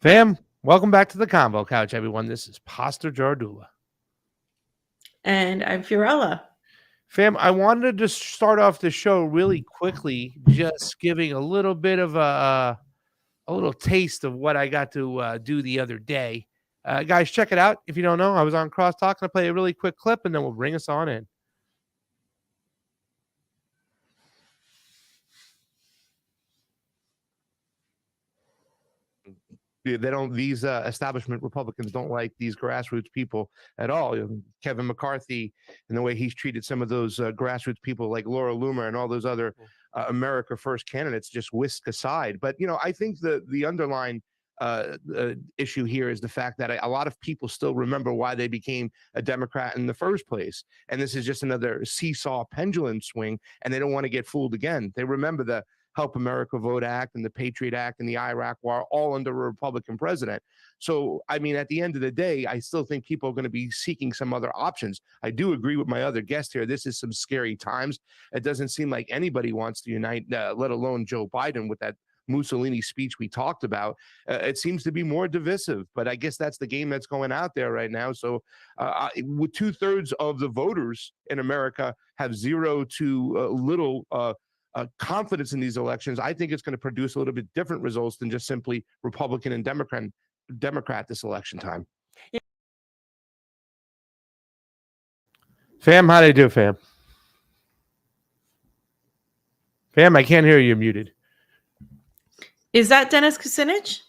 Fam, welcome back to the Convo Couch, everyone. This is Pastor Jardula. And I'm Fiorella. Fam, I wanted to start off the show really quickly, just giving a little bit of a little taste of what I got to do the other day. Guys, check it out. If you don't know, I was on Crosstalk and I play a really quick clip, and then we'll bring us on in. They don't. These establishment Republicans don't like these grassroots people at all. Kevin McCarthy and the way he's treated some of those grassroots people like Laura Loomer and all those other America First candidates just whisk aside. But I think the underlying issue here is the fact that a lot of people still remember why they became a Democrat in the first place, and this is just another seesaw pendulum swing, and they don't want to get fooled again. They remember the Help America Vote Act and the Patriot Act and the Iraq War, all under a Republican president. So, I mean, at the end of the day, I still think people are going to be seeking some other options. I do agree with my other guest here. This is some scary times. It doesn't seem like anybody wants to unite, let alone Joe Biden, with that Mussolini speech we talked about. It seems to be more divisive, but I guess that's the game that's going out there right now. So, with 2/3 of the voters in America have zero to little confidence in these elections, I think it's going to produce a little bit different results than just simply Republican and Democrat this election time. Fam, how do you do, fam? Fam, I can't hear you. You're muted. Is that Dennis Kucinich?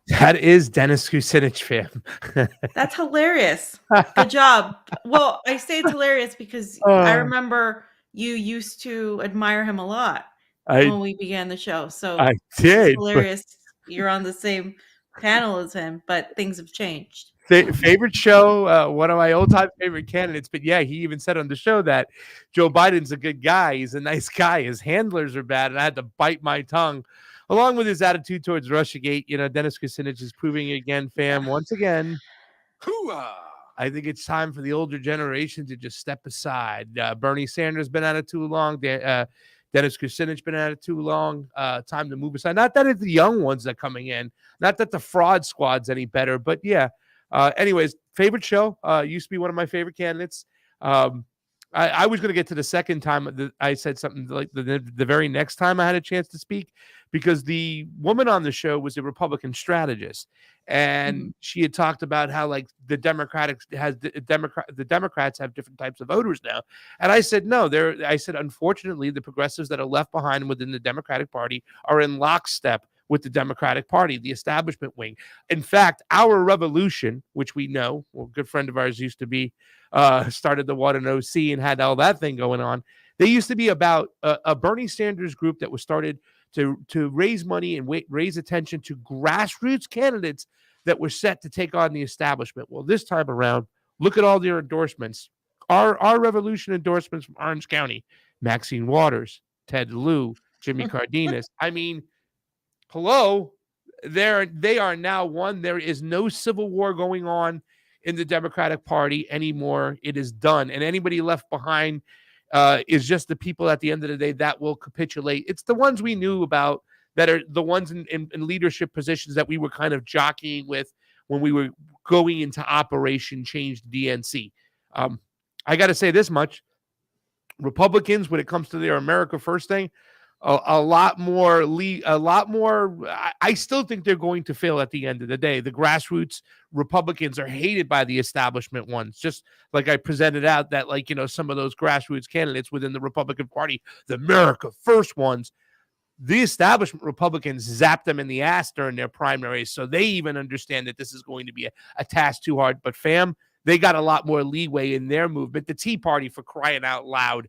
That is Dennis Kucinich, fam. That's hilarious. Good job. Well, I say it's hilarious because I remember you used to admire him a lot when we began the show. So I did. Hilarious. You're on the same panel as him, but things have changed. Favorite show, one of my all-time favorite candidates. But yeah, he even said on the show that Joe Biden's a good guy. He's a nice guy. His handlers are bad, and I had to bite my tongue. Along with his attitude towards Russiagate, Dennis Kucinich is proving again, fam, once again. I think it's time for the older generation to just step aside. Bernie Sanders been at it too long. Dennis Kucinich been at it too long. Time to move aside. Not that it's the young ones that are coming in. Not that the fraud squad's any better, but yeah. Anyways, favorite show. Used to be one of my favorite candidates. I was going to get to the second time that I said something like the very next time I had a chance to speak, because the woman on the show was a Republican strategist, and she had talked about how like the Democrats have different types of voters now. And I said, no, unfortunately, the progressives that are left behind within the Democratic Party are in lockstep with the Democratic Party, the establishment wing. In fact, our revolution, which we know, a good friend of ours used to be, started the Water OC and had all that thing going on. They used to be about a Bernie Sanders group that was started to raise money and raise attention to grassroots candidates that were set to take on the establishment. Well, this time around, look at all their endorsements. Our revolution endorsements from Orange County: Maxine Waters, Ted Lieu, Jimmy Cardenas. I mean, hello, they are now one. There is no civil war going on in the Democratic Party anymore. It is done. And anybody left behind is just the people at the end of the day that will capitulate. It's the ones we knew about that are the ones in leadership positions that we were kind of jockeying with when we were going into Operation Change the DNC. I got to say this much. Republicans, when it comes to their America First thing, a lot more. I still think they're going to fail at the end of the day. The grassroots Republicans are hated by the establishment ones, just like I presented out that, like, some of those grassroots candidates within the Republican Party, the America First ones, the establishment Republicans zap them in the ass during their primaries. So they even understand that this is going to be a task too hard. But fam, they got a lot more leeway in their movement. The Tea Party, for crying out loud,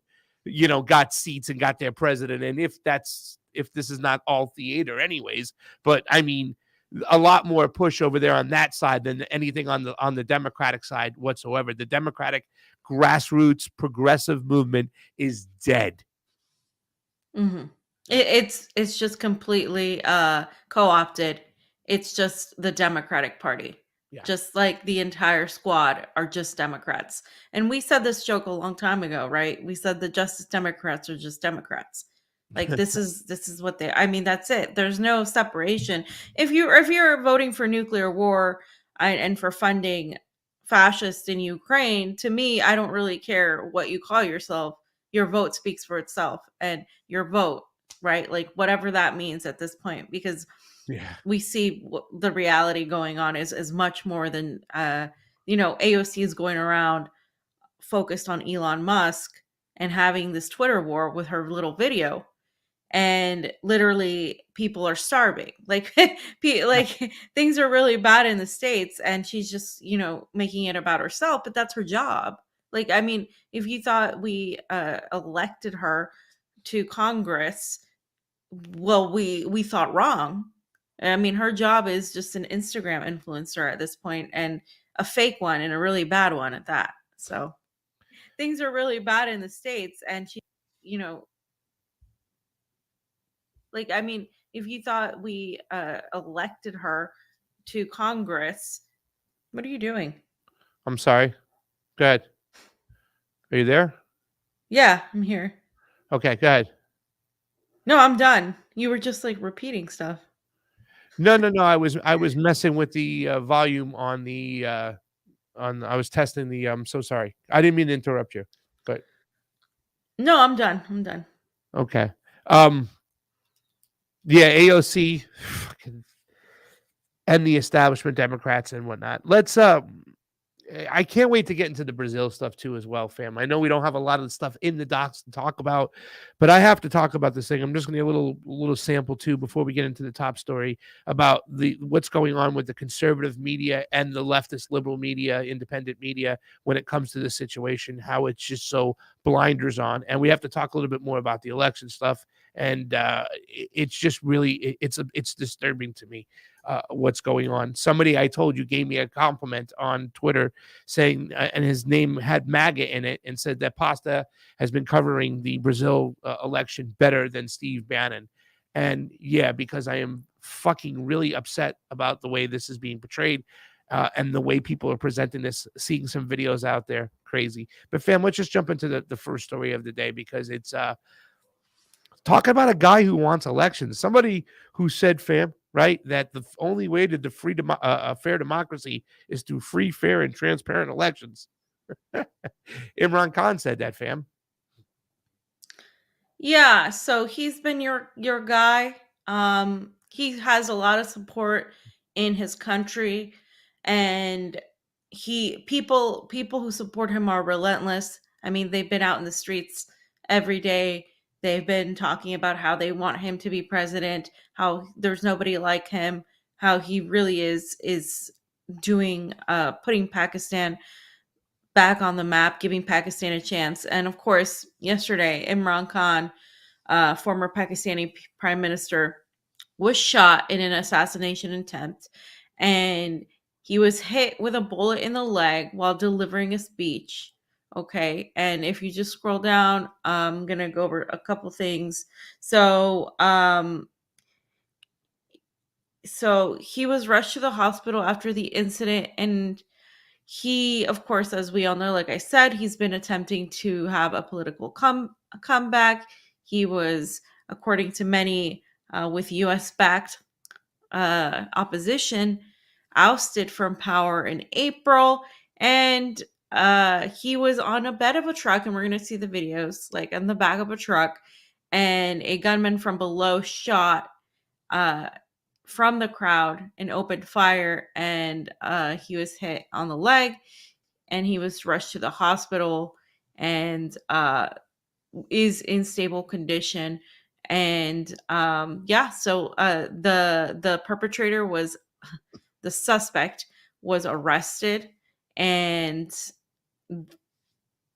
got seats and got their president. And if this is not all theater anyways, but I mean, a lot more push over there on that side than anything on the Democratic side whatsoever. The Democratic grassroots progressive movement is dead. Mm-hmm. It's just completely co-opted. It's just the Democratic Party. Yeah. Just like the entire squad are just Democrats. And we said this joke a long time ago, right? We said the Justice Democrats are just Democrats. Like this is what they, I mean, that's it. There's no separation. If you're voting for nuclear war and for funding fascists in Ukraine, to me, I don't really care what you call yourself. your vote speaks for itself, and your vote, right? Like whatever that means at this point, because we see the reality going on is much more than AOC is going around focused on Elon Musk and having this Twitter war with her little video, and literally people are starving. Like things are really bad in the States, and she's just making it about herself, but that's her job. Like, I mean, if you thought we elected her to Congress, well, we thought wrong. I mean, her job is just an Instagram influencer at this point, and a fake one, and a really bad one at that. So things are really bad in the States, and she, like, I mean, if you thought we elected her to Congress, what are you doing? I'm sorry. Go ahead. Are you there? Yeah, I'm here. Okay, go ahead. No, I'm done. You were just like repeating stuff. No. I was messing with the volume on the I was testing the. I'm so sorry. I didn't mean to interrupt you, but no, I'm done. I'm done. Okay. Yeah, AOC and the establishment Democrats and whatnot. Let's I can't wait to get into the Brazil stuff too as well, fam. I know we don't have a lot of the stuff in the docs to talk about, but I have to talk about this thing. I'm just going to get a little sample too before we get into the top story about what's going on with the conservative media and the leftist liberal media, independent media when it comes to this situation, how it's just so blinders on. And we have to talk a little bit more about the election stuff. And it's just really it's disturbing to me. What's going on. Somebody I told you gave me a compliment on Twitter saying, and his name had MAGA in it, and said that Pasta has been covering the Brazil election better than Steve Bannon. And yeah, because I am fucking really upset about the way this is being portrayed and the way people are presenting this, seeing some videos out there, crazy. But fam, let's just jump into the first story of the day, because it's talking about a guy who wants elections. Somebody who said, fam, right, that the only way to defeat a fair democracy is through free, fair, and transparent elections. Imran Khan said that, fam. Yeah, so he's been your guy. He has a lot of support in his country, and people who support him are relentless. I mean, they've been out in the streets every day. They've been talking about how they want him to be president, how there's nobody like him, how he really is doing putting Pakistan back on the map, giving Pakistan a chance. And of course, yesterday, Imran Khan, former Pakistani prime minister, was shot in an assassination attempt, and he was hit with a bullet in the leg while delivering a speech. Okay, and if you just scroll down, I'm gonna go over a couple things. So he was rushed to the hospital after the incident, and he, of course, as we all know, like I said, he's been attempting to have a political comeback. He was, according to many, with US backed opposition, ousted from power in April. And he was on a bed of a truck, and we're going to see the videos, like on the back of a truck. And a gunman from below shot from the crowd and opened fire, and he was hit on the leg, and he was rushed to the hospital, and is in stable condition. And so the perpetrator was the suspect was arrested, and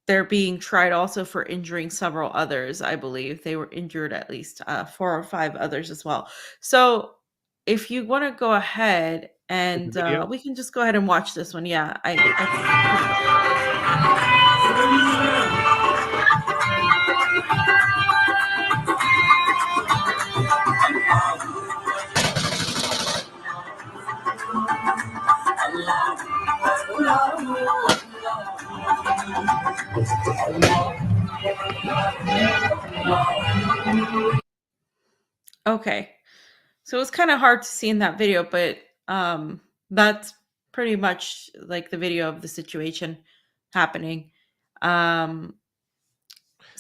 they're being tried also for injuring several others. I believe they were injured at least 4 or 5 others as well. So if you want to go ahead, and we can just go ahead and watch this one. Yeah, okay. So it's kind of hard to see in that video, but that's pretty much like the video of the situation happening.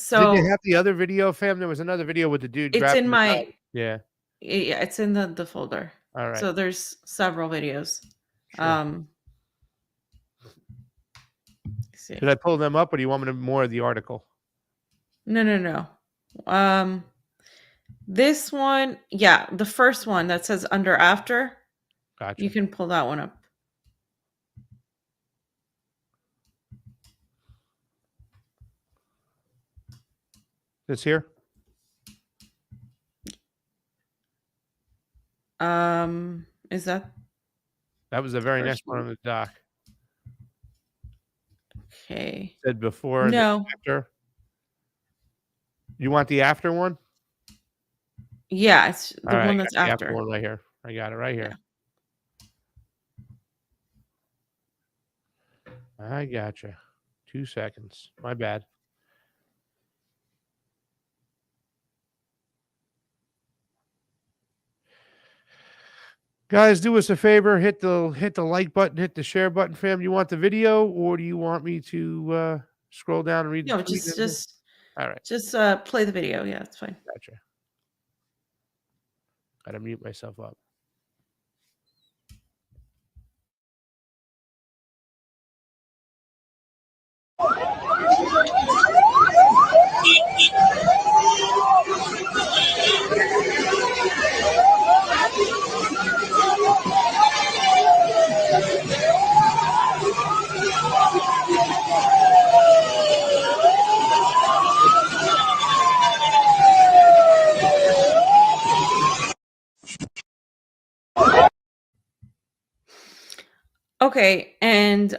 So did you have the other video, fam? There was another video with the dude it's grabbing in the my dog. Yeah. yeah, it's in the folder. All right. So there's several videos. Sure. See. Should I pull them up, or do you want me to more of the article? No. This one, yeah, the first one that says under after. Gotcha. You can pull that one up. This here? Is that was the very first next one on the doc. Okay. Said before and No. after. You want the after one? Yeah, it's the All right, one I that's got the after. after one right here. I got it right here. Yeah. I gotcha. 2 seconds. My bad. Guys, do us a favor, hit the like button, hit the share button, fam. You want the video, or do you want me to scroll down and read the No, tweet? just all right. Just play the video. Yeah, it's fine. Gotcha. Gotta mute myself up. Okay, and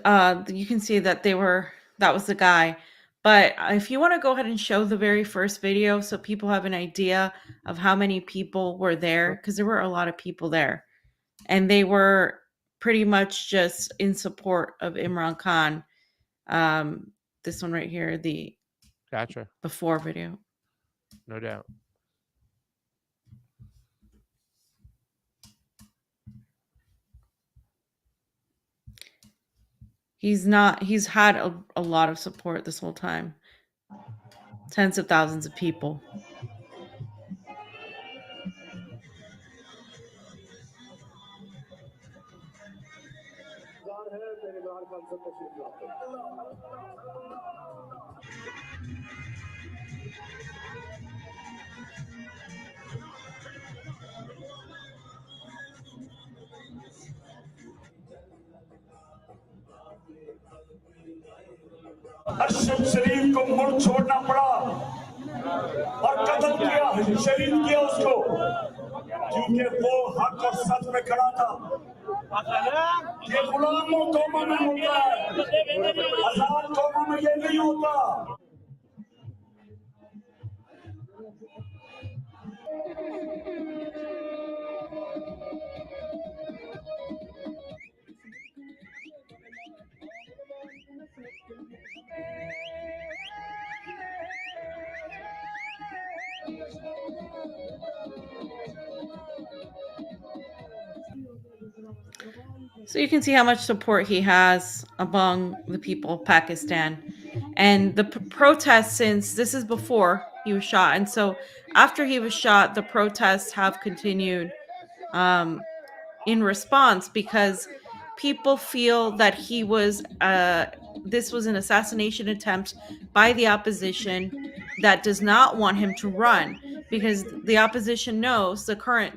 you can see that that was the guy. But if you want to go ahead and show the very first video so people have an idea of how many people were there, because there were a lot of people there. And they were pretty much just in support of Imran Khan. This one right here, the Gotcha. before video. No doubt. He's had a lot of support this whole time. Tens of thousands of people. Arshad शरीफ को मुड़ छोड़ना पड़ा और कत्ल किया, शहीद किया उसको, क्योंकि वो हक और सच में खड़ा था। ये गुलामों कौमों में होता है, आजाद कौमों में ये नहीं होता। So you can see how much support he has among the people of Pakistan. And the protests, since this is before he was shot, and so after he was shot, the protests have continued in response, because people feel that he was this was an assassination attempt by the opposition that does not want him to run, because the opposition knows, the current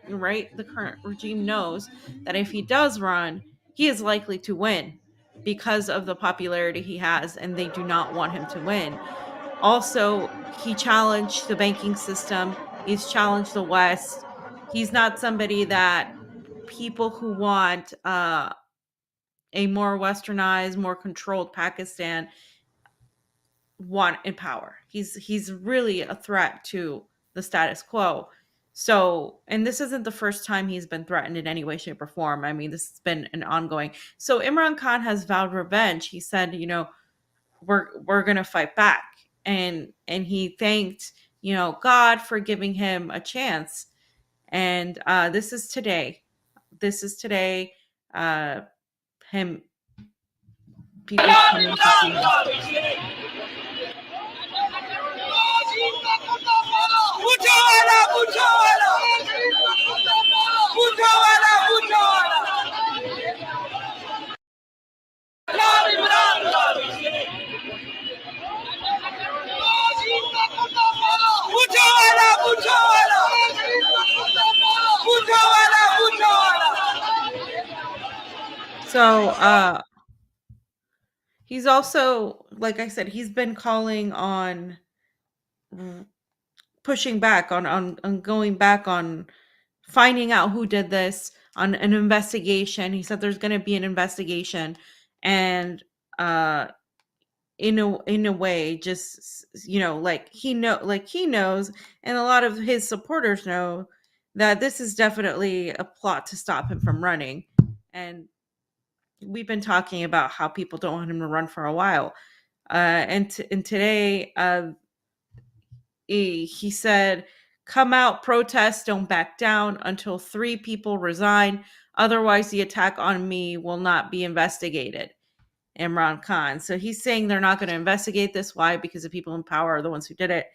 regime knows that if he does run, he is likely to win because of the popularity he has, and they do not want him to win. Also, he challenged the banking system. He's challenged the West. He's not somebody that people who want a more westernized, more controlled Pakistan want in power. He's really a threat to the status quo. So, and this isn't the first time he's been threatened in any way, shape, or form. I mean, this has been an ongoing. So Imran Khan has vowed revenge. He said, we're gonna fight back, and he thanked God for giving him a chance. And this is today. Him, people coming to see him. So he's also, like I said, he's been calling on pushing back on going back on finding out who did this, on an investigation. He said there's going to be an investigation, and in a way, just like he knows, and a lot of his supporters know that this is definitely a plot to stop him from running. And we've been talking about how people don't want him to run for a while. And today, he said, "Come out, protest, don't back down until 3 people resign. Otherwise, the attack on me will not be investigated." Imran Khan. So he's saying they're not going to investigate this. Why? Because the people in power are the ones who did it.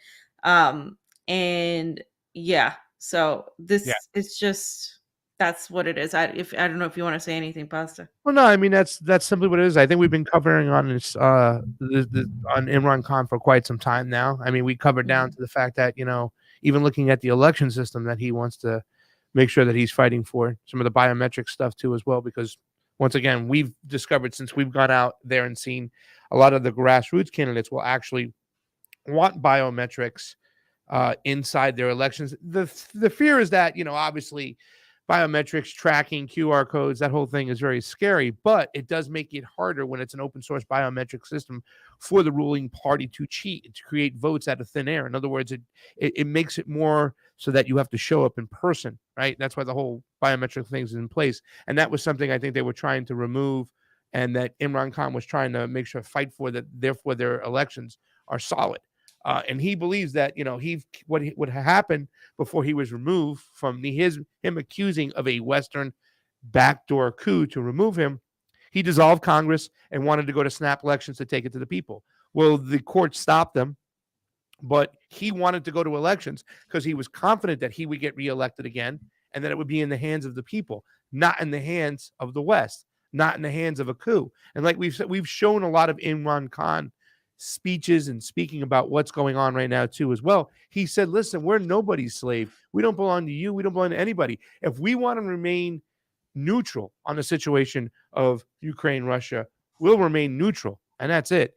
And yeah, so this is just, that's what it is. I don't know if you want to say anything, Pasta. Well, no, I mean that's simply what it is. I think we've been covering on this on Imran Khan for quite some time now. I mean, we covered down to the fact that even looking at the election system, that he wants to make sure that he's fighting for some of the biometric stuff too as well, because once again, we've discovered, since we've gone out there and seen a lot of the grassroots candidates will actually want biometrics inside their elections. The fear is that, obviously biometrics, tracking, QR codes, that whole thing is very scary, but it does make it harder when it's an open source biometric system for the ruling party to cheat and to create votes out of thin air. In other words, it makes it more so that you have to show up in person, right? That's why the whole biometric thing is in place. And that was something I think they were trying to remove, and that Imran Khan was trying to make sure fight for, that therefore their elections are solid. And he believes that, what would happen before he was removed from him accusing of a Western backdoor coup to remove him, he dissolved Congress and wanted to go to snap elections to take it to the people. Well, the court stopped them, but he wanted to go to elections because he was confident that he would get reelected again, and that it would be in the hands of the people, not in the hands of the West, not in the hands of a coup. And like we've said, we've shown a lot of Imran Khan speeches and speaking about what's going on right now too as well. He said, listen, we're nobody's slave. We don't belong to you. We don't belong to anybody. If we want to remain neutral on the situation of Ukraine, Russia, we'll remain neutral. And that's it.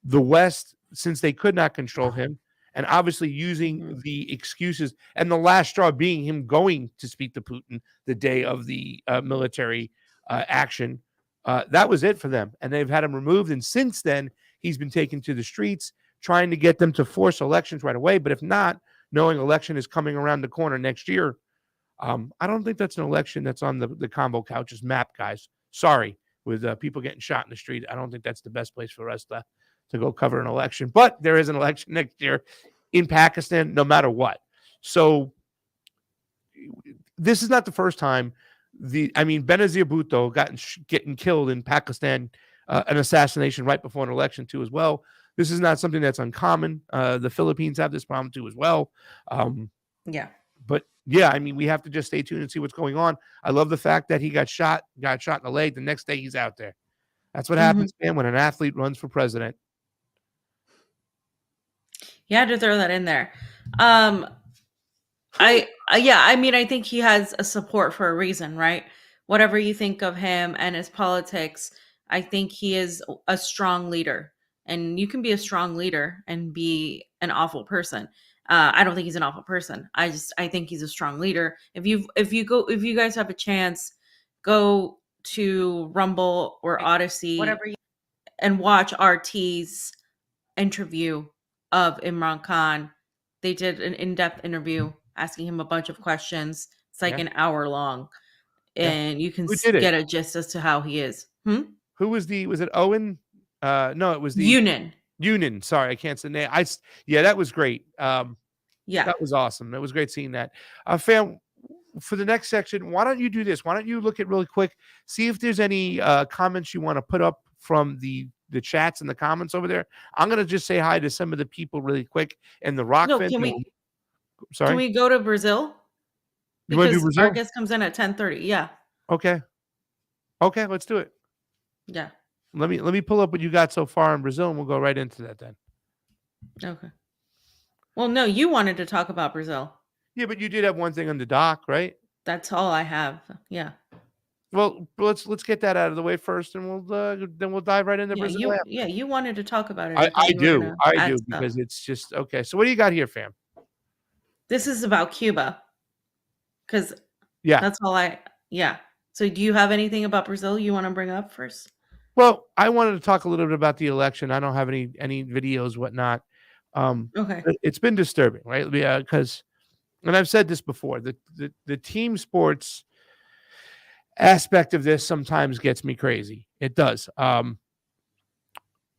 The West, since they could not control him, and obviously using the excuses, and the last straw being him going to speak to Putin the day of the military action, that was it for them. And they've had him removed. And since then, he's been taken to the streets, trying to get them to force elections right away. But if not, knowing election is coming around the corner next year, I don't think that's an election that's on the combo couches map, guys. Sorry, with people getting shot in the street, I don't think that's the best place for us to go cover an election. But there is an election next year in Pakistan, no matter what. So this is not the first time. Benazir Bhutto getting killed in Pakistan, an assassination right before an election too as well. This is not something that's uncommon. The Philippines have this problem too as well. Yeah. But yeah, we have to just stay tuned and see what's going on. I love the fact that he got shot in the leg. The next day he's out there. That's what happens, man, when an athlete runs for president. You had to throw that in there. I think he has a support for a reason, right? Whatever you think of him and his politics, I think he is a strong leader, and you can be a strong leader and be an awful person. I don't think he's an awful person. I think he's a strong leader. If you guys have a chance, go to Rumble or Odyssey, and watch RT's interview of Imran Khan. They did an in-depth interview asking him a bunch of questions. It's like an hour long, and you can get a gist as to how he is. Who was it Owen? No, it was the Union. Sorry, I can't say name. That was great. That was awesome. It was great seeing that. Fam, for the next section, why don't you do this? Why don't you look at really quick, see if there's any comments you want to put up from the chats and the comments over there. I'm gonna just say hi to some of the people really quick in the rock. Can we go to Brazil? Because our guest comes in at 10:30. Yeah. Okay, let's do it. Yeah. Let me pull up what you got so far in Brazil, and we'll go right into that then. Okay. Well, no, you wanted to talk about Brazil. Yeah, but you did have one thing on the dock, right? That's all I have. Yeah. Well, let's get that out of the way first, and we'll dive right into Brazil. You wanted to talk about it. I thought I you were do, gonna I add do, stuff. because it's just okay. So what do you got here, fam? This is about Cuba, because Yeah. that's all So do you have anything about Brazil you want to bring up first? Well, I wanted to talk a little bit about the election. I don't have any videos, whatnot. Okay. It's been disturbing, right? Yeah, because, and I've said this before, the team sports aspect of this sometimes gets me crazy. It does.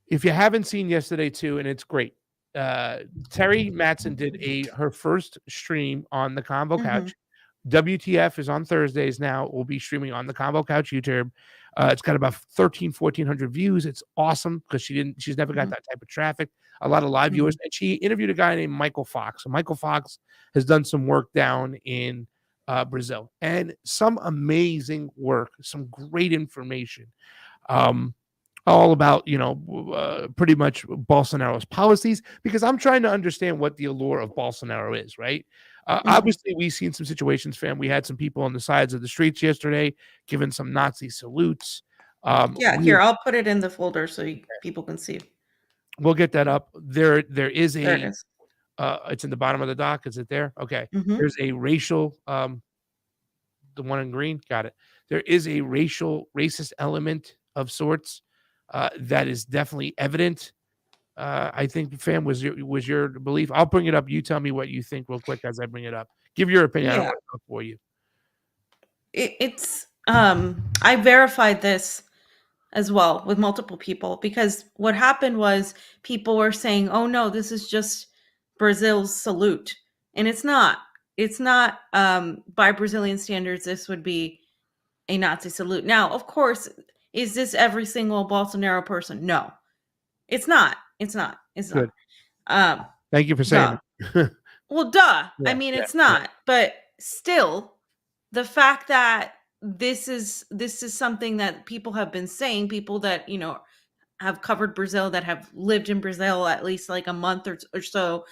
If you haven't seen yesterday too, and it's great. Terry Matson did her first stream on the Combo Couch. WTF is on Thursdays now. We'll be streaming on the Combo Couch YouTube. It's got about 1,400 views. It's awesome because she's never got that type of traffic. A lot of live viewers. And she interviewed a guy named Michael Fox. So Michael Fox has done some work down in Brazil, and some amazing work, some great information. All about, pretty much Bolsonaro's policies, because I'm trying to understand what the allure of Bolsonaro is, right? Obviously, we've seen some situations, fam. We had some people on the sides of the streets yesterday giving some Nazi salutes. Here, I'll put it in the folder so people can see. We'll get that up. There is There it is. It's in the bottom of the doc. Is it there? Okay. There's a racial, the one in green. Got it. There is a racist element of sorts. That is definitely evident. I think, fam, was your belief. I'll bring it up. You tell me what you think real quick as I bring it up. Give your opinion. I don't want to talk for you. It's I verified this as well with multiple people, because what happened was people were saying, "Oh no, this is just Brazil's salute," and it's not. It's not. By Brazilian standards, this would be a Nazi salute. Now, of course, is this every single Bolsonaro person? No, it's not. It's not. It's Good. not. Thank you for saying it. Well, duh. I mean, it's not. But still, the fact that this is something that people have been saying, people that, have covered Brazil, that have lived in Brazil at least like a month or so,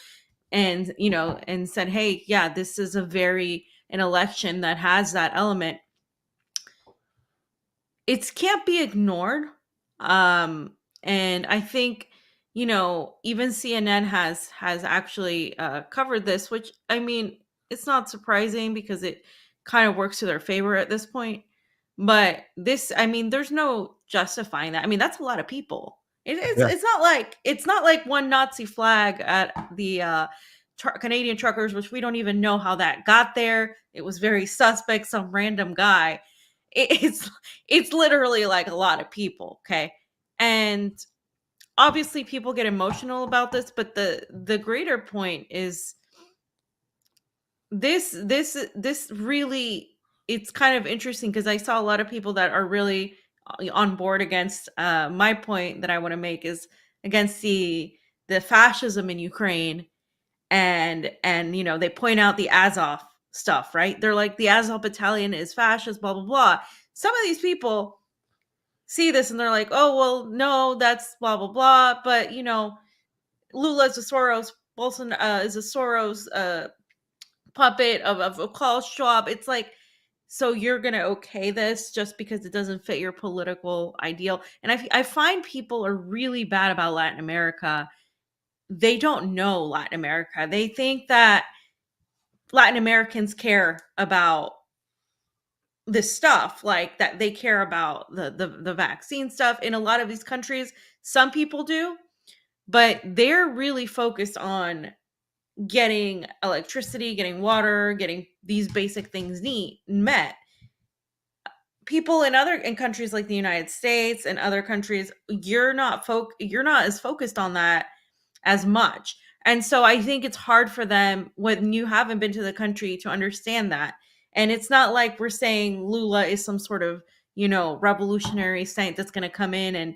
and, and said, hey, yeah, this is an election that has that element. It can't be ignored. And I think, even CNN has actually covered this, which, I mean, it's not surprising because it kind of works to their favor at this point. But this, I mean, there's no justifying that. I mean, that's a lot of people. It's not like one Nazi flag at the Canadian truckers, which we don't even know how that got there. It was very suspect, some random guy. It's literally like a lot of people. Okay. And obviously people get emotional about this, but the greater point is this really, it's kind of interesting because I saw a lot of people that are really on board against my point that I want to make is against the fascism in Ukraine, and they point out the Azov stuff, right? They're like, the Azov battalion is fascist, blah blah blah. Some of these people see this and they're like, oh well, no, that's blah blah blah. But Lula is a Soros, Bolsonaro is a Soros puppet of Klaus Schwab. It's like, so you're gonna okay this just because it doesn't fit your political ideal? And I find people are really bad about Latin America. They don't know Latin America. They think that Latin Americans care about this stuff, like that they care about the vaccine stuff. In a lot of these countries, some people do, but they're really focused on getting electricity, getting water, getting these basic things met. People in countries like the United States and other countries, you're not as focused on that as much. And so I think it's hard for them when you haven't been to the country to understand that. And it's not like we're saying Lula is some sort of, revolutionary saint that's going to come in and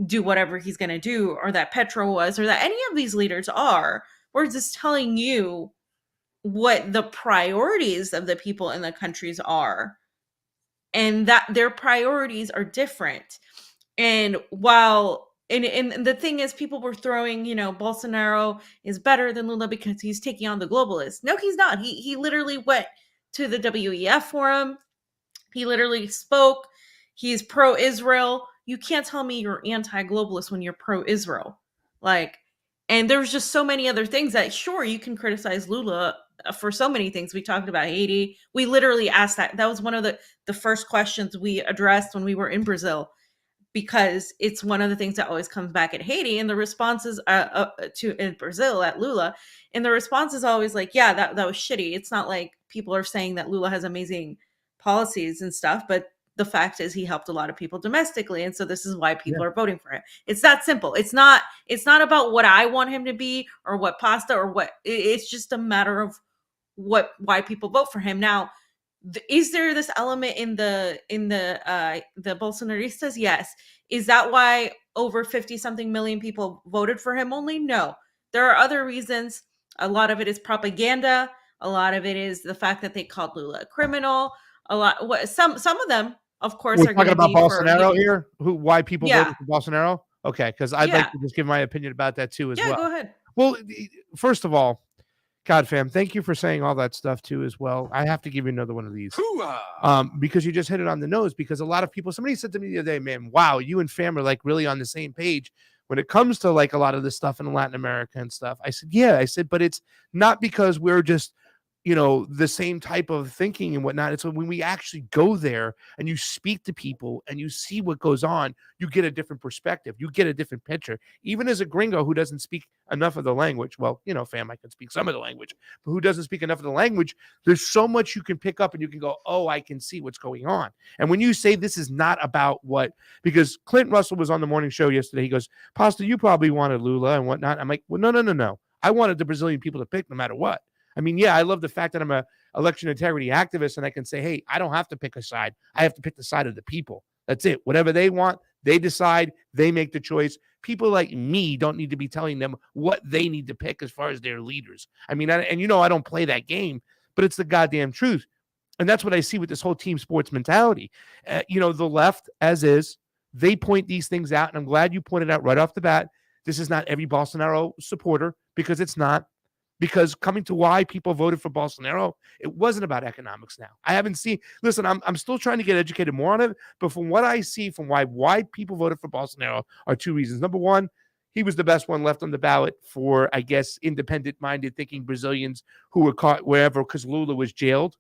do whatever he's going to do, or that Petro was, or that any of these leaders are. We're just telling you what the priorities of the people in the countries are, and that their priorities are different. And while and the thing is, people were throwing, Bolsonaro is better than Lula because he's taking on the globalists. No, he's not. He literally went to the WEF forum He literally spoke. He's pro-Israel. You can't tell me you're anti-globalist when you're pro-Israel. Like, and there's just so many other things that, sure, you can criticize Lula for so many things. We talked about Haiti. We literally asked that. That was one of the first questions we addressed when we were in Brazil, because it's one of the things that always comes back at Haiti, and the responses to in Brazil at Lula, and the response is always like, yeah, that was shitty. It's not like people are saying that Lula has amazing policies and stuff, but the fact is he helped a lot of people domestically, and so this is why people are voting for him. It's that simple. It's not about what I want him to be or what pasta or what. It's just a matter of why people vote for him. Now, is there this element in the Bolsonaristas? Yes. Is that why over 50 something million people voted for him only? No. There are other reasons. A lot of it is propaganda. A lot of it is the fact that they called Lula a criminal. Some of them, of course, we're are going talking to about be Bolsonaro here. Why people Yeah. voted for Bolsonaro? Okay, because I'd like to just give my opinion about that too as well. Yeah, go ahead. Well, first of all, God, fam, thank you for saying all that stuff too as well. I have to give you another one of these. Because you just hit it on the nose. Because a lot of people, somebody said to me the other day, man, wow, you and fam are like really on the same page when it comes to like a lot of this stuff in Latin America and stuff. I said, yeah. I said, but it's not because we're just, the same type of thinking and whatnot. It's when we actually go there and you speak to people and you see what goes on, you get a different perspective. You get a different picture. Even as a gringo who doesn't speak enough of the language, well, fam, I can speak some of the language, but who doesn't speak enough of the language, there's so much you can pick up and you can go, oh, I can see what's going on. And when you say this is not about because Clint Russell was on the morning show yesterday, he goes, Pasta, you probably wanted Lula and whatnot. I'm like, well, no. I wanted the Brazilian people to pick no matter what. I mean, yeah, I love the fact that I'm a election integrity activist and I can say, hey, I don't have to pick a side. I have to pick the side of the people. That's it. Whatever they want, they decide, they make the choice. People like me don't need to be telling them what they need to pick as far as their leaders. I mean, I don't play that game, but it's the goddamn truth. And that's what I see with this whole team sports mentality. The left, as is, they point these things out. And I'm glad you pointed out right off the bat, this is not every Bolsonaro supporter, because it's not. Because coming to why people voted for Bolsonaro, it wasn't about economics now. I haven't seen, listen, I'm still trying to get educated more on it, but from what I see from why people voted for Bolsonaro are two reasons. Number one, he was the best one left on the ballot for, I guess, independent-minded thinking Brazilians who were caught wherever because Lula was jailed.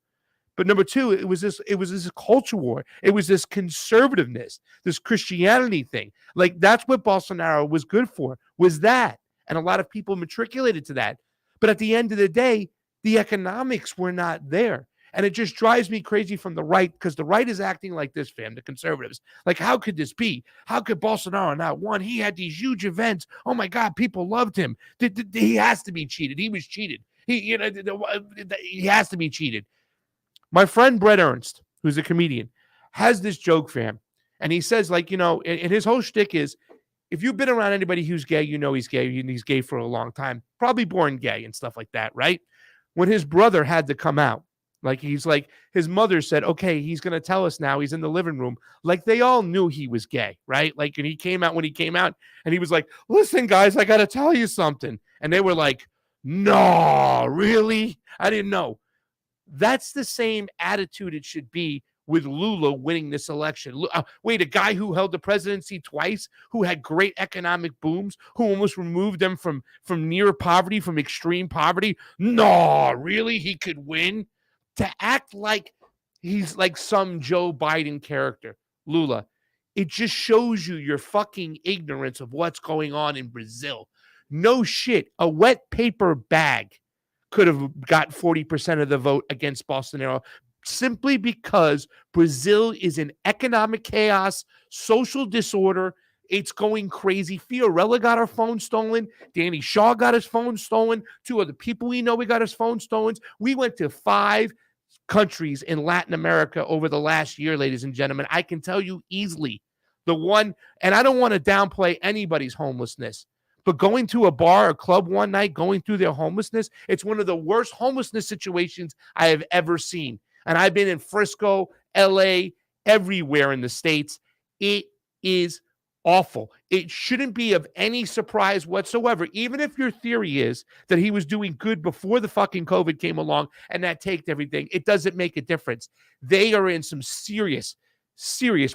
But number two, it was this culture war. It was this conservativeness, this Christianity thing. Like, that's what Bolsonaro was good for, was that. And a lot of people matriculated to that. But at the end of the day, the economics were not there. And it just drives me crazy from the right, because the right is acting like this, fam, the conservatives. Like, how could this be? How could Bolsonaro not win? He had these huge events. Oh, my God, people loved him. He has to be cheated. He was cheated. He has to be cheated. My friend Brett Ernst, who's a comedian, has this joke, fam. And he says, and his whole shtick is, if you've been around anybody who's gay, he's gay, and he's gay for a long time, probably born gay and stuff like that, right? When his brother had to come out, his mother said, okay, he's going to tell us now. He's in the living room. Like, they all knew he was gay, right? Like, and he came out and he was like, listen, guys, I got to tell you something. And they were like, no, really? I didn't know. That's the same attitude it should be with Lula winning this election. Wait, a guy who held the presidency twice, who had great economic booms, who almost removed them from near poverty, from extreme poverty. No, really? He could win? To act like he's like some Joe Biden character, Lula, it just shows you your fucking ignorance of what's going on in Brazil. No shit. A wet paper bag could have got 40% of the vote against Bolsonaro, simply because Brazil is in economic chaos, social disorder. It's going crazy. Fiorella got her phone stolen. Danny Shaw got his phone stolen. Two other people we know, we got his phone stolen. We went to 5 countries in Latin America over the last year, ladies and gentlemen. I can tell you easily the one, and I don't want to downplay anybody's homelessness, but going to a bar or club one night, going through their homelessness, it's one of the worst homelessness situations I have ever seen. And I've been in Frisco, LA, everywhere in the States. It is Awful. It shouldn't be of any surprise whatsoever, even if your theory is that he was doing good before the fucking COVID came along and that taked everything. It doesn't make a difference. They are in some serious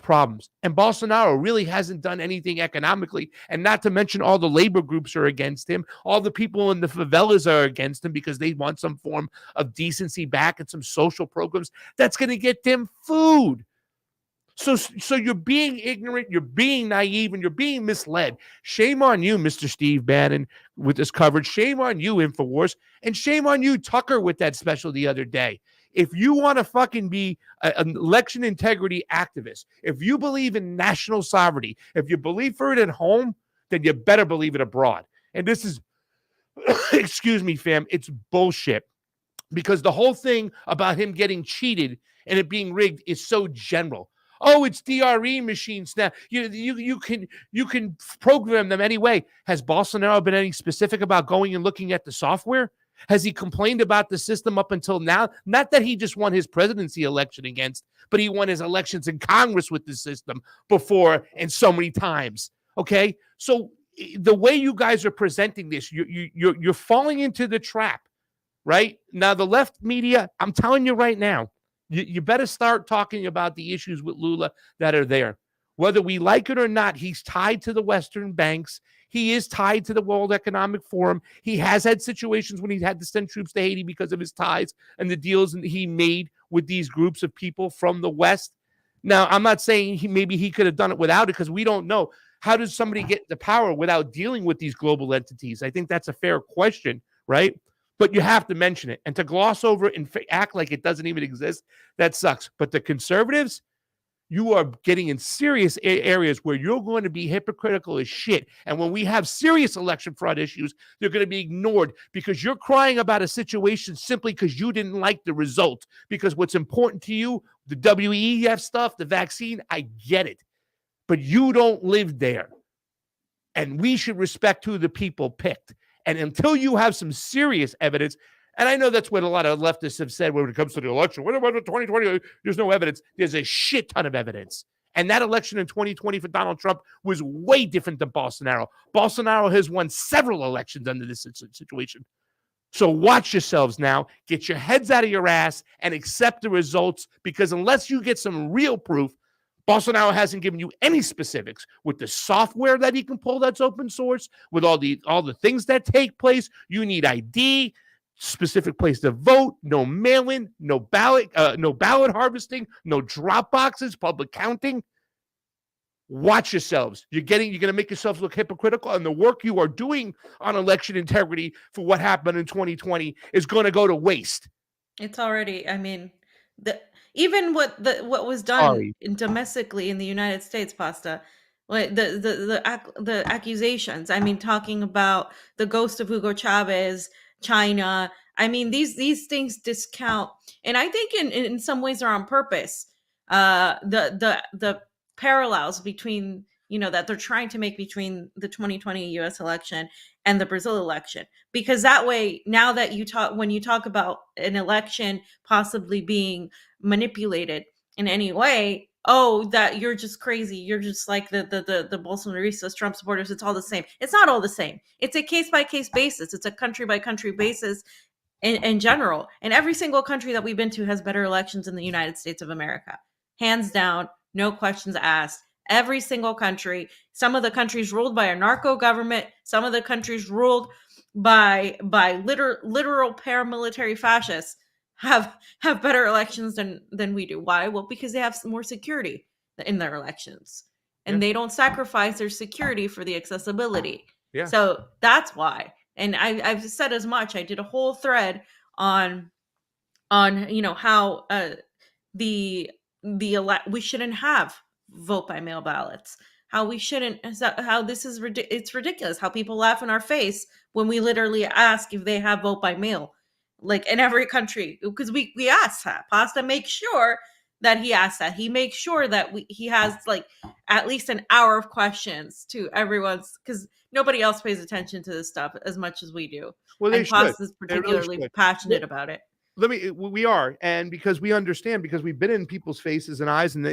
problems. And Bolsonaro really hasn't done anything economically. And not to mention all the labor groups are against him. All the people in the favelas are against him because they want some form of decency back and some social programs that's going to get them food. So you're being ignorant, you're being naive, and you're being misled. Shame on you, Mr. Steve Bannon, with this coverage. Shame on you, InfoWars. And shame on you, Tucker, with that special the other day. If you want to fucking be an election integrity activist, if you believe in national sovereignty, if you believe for it at home, then you better believe it abroad. And this is, excuse me, fam, it's bullshit. Because the whole thing about him getting cheated and it being rigged is so general. Oh, it's DRE machines now. You can program them anyway. Has Bolsonaro been any specific about going and looking at the software? Has he complained about the system up until now? Not that he just won his presidency election against, but he won his elections in Congress with the system before and so many times. Okay, so the way you guys are presenting this, you're falling into the trap. Right now, the left media, I'm telling you right now, you better start talking about the issues with Lula that are there. Whether we like it or not, he's tied to the Western banks. He is tied to the World Economic Forum. He has had situations when he had to send troops to Haiti because of his ties and the deals he made with these groups of people from the West. Now, I'm not saying maybe he could have done it without it because we don't know. How does somebody get the power without dealing with these global entities? I think that's a fair question, right? But you have to mention it. And to gloss over it and act like it doesn't even exist, that sucks. But the conservatives, you are getting in serious areas where you're going to be hypocritical as shit. And when we have serious election fraud issues, they're going to be ignored because you're crying about a situation simply because you didn't like the result. Because what's important to you, the WEF stuff, the vaccine, I get it. But you don't live there. And we should respect who the people picked. And until you have some serious evidence, and I know that's what a lot of leftists have said when it comes to the election. What about 2020? There's no evidence. There's a shit ton of evidence. And that election in 2020 for Donald Trump was way different than Bolsonaro. Bolsonaro has won several elections under this situation. So watch yourselves now. Get your heads out of your ass and accept the results, because unless you get some real proof, Bolsonaro hasn't given you any specifics with the software that he can pull that's open source, with all the things that take place. You need ID, specific place to vote, no mail-in, no ballot harvesting, no drop boxes, public counting. Watch yourselves. You're going to make yourselves look hypocritical, and the work you are doing on election integrity for what happened in 2020 is going to go to waste. It's already, I mean, even what was done domestically in the United States, Pasta, like the accusations. I mean, talking about the ghost of Hugo Chavez, China. I mean, these things discount, and I think in some ways are on purpose. The parallels between, that they're trying to make between the 2020 U.S. election and the Brazil election, because that way, now that when you talk about an election possibly being manipulated in any way, that you're just crazy. You're just like the Bolsonaristas, Trump supporters. It's all the same. It's not all the same. It's a case by case basis. It's a country by country basis in general. And every single country that we've been to has better elections than the United States of America, hands down. No questions asked. Every single country. Some of the countries ruled by a narco government. Some of the countries ruled by literal paramilitary fascists have better elections than we do. Why? Well, because they have more security in their elections, and they don't sacrifice their security for the accessibility. Yeah. So that's why. And I've said as much. I did a whole thread on how we shouldn't have vote by mail ballots. How this is it's ridiculous. How people laugh in our face when we literally ask if they have vote by mail, like in every country, because we ask that. Pasta makes sure that he asks that. He makes sure that he has like at least an hour of questions to everyone's, because nobody else pays attention to this stuff as much as we do. Well, they should. Pasta's particularly passionate about it. We are, and because we understand, because we've been in people's faces and eyes, and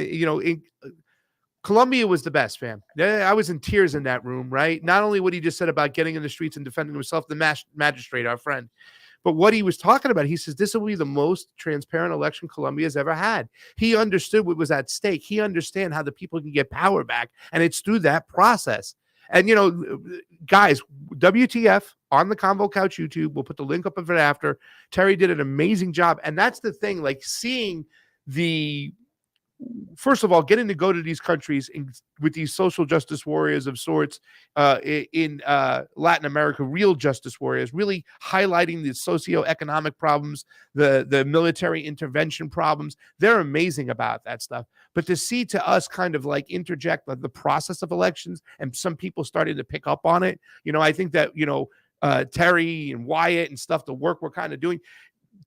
Colombia was the best, fam. I was in tears in that room, right? Not only what he just said about getting in the streets and defending himself, the magistrate, our friend, but what he was talking about. He says this will be the most transparent election Colombia's ever had. He understood what was at stake. He understand how the people can get power back, and it's through that process. And, you know, guys, WTF on the Convo Couch YouTube. We'll put the link up of it after. Terry did an amazing job. And that's the thing, like seeing first of all, getting to go to these countries with these social justice warriors of sorts in Latin America, real justice warriors, really highlighting the socioeconomic problems, the military intervention problems. They're amazing about that stuff. But to see to us kind of like interject the process of elections and some people starting to pick up on it, you know, I think that, you know, Terry and Wyatt and stuff, the work we're kind of doing.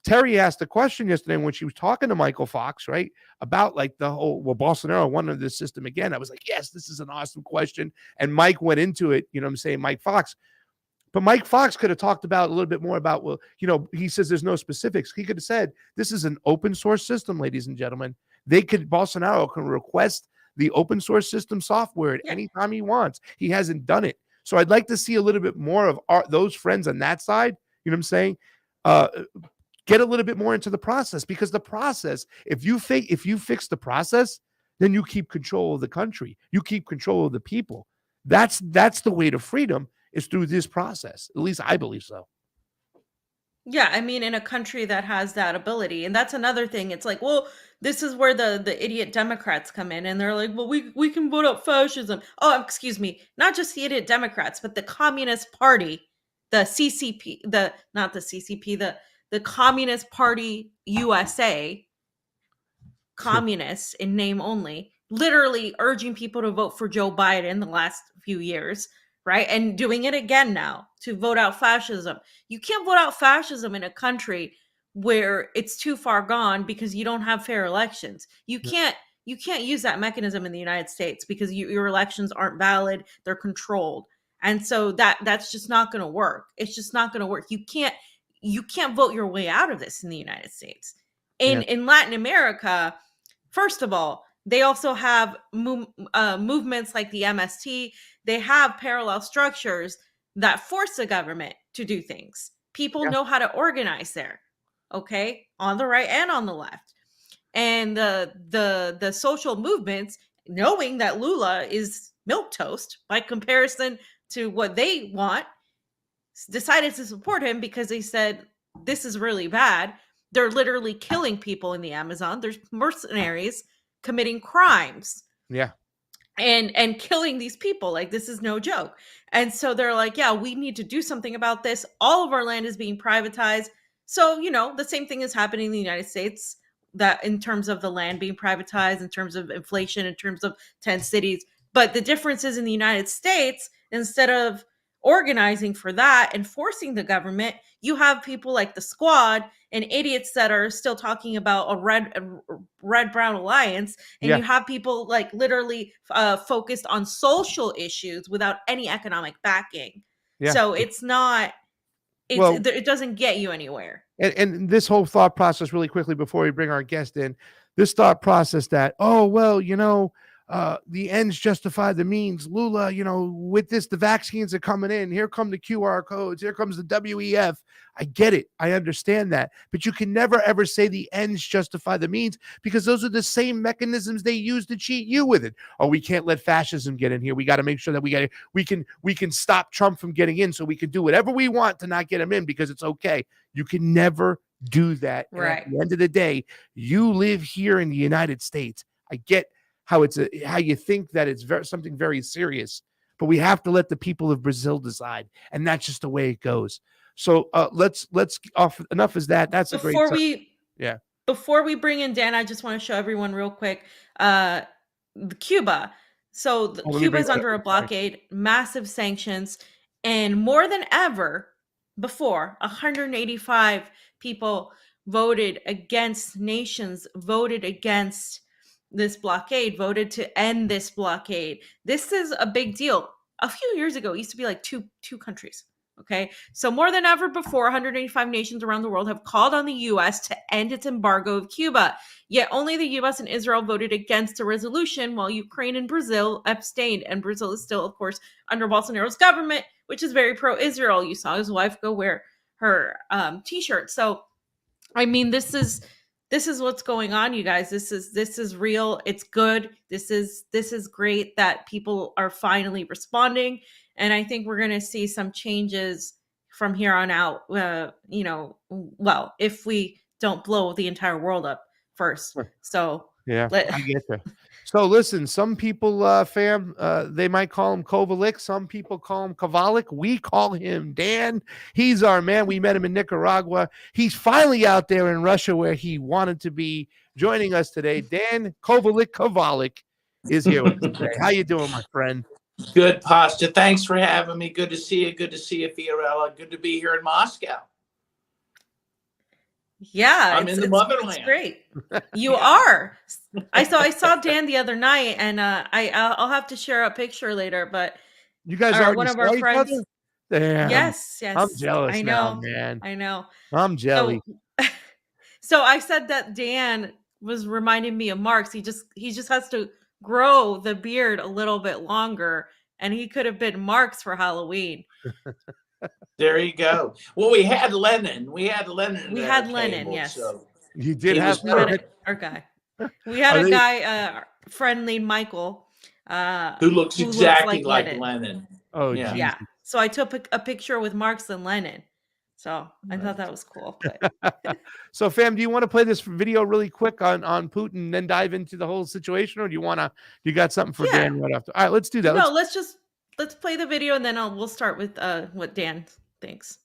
Terry asked a question yesterday when she was talking to Michael Fox, right? About like the whole, well, Bolsonaro wanted this system again. I was like, yes, this is an awesome question. And Mike went into it, you know what I'm saying, Mike Fox. But Mike Fox could have talked about a little bit more about, well, you know, he says there's no specifics. He could have said, this is an open source system, ladies and gentlemen. Bolsonaro can request the open source system software at any time he wants. He hasn't done it. So I'd like to see a little bit more of those friends on that side, you know what I'm saying? Get a little bit more into the process, because the process, if you fix the process, then you keep control of the country. You keep control of the people. That's the way to freedom, is through this process. At least I believe so. Yeah, I mean, in a country that has that ability. And that's another thing. It's like, well, this is where the idiot Democrats come in, and they're like, well, we can vote out fascism. Oh, excuse me, not just the idiot Democrats, but the Communist Party, the CCP, not the CCP, the Communist Party USA, communists in name only, literally urging people to vote for Joe Biden the last few years, right? And doing it again now to vote out fascism. You can't vote out fascism in a country where it's too far gone because you don't have fair elections. You can't use that mechanism in the United States because your elections aren't valid, they're controlled. And so that's just not going to work. It's just not going to work. You can't vote your way out of this in the United States. In Latin America, first of all, they also have movements like the MST. They have parallel structures that force the government to do things. People know how to organize there, okay, on the right and on the left. And the social movements, knowing that Lula is milquetoast by comparison to what they want, decided to support him because they said, this is really bad. They're literally killing people in the Amazon. There's mercenaries committing crimes. Yeah. And killing these people. Like, this is no joke. And so they're like, yeah, we need to do something about this. All of our land is being privatized. So, you know, the same thing is happening in the United States, that in terms of the land being privatized, in terms of inflation, in terms of 10 cities. But the difference is, in the United States, instead of organizing for that and forcing the government, you have people like the Squad and idiots that are still talking about a red-brown alliance, and you have people like literally focused on social issues without any economic backing. So it's not, it doesn't get you anywhere. And this whole thought process, really quickly before we bring our guest in, this thought process that, oh, well, you know, the ends justify the means. Lula, you know, with this, the vaccines are coming in. Here come the QR codes. Here comes the WEF. I get it. I understand that. But you can never, ever say the ends justify the means, because those are the same mechanisms they use to cheat you with it. Oh, we can't let fascism get in here. We got to make sure that we can stop Trump from getting in, so we can do whatever we want to not get him in because it's okay. You can never do that. Right. At the end of the day, you live here in the United States. I get how you think that it's something very serious, but we have to let the people of Brazil decide, and that's just the way it goes. So let's off. Enough is that. That's Before we bring in Dan, I just want to show everyone real quick Cuba. So Cuba is under a blockade, massive sanctions, and more than ever before, 185 people voted against this blockade, voted to end this blockade. This is a big deal. A few years ago, it used to be like two countries. Okay, so more than ever before, 185 nations around the world have called on the U.S. to end its embargo of Cuba. Yet only the U.S. and Israel voted against a resolution, while Ukraine and Brazil abstained. And Brazil is still, of course, under Bolsonaro's government, which is very pro-Israel. You saw his wife go wear her T-shirt. So, I mean, this is what's going on, you guys. This is real. It's good. This is great that people are finally responding. And I think we're going to see some changes from here on out, if we don't blow the entire world up first. So, yeah, I get you. So listen, some people, fam, they might call him Kovalik. Some people call him Kovalik. We call him Dan. He's our man. We met him in Nicaragua. He's finally out there in Russia where he wanted to be, joining us today. Dan Kovalik is here with us today. How you doing, my friend? Good, Pasta. Thanks for having me. Good to see you. Good to see you, Fiorella. Good to be here in Moscow. Yeah, I'm in the motherland. It's great. You are. I saw Dan the other night, and I'll have to share a picture later. But you guys are one of our friends. Damn. Yes. I'm jealous. I know, now, man. I know. I'm jelly. So I said that Dan was reminding me of Marx. He just has to grow the beard a little bit longer, and he could have been Marx for Halloween. There you go. Well, we had Lenin. We had Lenin. Yes. So you did have our guy. We had a guy, friend named Michael, who looks exactly like Lenin. Oh, yeah. Yeah. So I took a picture with Marx and Lenin. So I thought that was cool. So, fam, do you want to play this video really quick on Putin and then dive into the whole situation, or do you got something for Dan right after? All right, let's do that. No, let's play the video, and then we'll start with what Dan thinks.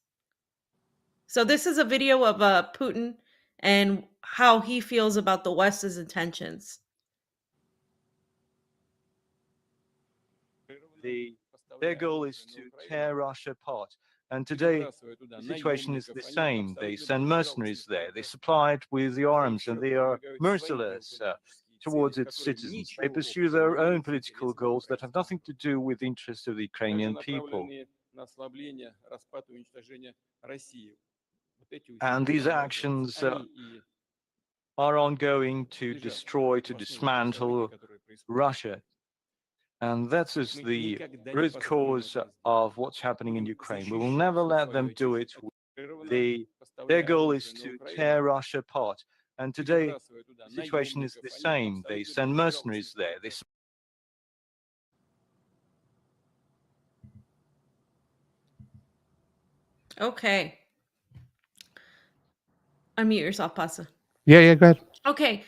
So this is a video of Putin and how he feels about the West's intentions. Their goal is to tear Russia apart. And today, the situation is the same. They send mercenaries there. They supply it with the arms, and they are merciless towards its citizens. They pursue their own political goals that have nothing to do with the interests of the Ukrainian people. And these actions are ongoing to destroy, to dismantle Russia. And that is the root cause of what's happening in Ukraine. We will never let them do it. Their goal is to tear Russia apart. And today, the situation is the same. They send mercenaries there. Okay. Unmute yourself, Pasa. Yeah, go ahead. Okay,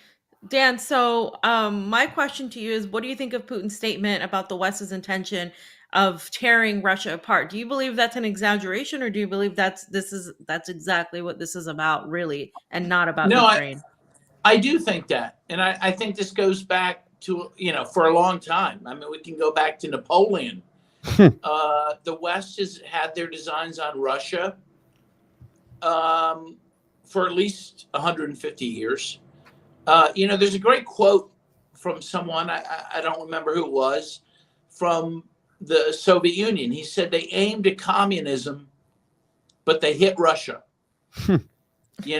Dan, so my question to you is, what do you think of Putin's statement about the West's intention of tearing Russia apart? Do you believe that's an exaggeration, or do you believe that's exactly what this is about, really, and not about Ukraine? I do think that. And I think this goes back to, for a long time. I mean, we can go back to Napoleon. The West has had their designs on Russia for at least 150 years. There's a great quote from someone, I don't remember who it was, from the Soviet Union. He said they aimed at communism, but they hit Russia. He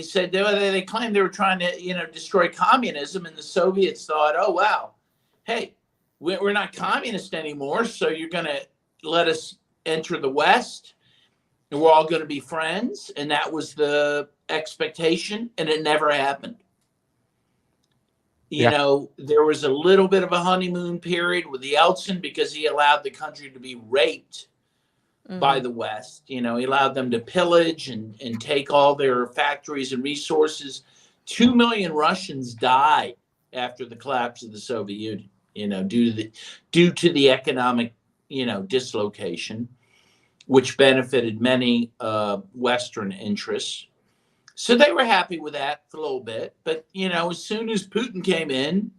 said they claimed they were trying to, destroy communism, and the Soviets thought, oh, wow, hey, we're not communist anymore, so you're going to let us enter the West, and we're all going to be friends. And that was the expectation, and it never happened. There was a little bit of a honeymoon period with Yeltsin because he allowed the country to be raped by the West. He allowed them to pillage and take all their factories and resources. 2 million Russians died after the collapse of the Soviet Union, due to the economic, dislocation, which benefited many Western interests. So they were happy with that for a little bit. But, as soon as Putin came in,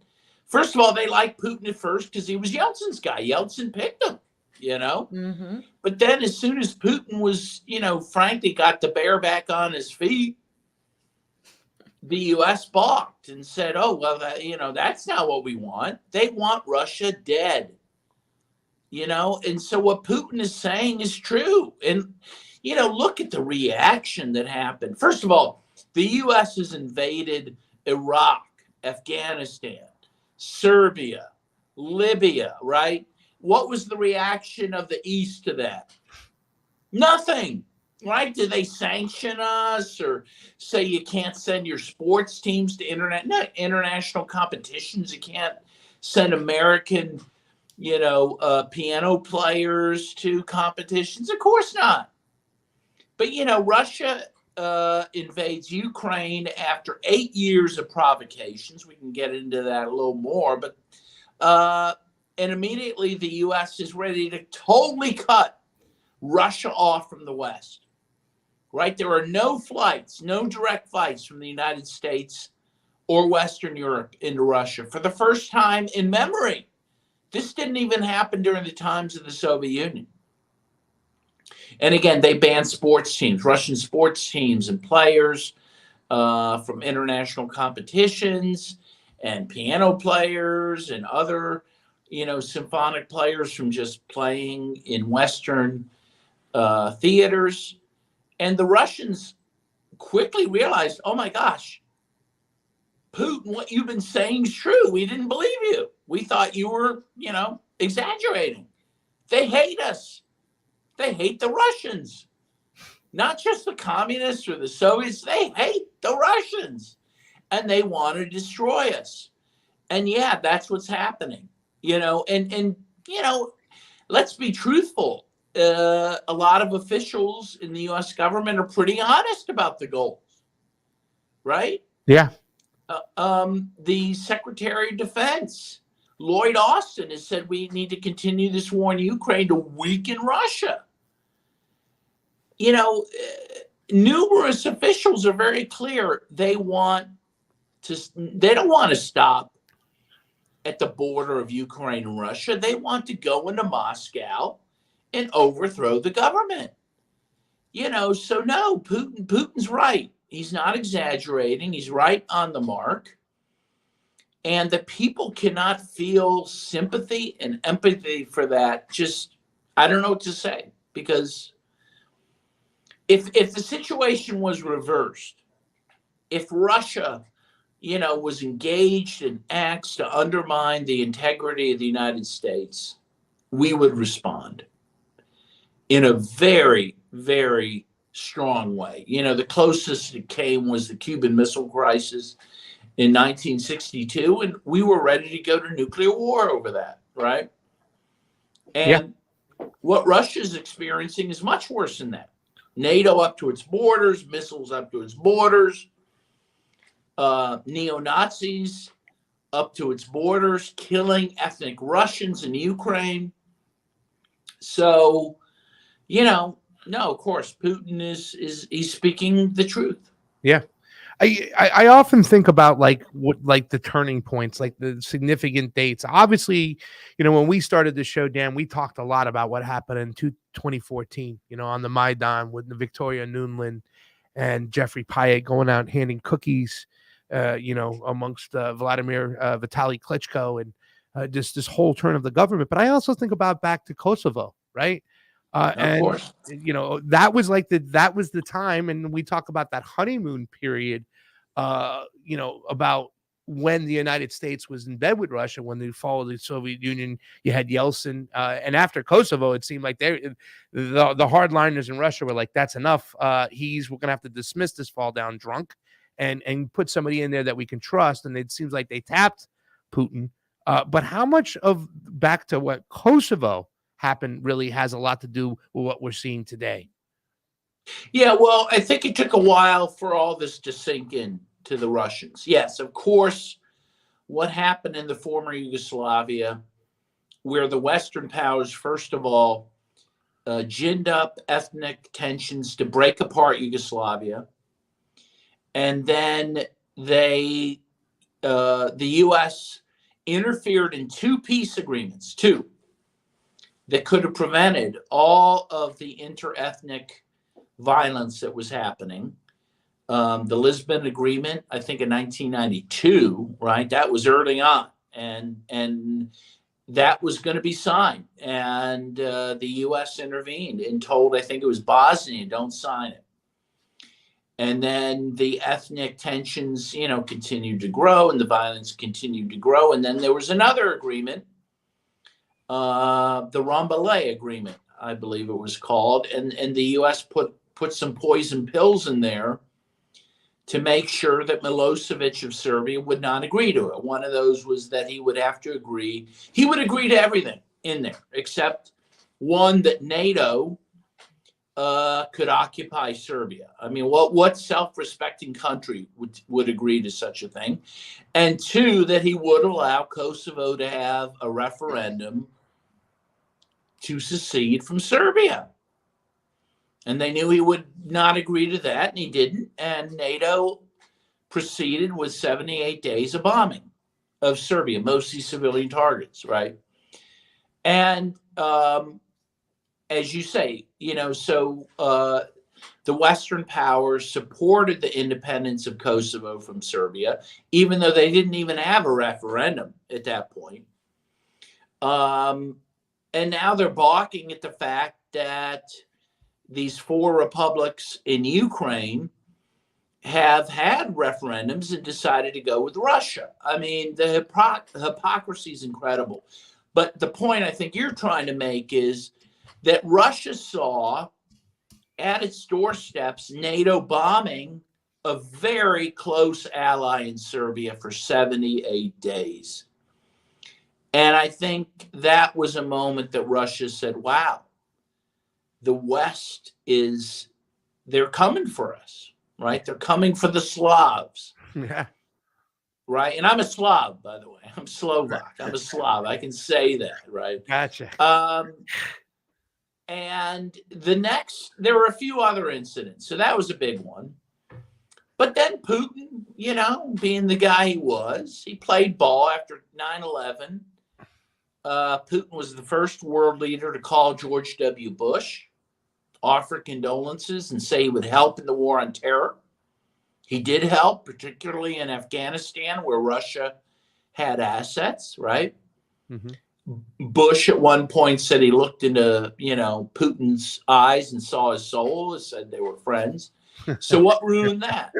first of all, they liked Putin at first because he was Yeltsin's guy. Yeltsin picked him, But then as soon as Putin was, frankly, got the bear back on his feet, the U.S. balked and said, oh, well, that's not what we want. They want Russia dead. And so what Putin is saying is true. And, look at the reaction that happened. First of all, the U.S. has invaded Iraq, Afghanistan, Serbia, Libya, right? What was the reaction of the East to that? Nothing, right? Did they sanction us or say you can't send your sports teams to international competitions? You can't send American, piano players to competitions? Of course not. But, Russia invades Ukraine after 8 years of provocations. We can get into that a little more, but and immediately the U.S. is ready to totally cut Russia off from the West, right? There are no direct flights from the United States or Western Europe into Russia for the first time in memory. This didn't even happen during the times of the Soviet Union. And again, they banned sports teams, Russian sports teams and players from international competitions, and piano players and other, symphonic players from just playing in Western theaters. And the Russians quickly realized, oh my gosh, Putin, what you've been saying is true. We didn't believe you. We thought you were, exaggerating. They hate us. They hate the Russians, not just the communists or the Soviets. They hate the Russians, and they want to destroy us. And yeah, that's what's happening, and let's be truthful. A lot of officials in the U.S. government are pretty honest about the goals, right? Yeah. The Secretary of Defense, Lloyd Austin, has said we need to continue this war in Ukraine to weaken Russia. Numerous officials are very clear. They don't want to stop at the border of Ukraine and Russia. They want to go into Moscow and overthrow the government. So no, Putin's right. He's not exaggerating. He's right on the mark. And the people cannot feel sympathy and empathy for that. I don't know what to say, because if the situation was reversed, if Russia, was engaged in acts to undermine the integrity of the United States, we would respond in a very, very strong way. The closest it came was the Cuban Missile Crisis in 1962, and we were ready to go to nuclear war over that, right? And what Russia's experiencing is much worse than that. NATO up to its borders, missiles up to its borders, neo-Nazis up to its borders, killing ethnic Russians in Ukraine. So, no, of course, Putin he's speaking the truth. Yeah. I often think about what the turning points, like the significant dates. Obviously, when we started the show, Dan, we talked a lot about what happened in 2014, on the Maidan with the Victoria Nuland and Jeffrey Pyatt going out handing cookies, amongst Vladimir Vitaly Klitschko, and just this whole turn of the government. But I also think about back to Kosovo, right? Of course. That was that was the time, and we talk about that honeymoon period, about when the United States was in bed with Russia, when they followed the Soviet Union. You had Yeltsin, and after Kosovo, it seemed like the hardliners in Russia were like, "That's enough. We're gonna have to dismiss this fall down drunk, and put somebody in there that we can trust." And it seems like they tapped Putin. But how much of back to what Kosovo happened really has a lot to do with what we're seeing today? Yeah, well, I think it took a while for all this to sink in to the Russians. Yes, of course, what happened in the former Yugoslavia, where the Western powers, first of all, ginned up ethnic tensions to break apart Yugoslavia, and then the U.S. interfered in two peace agreements, that could have prevented all of the inter-ethnic violence that was happening. The Lisbon Agreement, I think in 1992, right? That was early on. And that was going to be signed. And the U.S. intervened and told, I think it was Bosnia, don't sign it. And then the ethnic tensions, continued to grow, and the violence continued to grow. And then there was another agreement, the Rambouillet Agreement, I believe it was called. And the U.S. put some poison pills in there to make sure that Milosevic of Serbia would not agree to it. One of those was that he would have to agree. He would agree to everything in there, except one, that NATO could occupy Serbia. I mean, what self-respecting country would agree to such a thing? And two, that he would allow Kosovo to have a referendum to secede from Serbia. And they knew he would not agree to that, and he didn't. And NATO proceeded with 78 days of bombing of Serbia, mostly civilian targets, right? And as you say, so the Western powers supported the independence of Kosovo from Serbia, even though they didn't even have a referendum at that point. And now they're balking at the fact that these 4 republics in Ukraine have had referendums and decided to go with Russia. I mean, the hypocrisy is incredible. But the point I think you're trying to make is that Russia saw at its doorsteps NATO bombing a very close ally in Serbia for 78 days. And I think that was a moment that Russia said, wow, the West they're coming for us, right? They're coming for the Slavs. Yeah. Right. And I'm a Slav, by the way. I'm Slovak. I'm a Slav. I can say that, right? Gotcha. And there were a few other incidents. So that was a big one. But then Putin, being the guy he was, he played ball after 9/11. Putin was the first world leader to call George W. Bush, offer condolences, and say he would help in the war on terror. He did help, particularly in Afghanistan, where Russia had assets, right? Mm-hmm. Bush at one point said he looked into, Putin's eyes and saw his soul and said they were friends. So what ruined that?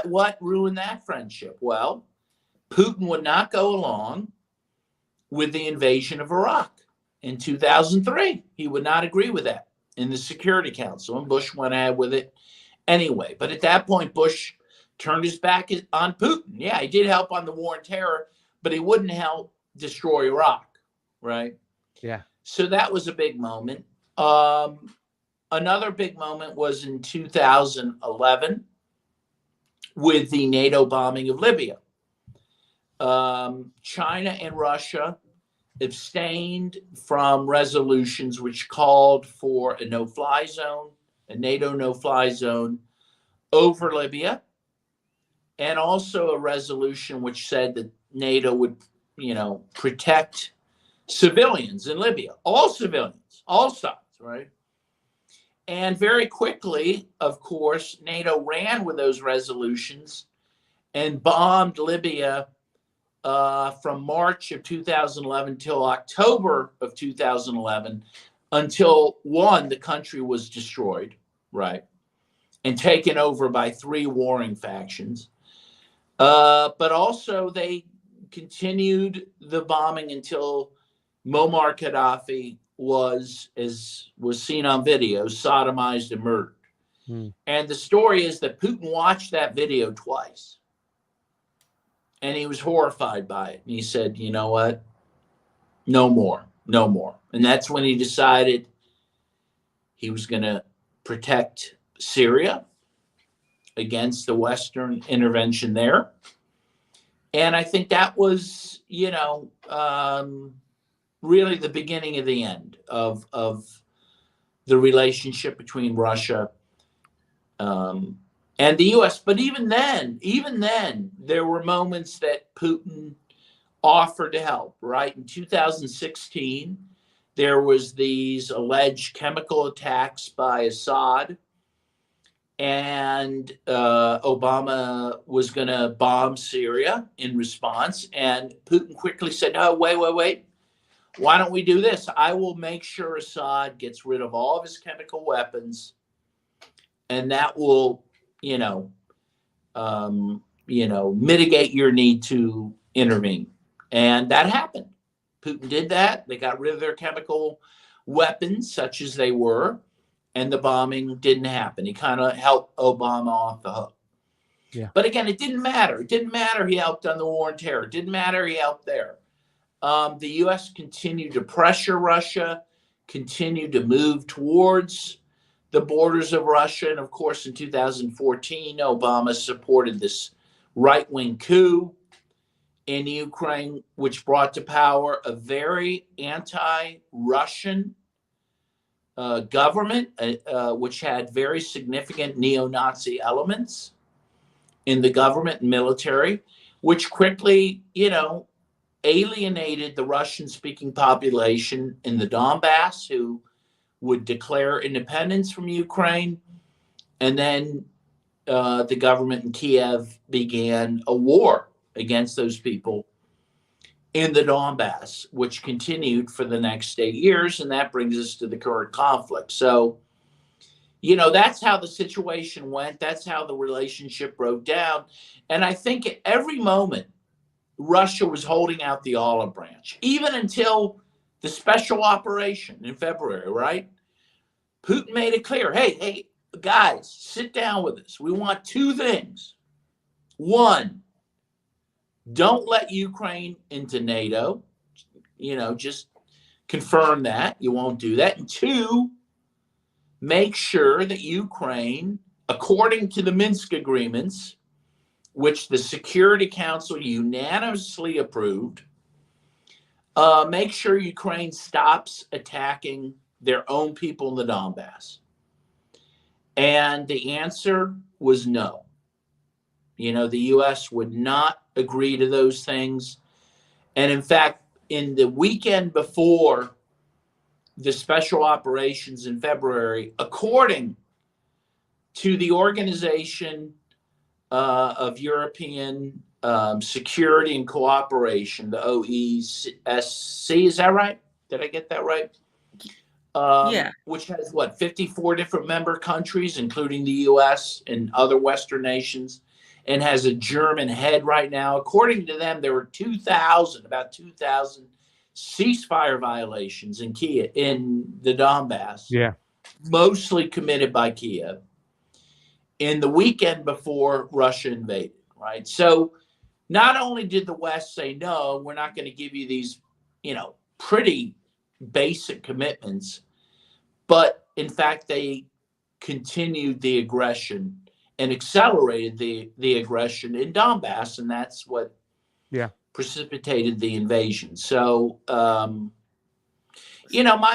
What ruined that friendship? Well, Putin would not go along with the invasion of Iraq in 2003. He would not agree with that in the Security Council, and Bush went ahead with it anyway. But at that point, Bush turned his back on Putin. Yeah, he did help on the war on terror, but he wouldn't help destroy Iraq, right? Yeah. So that was a big moment. Another big moment was in 2011 with the NATO bombing of Libya. China and Russia abstained from resolutions which called for a no-fly zone, a NATO no-fly zone over Libya, and also a resolution which said that NATO would, protect civilians in Libya, all civilians, all sides, right? And very quickly, of course, NATO ran with those resolutions and bombed Libya from March of 2011 till October of 2011, until the country was destroyed, right, and taken over by 3 warring factions. But also they continued the bombing until Muammar Gaddafi was seen on video, sodomized and murdered. And the story is that Putin watched that video twice. And he was horrified by it. And he said, you know what? No more. And that's when he decided he was going to protect Syria against the Western intervention there. And I think that was, really the beginning of the end of the relationship between Russia and the U.S. But even then, there were moments that Putin offered to help, right? In 2016, there was these alleged chemical attacks by Assad. and Obama was going to bomb Syria in response. And Putin quickly said, "No, wait. Why don't we do this? I will make sure Assad gets rid of all of his chemical weapons, and that will, mitigate your need to intervene." And that happened. Putin did that. They got rid of their chemical weapons, such as they were, and the bombing didn't happen. He kind of helped Obama off the hook. Yeah. But again, it didn't matter. It didn't matter he helped on the war on terror. It didn't matter he helped there. The U.S. continued to pressure Russia, continued to move towards the borders of Russia. And of course, in 2014, Obama supported this right-wing coup in Ukraine, which brought to power a very anti-Russian government, which had very significant neo-Nazi elements in the government and military, which quickly, alienated the Russian-speaking population in the Donbass, who would declare independence from Ukraine. And then the government in Kiev began a war against those people in the Donbass, which continued for the next 8 years. And that brings us to the current conflict. So, that's how the situation went. That's how the relationship broke down. And I think at every moment, Russia was holding out the olive branch, even until the special operation in February, right? Putin made it clear, hey, guys, sit down with us. We want two things. One, don't let Ukraine into NATO. Just confirm that. You won't do that. And two, make sure that Ukraine, according to the Minsk agreements, which the Security Council unanimously approved, make sure Ukraine stops attacking their own people in the Donbass. And the answer was no. The U.S. would not agree to those things. And in fact, in the weekend before the special operations in February, according to the Organization of European Security and Cooperation, the OESC, is that right? Did I get that right? Yeah. Which has 54 different member countries, including the U.S. and other Western nations, and has a German head right now. According to them, there were about 2,000 ceasefire violations in Kiev, in the Donbass. Yeah. Mostly committed by Kiev in the weekend before Russia invaded, right? So not only did the West say, no, we're not going to give you these, pretty basic commitments, but in fact, they continued the aggression and accelerated the aggression in Donbass, and that's what precipitated the invasion. So, my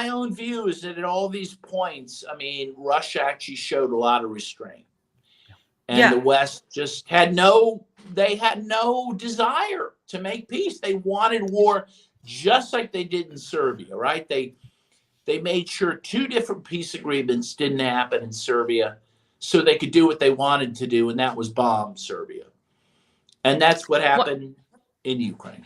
own view is that at all these points, Russia actually showed a lot of restraint. And the West just had no desire to make peace. They wanted war just like they did in Serbia, right? They made sure two different peace agreements didn't happen in Serbia so they could do what they wanted to do, and that was bomb Serbia. And that's what happened in Ukraine.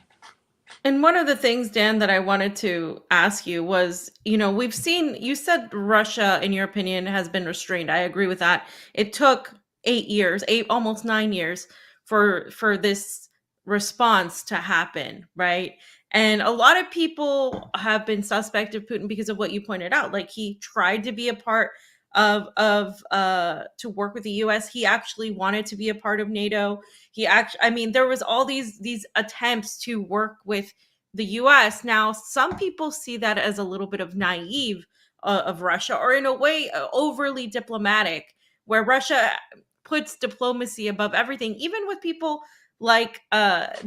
And one of the things, Dan, that I wanted to ask you was, we've seen, you said Russia, in your opinion, has been restrained. I agree with that. It took 8 years, almost 9 years for this response to happen, right? And a lot of people have been suspect of Putin because of what you pointed out. Like, he tried to be a part of to work with the US. He actually wanted to be a part of NATO. There was all these attempts to work with the US. Now, some people see that as a little bit of naive of Russia, or in a way overly diplomatic, where Russia puts diplomacy above everything, even with people like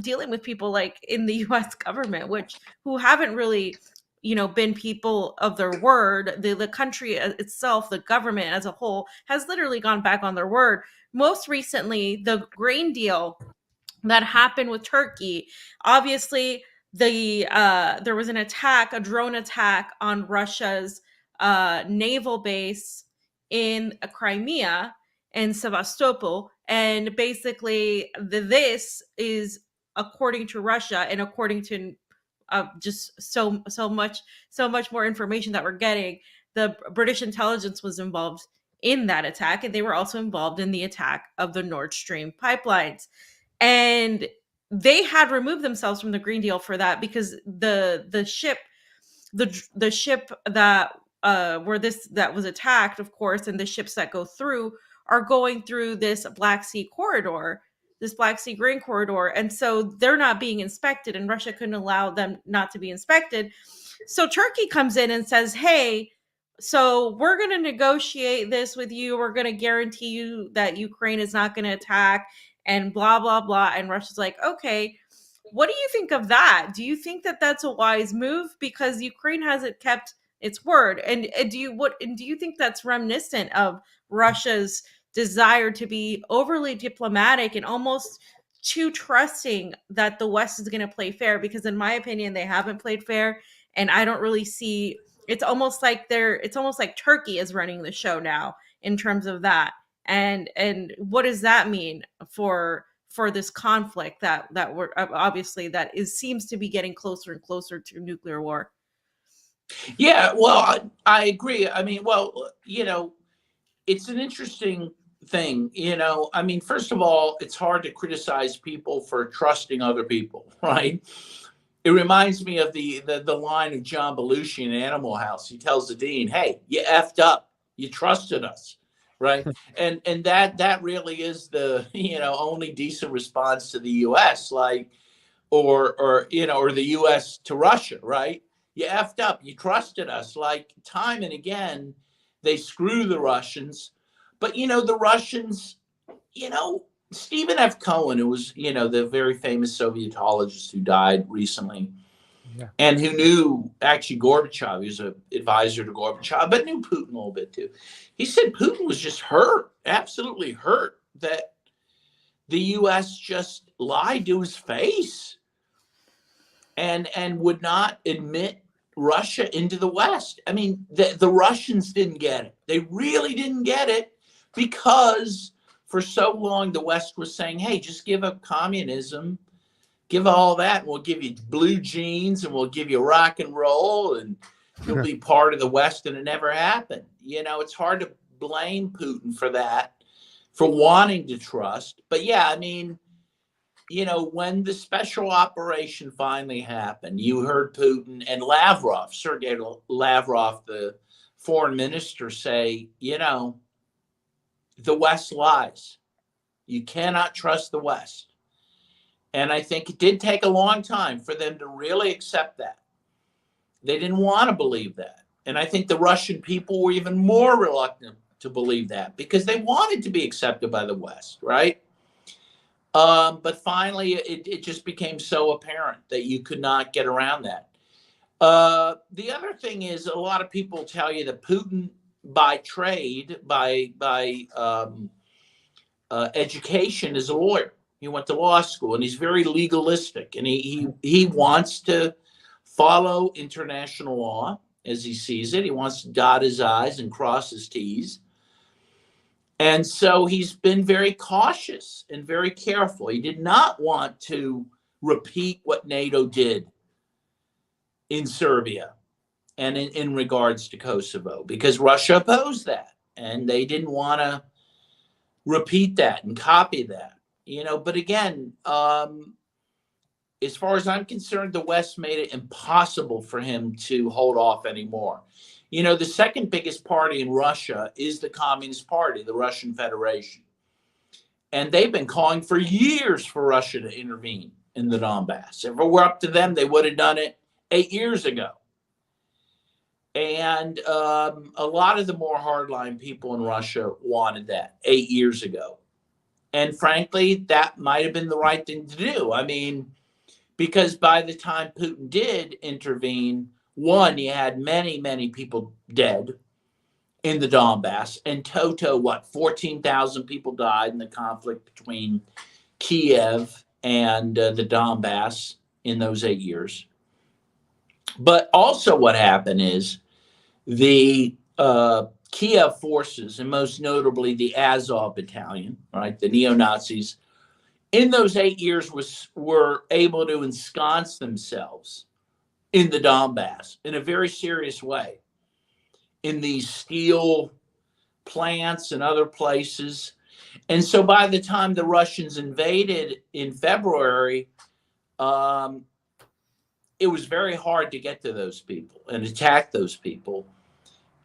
dealing with people like in the US government, who haven't really been people of their word. The country itself, the government as a whole, has literally gone back on their word. Most recently, the grain deal that happened with Turkey, obviously there was a drone attack on Russia's naval base in Crimea. and Sevastopol. And basically, this is according to Russia and according to just so much more information that we're getting. The British intelligence was involved in that attack, and they were also involved in the attack of the Nord Stream pipelines. And they had removed themselves from the Green Deal for that, because the ship that that was attacked, of course, and the ships that go through are going through this Black Sea corridor, this Black Sea grain corridor, and so they're not being inspected, and Russia couldn't allow them not to be inspected. So Turkey comes in and says, hey, so we're going to negotiate this with you. We're going to guarantee you that Ukraine is not going to attack, and blah, blah, blah. And Russia's like, okay, what do you think of that? Do you think that that's a wise move? Because Ukraine hasn't kept its word. And do you think that's reminiscent of Russia's desire to be overly diplomatic and almost too trusting that the West is going to play fair? Because in my opinion, they haven't played fair, and I don't really see. It's almost like Turkey is running the show now in terms of that. And what does that mean for this conflict that we're obviously seems to be getting closer and closer to nuclear war? Yeah, well, I agree. I mean, well, it's an interesting thing. I mean, first of all, it's hard to criticize people for trusting other people, right? It reminds me of the line of John Belushi in Animal House. He tells the dean, "Hey, you effed up. You trusted us." Right. And that really is the, only decent response to the US, like, or the US to Russia. Right. You effed up. You trusted us. Like, time and again, they screw the Russians. But, the Russians, Stephen F. Cohen, who was, the very famous Sovietologist who died recently, and who knew actually Gorbachev. He was an advisor to Gorbachev, but knew Putin a little bit too. He said Putin was just hurt, absolutely hurt, that the U.S. just lied to his face and would not admit Russia into the West. I mean, the Russians didn't get it. They really didn't get it, because for so long the West was saying, hey, just give up communism, give all that, and we'll give you blue jeans, and we'll give you rock and roll, and you'll be part of the West. And it never happened. It's hard to blame Putin for that, for wanting to trust. But yeah, I mean, when the special operation finally happened, you heard Putin and Lavrov, Sergei Lavrov, the foreign minister, say, the West lies. You cannot trust the West. And I think it did take a long time for them to really accept that. They didn't want to believe that. And I think the Russian people were even more reluctant to believe that, because they wanted to be accepted by the West, right? But finally, it just became so apparent that you could not get around that. The other thing is, a lot of people tell you that Putin, by trade, by education, is a lawyer. He went to law school, and he's very legalistic, and he wants to follow international law as he sees it. He wants to dot his I's and cross his T's. And so he's been very cautious and very careful. He did not want to repeat what NATO did in Serbia and in regards to Kosovo, because Russia opposed that, and they didn't want to repeat that and copy that. But again, as far as I'm concerned, the West made it impossible for him to hold off anymore. The second biggest party in Russia is the Communist Party, the Russian Federation. And they've been calling for years for Russia to intervene in the Donbass. If it were up to them, they would have done it 8 years ago. And a lot of the more hardline people in Russia wanted that 8 years ago. And frankly, that might have been the right thing to do. I mean, because by the time Putin did intervene, one, he had many, many people dead in the Donbass. And 14,000 people died in the conflict between Kiev and the Donbass in those 8 years. But also what happened is the Kiev forces, and most notably the Azov Battalion, right, the neo-Nazis, in those 8 years were able to ensconce themselves in the Donbass in a very serious way, in these steel plants and other places. And so by the time the Russians invaded in February, it was very hard to get to those people and attack those people.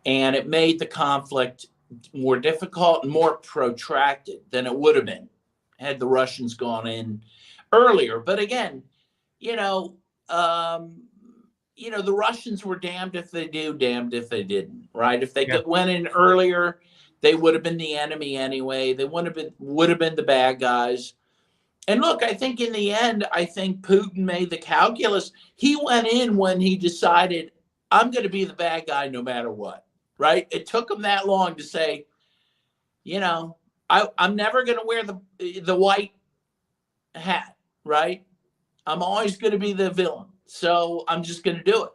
And it made the conflict more difficult and more protracted than it would have been had the Russians gone in earlier. But again, the Russians were damned if they do, damned if they didn't, right? If they went in earlier, they would have been the enemy anyway. They would have been the bad guys. And look, I think in the end, I think Putin made the calculus. He went in when he decided, I'm going to be the bad guy no matter what, right? It took him that long to say, I'm never going to wear the white hat, right? I'm always going to be the villain. So I'm just going to do it.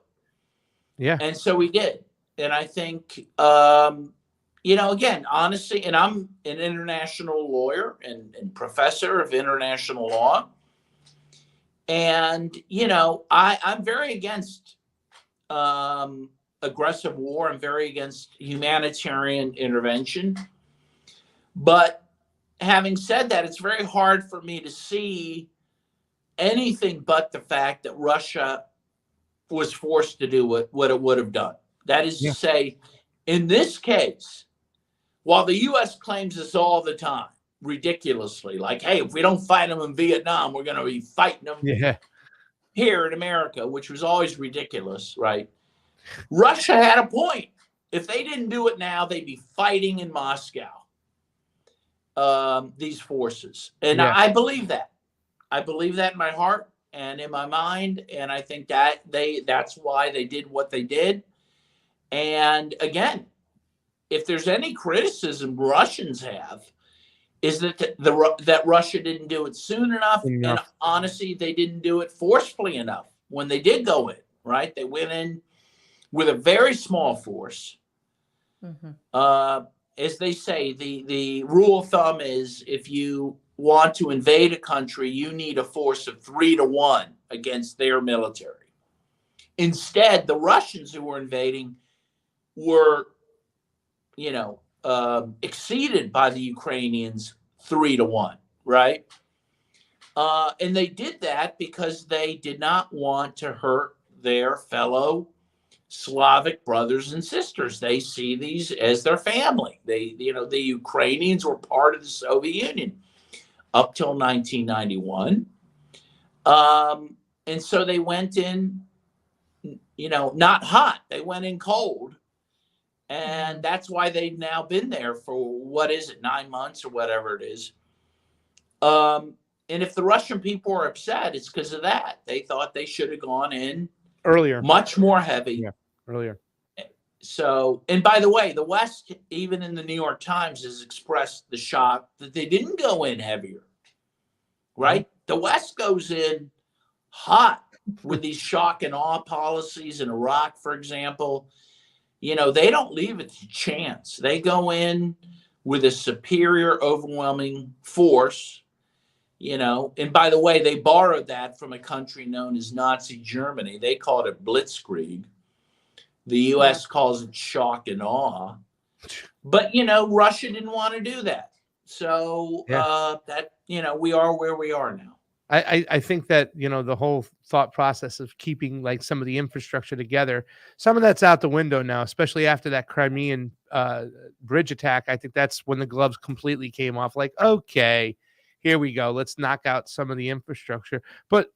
Yeah. And so he did. And I think, again, honestly, and I'm an international lawyer and professor of international law. And, I'm very against aggressive war. I'm very against humanitarian intervention. But having said that, it's very hard for me to see anything but the fact that Russia was forced to do what it would have done. That is to say, in this case, while the U.S. claims this all the time, ridiculously, like, hey, if we don't fight them in Vietnam, we're going to be fighting them here in America, which was always ridiculous, right? Russia had a point. If they didn't do it now, they'd be fighting in Moscow, these forces. And I believe that. I believe that in my heart and in my mind. And I think that that's why they did what they did. And again, if there's any criticism Russians have, is that that Russia didn't do it soon enough. And honestly, they didn't do it forcefully enough when they did go in, right? They went in with a very small force. Mm-hmm. As they say, the rule of thumb is if you want to invade a country, you need a force of 3-1 against their military. Instead, the Russians who were invading were, exceeded by the Ukrainians 3-1, right? And they did that because they did not want to hurt their fellow Slavic brothers and sisters. They see these as their family. The Ukrainians were part of the Soviet Union up till 1991. And so they went in, not hot. They went in cold. And that's why they've now been there for, 9 months or whatever it is. And if the Russian people are upset, it's because of that. They thought they should have gone in earlier, much more heavy. Yeah, earlier. So, and by the way, the West, even in the New York Times, has expressed the shock that they didn't go in heavier, right? The West goes in hot with these shock and awe policies in Iraq, for example. They don't leave it to chance. They go in with a superior, overwhelming force, and by the way, they borrowed that from a country known as Nazi Germany. They called it blitzkrieg. The U.S. calls it shock and awe. But, Russia didn't want to do that. So we are where we are now. I think that, the whole thought process of keeping like some of the infrastructure together, some of that's out the window now, especially after that Crimean bridge attack. I think that's when the gloves completely came off. Like, okay, here we go. Let's knock out some of the infrastructure. But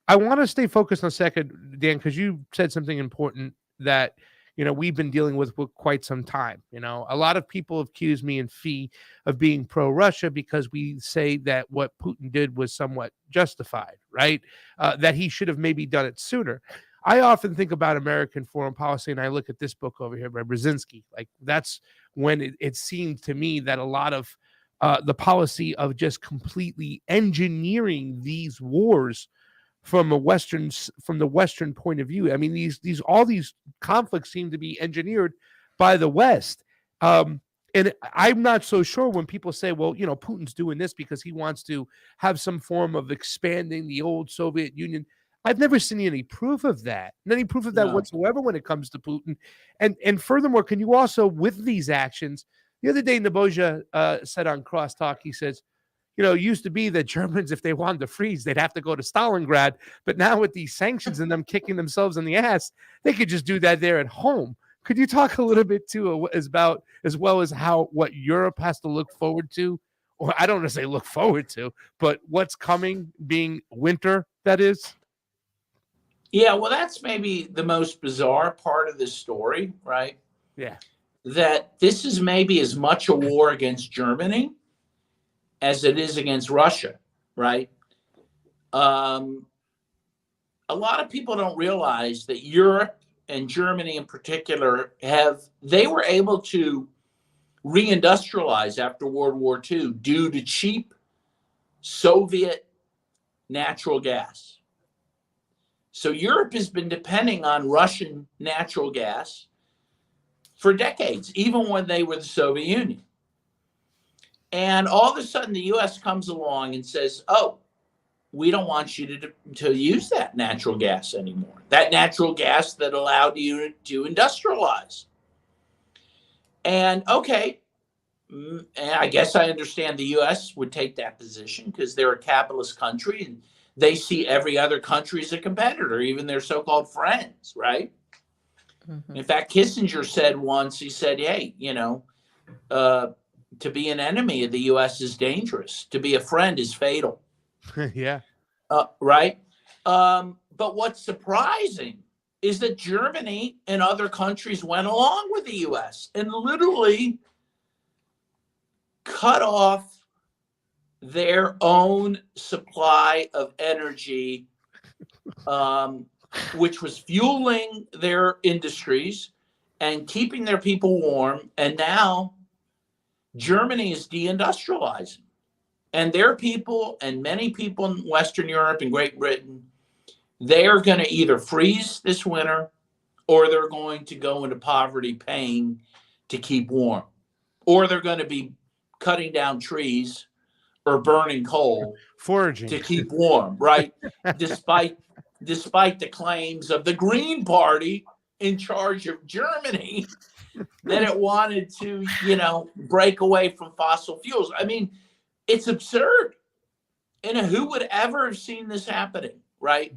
I want to stay focused on a second, Dan, because you said something important that, we've been dealing with for quite some time. A lot of people accuse me and Fee of being pro-Russia because we say that what Putin did was somewhat justified, right? That he should have maybe done it sooner. I often think about American foreign policy, and I look at this book over here by Brzezinski. Like, that's when it seemed to me that a lot of the policy of just completely engineering these wars from the Western point of view. I mean, all these conflicts seem to be engineered by the West. And I'm not so sure when people say, well, Putin's doing this because he wants to have some form of expanding the old Soviet Union. I've never seen any proof of that, No. whatsoever when it comes to Putin. And furthermore, can you also, with these actions, the other day, Nebojsa said on Crosstalk, he says, it used to be that Germans, if they wanted to freeze, they'd have to go to Stalingrad. But now with these sanctions and them kicking themselves in the ass, they could just do that there at home. Could you talk a little bit too as well as what Europe has to look forward to, or I don't want to say look forward to, but what's coming, being winter, that is? Yeah, well, that's maybe the most bizarre part of this story, right? Yeah. That this is maybe as much a war against Germany as it is against Russia, right? A lot of people don't realize that Europe and Germany in particular they were able to reindustrialize after World War II due to cheap Soviet natural gas. So Europe has been depending on Russian natural gas for decades, even when they were the Soviet Union. And all of a sudden, the U.S. comes along and says, oh, we don't want you to use that natural gas anymore. That natural gas that allowed you to industrialize. And okay, and I guess I understand the U.S. would take that position because they're a capitalist country and they see every other country as a competitor, even their so-called friends, right? Mm-hmm. In fact, Kissinger said once, he said, hey, to be an enemy of the U.S. is dangerous. To be a friend is fatal. Yeah. Right? But what's surprising is that Germany and other countries went along with the U.S. and literally cut off their own supply of energy, which was fueling their industries and keeping their people warm. And now Germany is deindustrializing. And their people and many people in Western Europe and Great Britain, they are going to either freeze this winter or they're going to go into poverty paying to keep warm. Or they're going to be cutting down trees or burning coal, foraging to keep warm, right? despite the claims of the Green Party in charge of Germany that it wanted to, break away from fossil fuels. I mean, it's absurd. And who would ever have seen this happening, right?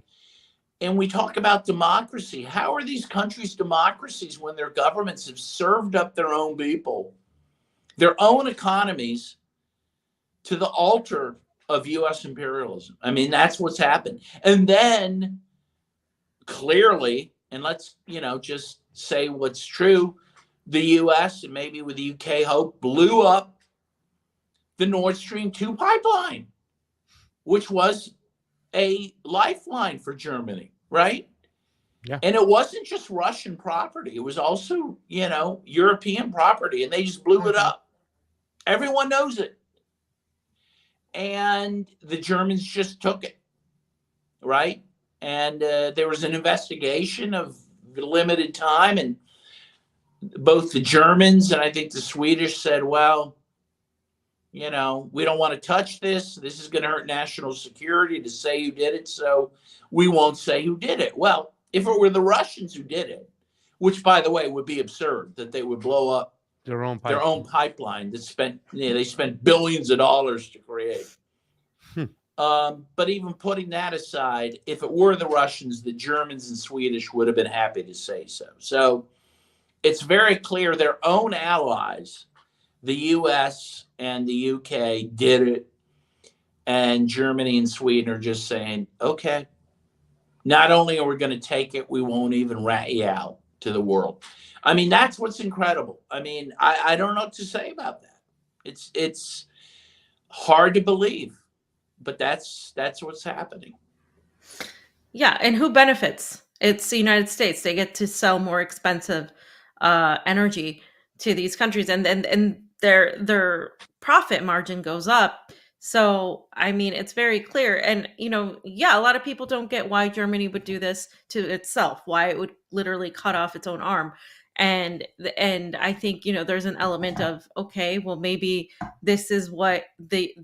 And we talk about democracy. How are these countries democracies when their governments have served up their own people, their own economies, to the altar of U.S. imperialism? I mean, that's what's happened. And then clearly, and let's, just say what's true, the U.S. and maybe with the UK hope blew up the Nord Stream 2 pipeline, which was a lifeline for Germany, right? Yeah. And it wasn't just Russian property. It was also, European property, and they just blew it up. Everyone knows it. And the Germans just took it, right? And there was an investigation of limited time, and both the Germans and I think the Swedish said, well, we don't want to touch this. This is going to hurt national security to say who did it, so we won't say who did it. Well, if it were the Russians who did it, which, by the way, would be absurd that they would blow up their own pipeline that they spent billions of dollars to create. But even putting that aside, if it were the Russians, the Germans and Swedish would have been happy to say so. So it's very clear their own allies, the US and the UK, did it. And Germany and Sweden are just saying, okay, not only are we going to take it, we won't even rat you out to the world. I mean, that's what's incredible. I mean, I don't know what to say about that. It's hard to believe, but that's what's happening. Yeah, and who benefits? It's the United States. They get to sell more expensive energy to these countries, and their profit margin goes up. So, I mean, it's very clear. And, a lot of people don't get why Germany would do this to itself, why it would literally cut off its own arm. And I think, there's an element of, okay, well, maybe this is what the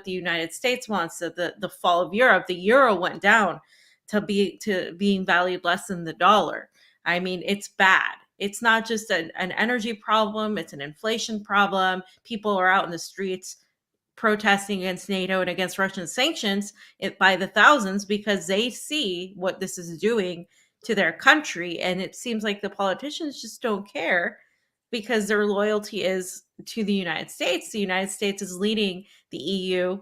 United States wants. So the fall of Europe, the euro went down to being valued less than the dollar. I mean, it's bad. It's not just an energy problem, it's an inflation problem. People are out in the streets protesting against NATO and against Russian sanctions by the thousands because they see what this is doing to their country. And it seems like the politicians just don't care because their loyalty is to the United States. The United States is leading the EU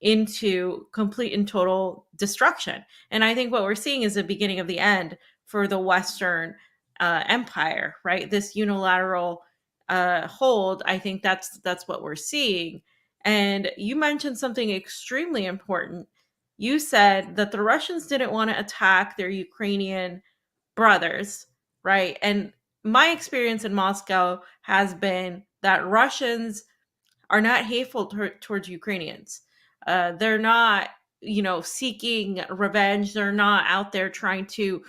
into complete and total destruction. And I think what we're seeing is the beginning of the end for the Western empire, right? This unilateral hold. I think that's what we're seeing. And you mentioned something extremely important. You said that the Russians didn't want to attack their Ukrainian brothers, right? And my experience in Moscow has been that Russians are not hateful towards Ukrainians. They're not, seeking revenge. They're not out there trying to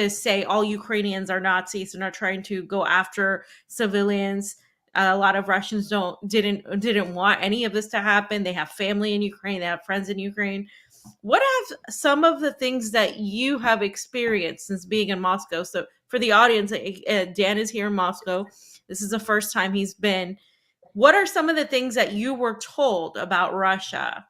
say all Ukrainians are Nazis. They're not trying to go after civilians. A lot of Russians didn't want any of this to happen. They have family in Ukraine. They have friends in Ukraine. What have some of the things that you have experienced since being in Moscow? So for the audience, Dan is here in Moscow. This is the first time he's been. What are some of the things that you were told about Russia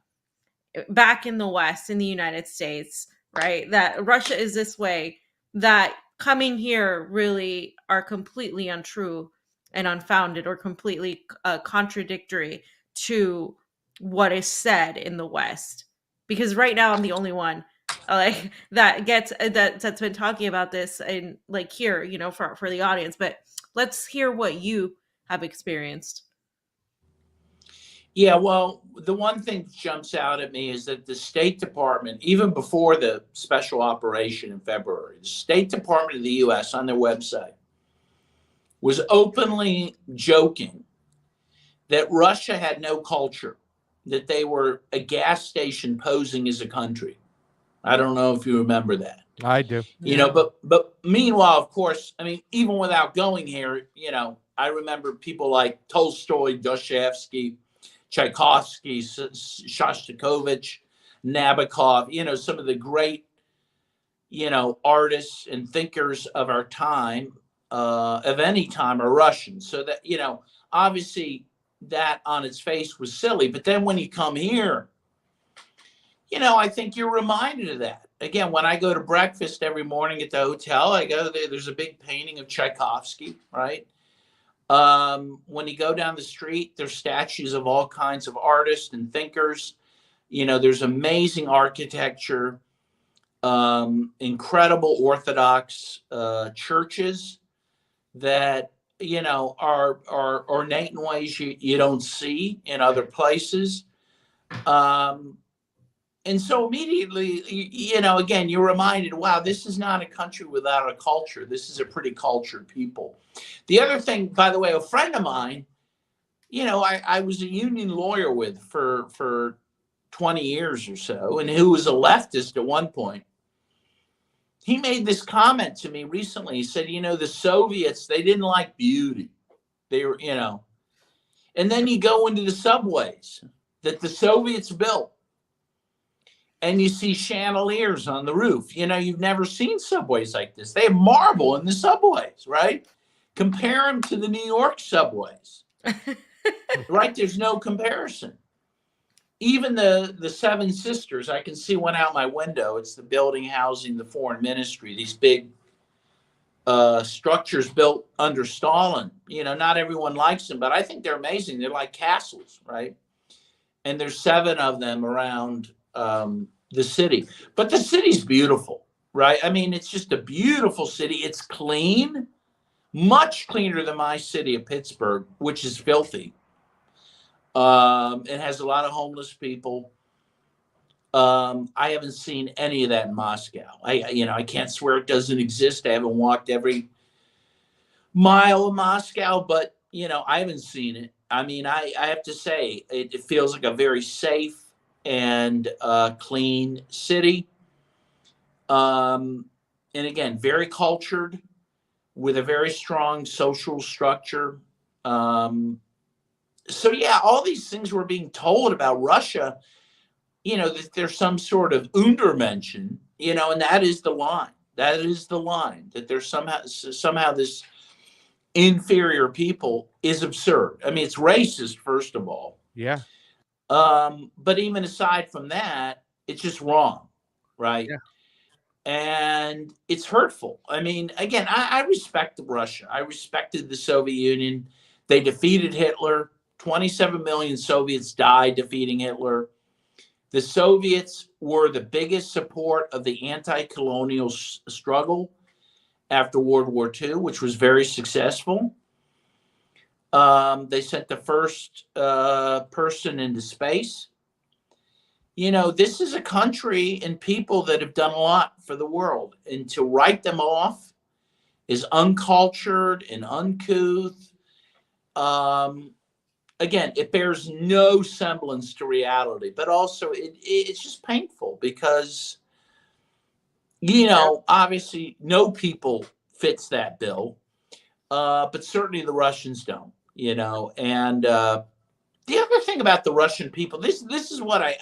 back in the West, in the United States, right? That Russia is this way, that coming here really are completely untrue and unfounded, or completely contradictory to what is said in the West? Because right now I'm the only one that's been talking about this, and here, for the audience. But let's hear what you have experienced. Yeah, well, the one thing that jumps out at me is that the State Department, even before the special operation in February, the State Department of the U.S. on their website was openly joking that Russia had no culture, that they were a gas station posing as a country. I don't know if you remember that. I do. But meanwhile, of course, I mean, even without going here, I remember people like Tolstoy, Dostoevsky, Tchaikovsky, Shostakovich, Nabokov, some of the great, artists and thinkers of our time, of any time, are Russian. So that, obviously that on its face was silly. But then when you come here, I think you're reminded of that. Again, when I go to breakfast every morning at the hotel, I go there, there's a big painting of Tchaikovsky, right? When you go down the street, there's statues of all kinds of artists and thinkers. There's amazing architecture, incredible Orthodox churches that, are ornate in ways you don't see in other places. And so immediately, again, you're reminded, wow, this is not a country without a culture. This is a pretty cultured people. The other thing, by the way, a friend of mine, I was a union lawyer with for 20 years or so, and who was a leftist at one point. He made this comment to me recently. He said, the Soviets, they didn't like beauty. They were, and then you go into the subways that the Soviets built, and you see chandeliers on the roof. You've never seen subways like this. They have marble in the subways, right? Compare them to the New York subways, right? There's no comparison. Even the Seven Sisters, I can see one out my window. It's the building housing the foreign ministry, these big structures built under Stalin. Not everyone likes them, but I think they're amazing. They're like castles, right? And there's 7 of them around the city. But the city's beautiful, right? I mean, it's just a beautiful city. It's clean, much cleaner than my city of Pittsburgh, which is filthy. It has a lot of homeless people. I haven't seen any of that in Moscow. I can't swear it doesn't exist. I haven't walked every mile of Moscow, but I haven't seen it. I mean, I have to say, it feels like a very safe and clean city. And again, very cultured. with a very strong social structure. So yeah, all these things were being told about Russia, that there's some sort of Untermenschen, and that is the line. That is the line, that there's somehow this inferior people is absurd. I mean, it's racist, first of all. Yeah. But even aside from that, it's just wrong, right? Yeah. And it's hurtful. I mean, again, I respect Russia. I respected the Soviet Union. They defeated Hitler. 27 million Soviets died defeating Hitler. The Soviets were the biggest support of the anti-colonial struggle after World War II, which was very successful. They sent the first person into space. This is a country and people that have done a lot for the world. And to write them off is uncultured and uncouth. Again, it bears no semblance to reality, but also it's just painful because, obviously no people fits that bill, but certainly the Russians don't, and the other thing about the Russian people, this is what I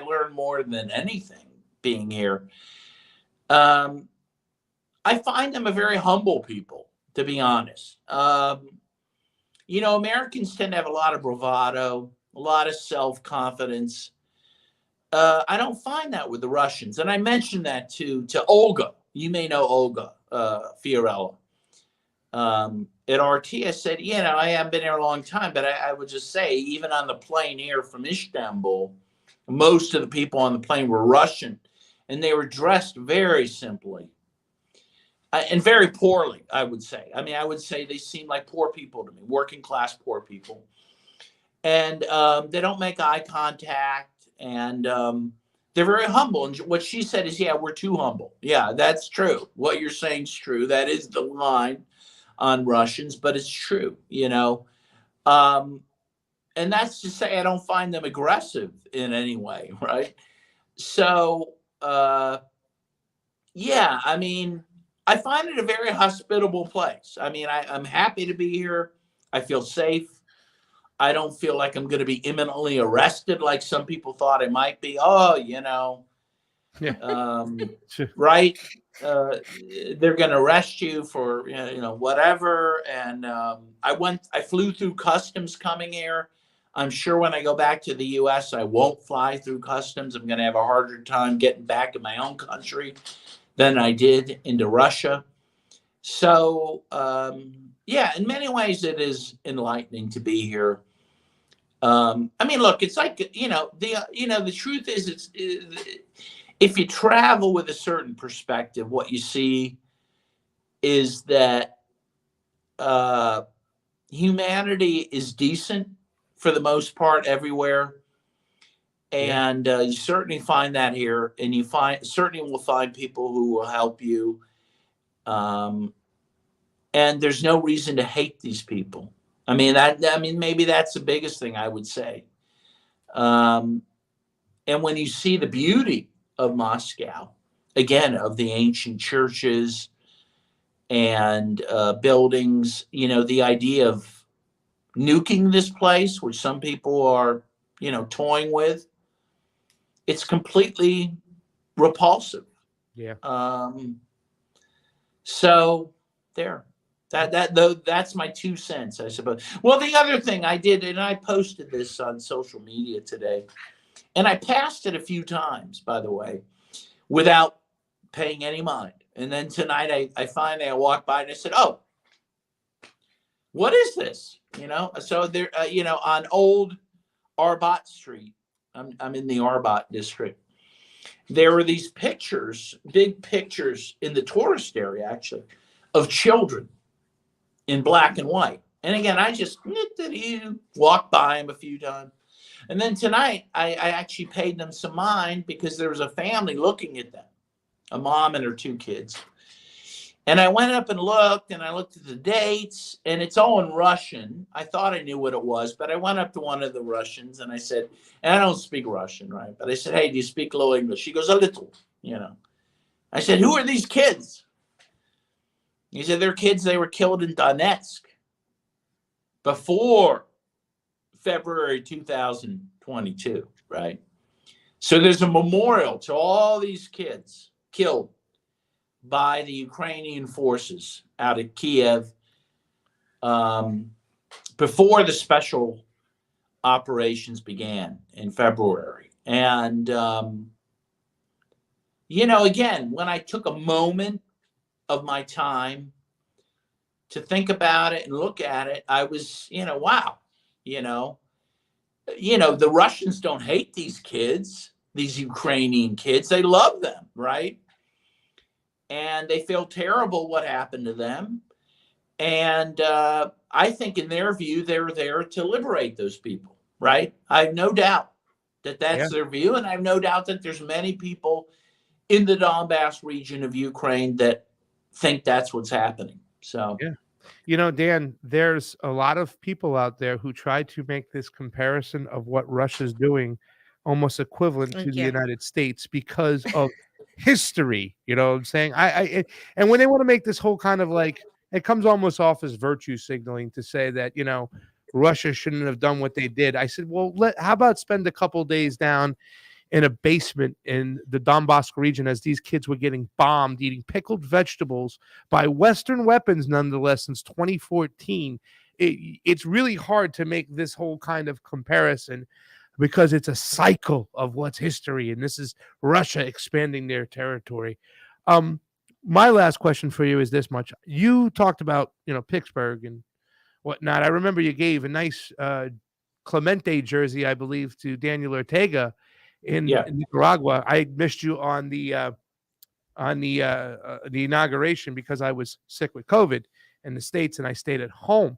learned more than anything being here. I find them a very humble people, to be honest. Americans tend to have a lot of bravado, a lot of self-confidence. I don't find that with the Russians. And I mentioned that to Olga. You may know Olga, Fiorella. At RT, I said, I haven't been here a long time, but I would just say, even on the plane here from Istanbul, most of the people on the plane were Russian, and they were dressed very simply. And very poorly, I would say. I mean, I would say they seem like poor people to me, working class poor people. And they don't make eye contact, and they're very humble. And what she said is, yeah, we're too humble. Yeah, that's true. What you're saying is true. That is the line on Russians, but it's true, And that's to say I don't find them aggressive in any way, right? So, yeah, I mean, I find it a very hospitable place. I mean, I'm happy to be here. I feel safe. I don't feel like I'm going to be imminently arrested like some people thought I might be. Oh, right? They're going to arrest you for, whatever. And I flew through customs coming here. I'm sure when I go back to the U.S., I won't fly through customs. I'm going to have a harder time getting back to my own country than I did into Russia. So, yeah, in many ways, it is enlightening to be here. I mean, look, it's like, the truth is, if you travel with a certain perspective, what you see is that humanity is decent for the most part everywhere. And you certainly find that here, and you certainly will find people who will help you. And there's no reason to hate these people. I mean, maybe that's the biggest thing I would say. And when you see the beauty of Moscow, again, of the ancient churches and buildings, the idea of nuking this place, which some people are, toying with, it's completely repulsive. Yeah. So there. That's my 2 cents, I suppose. Well, the other thing I did, and I posted this on social media today, and I passed it a few times, by the way, without paying any mind. And then tonight I walked by and I said, oh, what is this? So there, on Old Arbat Street, I'm in the Arbat district. There were these pictures, big pictures in the tourist area, actually, of children in black and white. And again, I just walked by them a few times. And then tonight, I actually paid them some mind because there was a family looking at them, a mom and her 2 kids. And I went up and looked, and I looked at the dates, and it's all in Russian. I thought I knew what it was, but I went up to one of the Russians, and I said, and I don't speak Russian, right? But I said, hey, do you speak a little English? She goes, a little, I said, who are these kids? He said their kids, they were killed in Donetsk before February 2022, right? So there's a memorial to all these kids killed by the Ukrainian forces out of Kiev before the special operations began in February. And, you know, again, when I took a moment of my time to think about it and look at it, I was, you know, wow, you know, the Russians don't hate these kids, these Ukrainian kids. They love them, right? And they feel terrible what happened to them. And I think in their view, they're there to liberate those people, right? I have no doubt that that's their view. And I have no doubt that there's many people in the Donbass region of Ukraine that think that's what's happening. So, yeah. You know, Dan, there's a lot of people out there who try to make this comparison of what Russia's doing almost equivalent to the United States because of history. You know what I'm saying? And when they want to make this whole kind of like, it comes almost off as virtue signaling to say that, you know, Russia shouldn't have done what they did. I said, well, how about spend a couple days down in a basement in the Donbass region as these kids were getting bombed, eating pickled vegetables by Western weapons, nonetheless, since 2014. It's really hard to make this whole kind of comparison because it's a cycle of what's history, and this is Russia expanding their territory. My last question for you is this much. You talked about, you know, Pittsburgh and whatnot. I remember you gave a nice Clemente jersey, I believe, to Daniel Ortega in Nicaragua. I missed you on the inauguration because I was sick with COVID in the States and I stayed at home.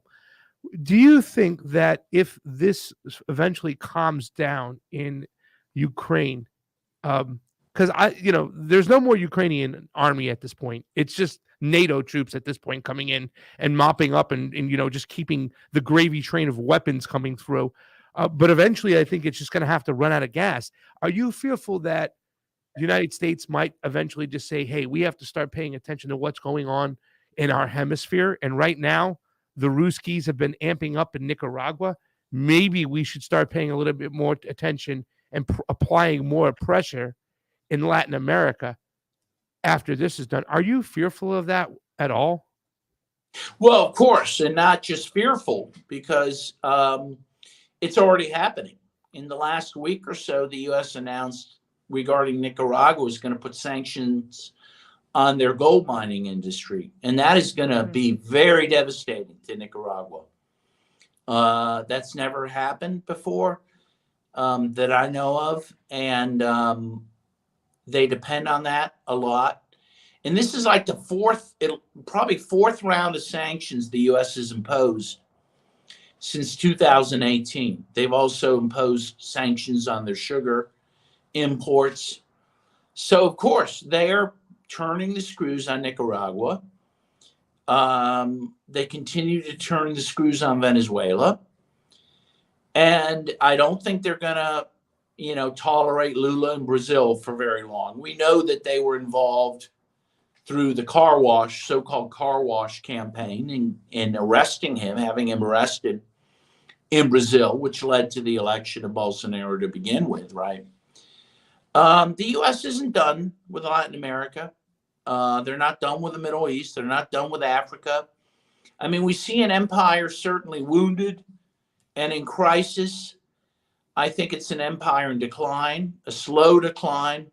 Do you think that if this eventually calms down in Ukraine, because there's no more Ukrainian army at this point. It's just NATO troops at this point coming in and mopping up and just keeping the gravy train of weapons coming through. But eventually, I think it's just going to have to run out of gas. Are you fearful that the United States might eventually just say, hey, we have to start paying attention to what's going on in our hemisphere? And right now, the Ruskies have been amping up in Nicaragua. Maybe we should start paying a little bit more attention and applying more pressure in Latin America after this is done. Are you fearful of that at all? Well, of course, and not just fearful, because it's already happening. In the last week or so, the U.S. announced regarding Nicaragua is going to put sanctions on their gold mining industry. And that is going to be very devastating to Nicaragua. That's never happened before that I know of. And they depend on that a lot. And this is like the probably fourth round of sanctions the U.S. has imposed since 2018. They've also imposed sanctions on their sugar imports. So, of course, they're turning the screws on Nicaragua. They continue to turn the screws on Venezuela. And I don't think they're going to, tolerate Lula in Brazil for very long. We know that they were involved through the so-called car wash campaign in arresting him, having him arrested in Brazil, which led to the election of Bolsonaro to begin with, right? The U.S. isn't done with Latin America. They're not done with the Middle East. They're not done with Africa. I mean, we see an empire certainly wounded and in crisis. I think it's an empire in decline, a slow decline.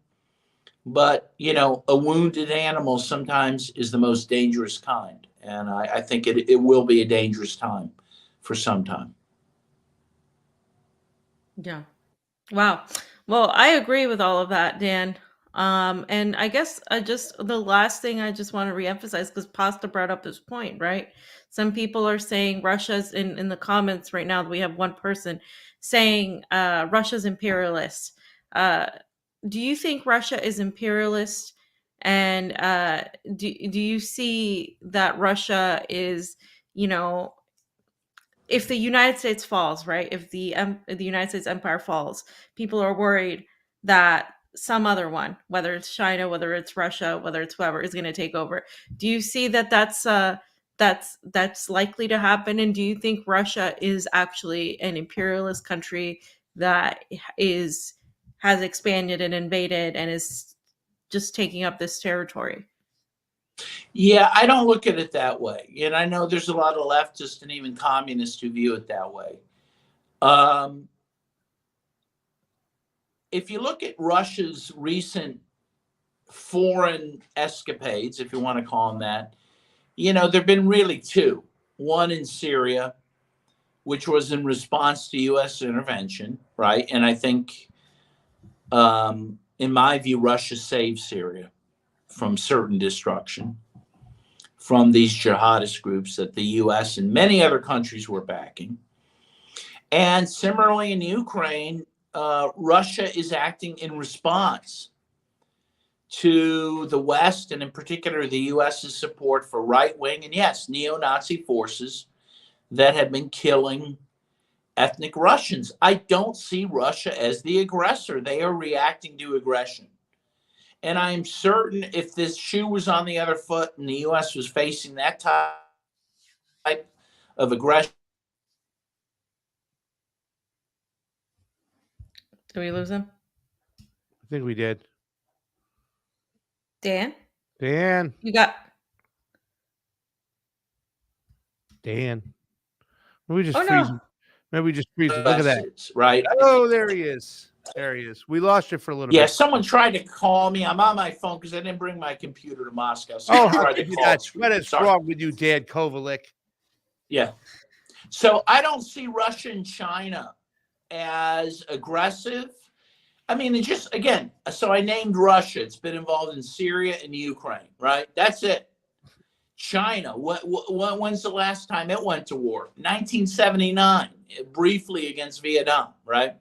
But, a wounded animal sometimes is the most dangerous kind. And I think it will be a dangerous time for some time. Yeah. Wow. Well, I agree with all of that, Dan. And I guess the last thing I just want to reemphasize, because Pasta brought up this point, right? Some people are saying Russia's in the comments right now. We have one person saying Russia's imperialist. Do you think Russia is imperialist? And do you see that Russia is, if the United States falls, right? If the United States empire falls, people are worried that some other one, whether it's China, whether it's Russia, whether it's whoever is going to take over. Do you see that that's likely to happen? And do you think Russia is actually an imperialist country that has expanded and invaded and is just taking up this territory? Yeah, I don't look at it that way. And I know there's a lot of leftists and even communists who view it that way. If you look at Russia's recent foreign escapades, if you want to call them that, there have been really two. One in Syria, which was in response to U.S. intervention, right? And I think, in my view, Russia saved Syria from certain destruction from these jihadist groups that the U.S. and many other countries were backing. And similarly in Ukraine, Russia is acting in response to the West, and in particular the U.S.'s support for right-wing and, yes, neo-Nazi forces that have been killing ethnic Russians. I don't see Russia as the aggressor. They are reacting to aggression. And I'm certain if this shoe was on the other foot and the U.S. was facing that type of aggression. Did we lose him? I think we did. Dan? Dan. You got... Dan. We just Oh, freeze no. him. Maybe we just freeze him. Look at that. Right. Oh, there he is. There he is. We lost you for a little bit. Yeah, someone tried to call me. I'm on my phone because I didn't bring my computer to Moscow. So What is wrong with you, Dan Kovalik? Yeah. So I don't see Russia and China as aggressive. I mean, it just, again, so I named Russia. It's been involved in Syria and Ukraine, right? That's it. China, when's the last time it went to war? 1979, briefly against Vietnam, right?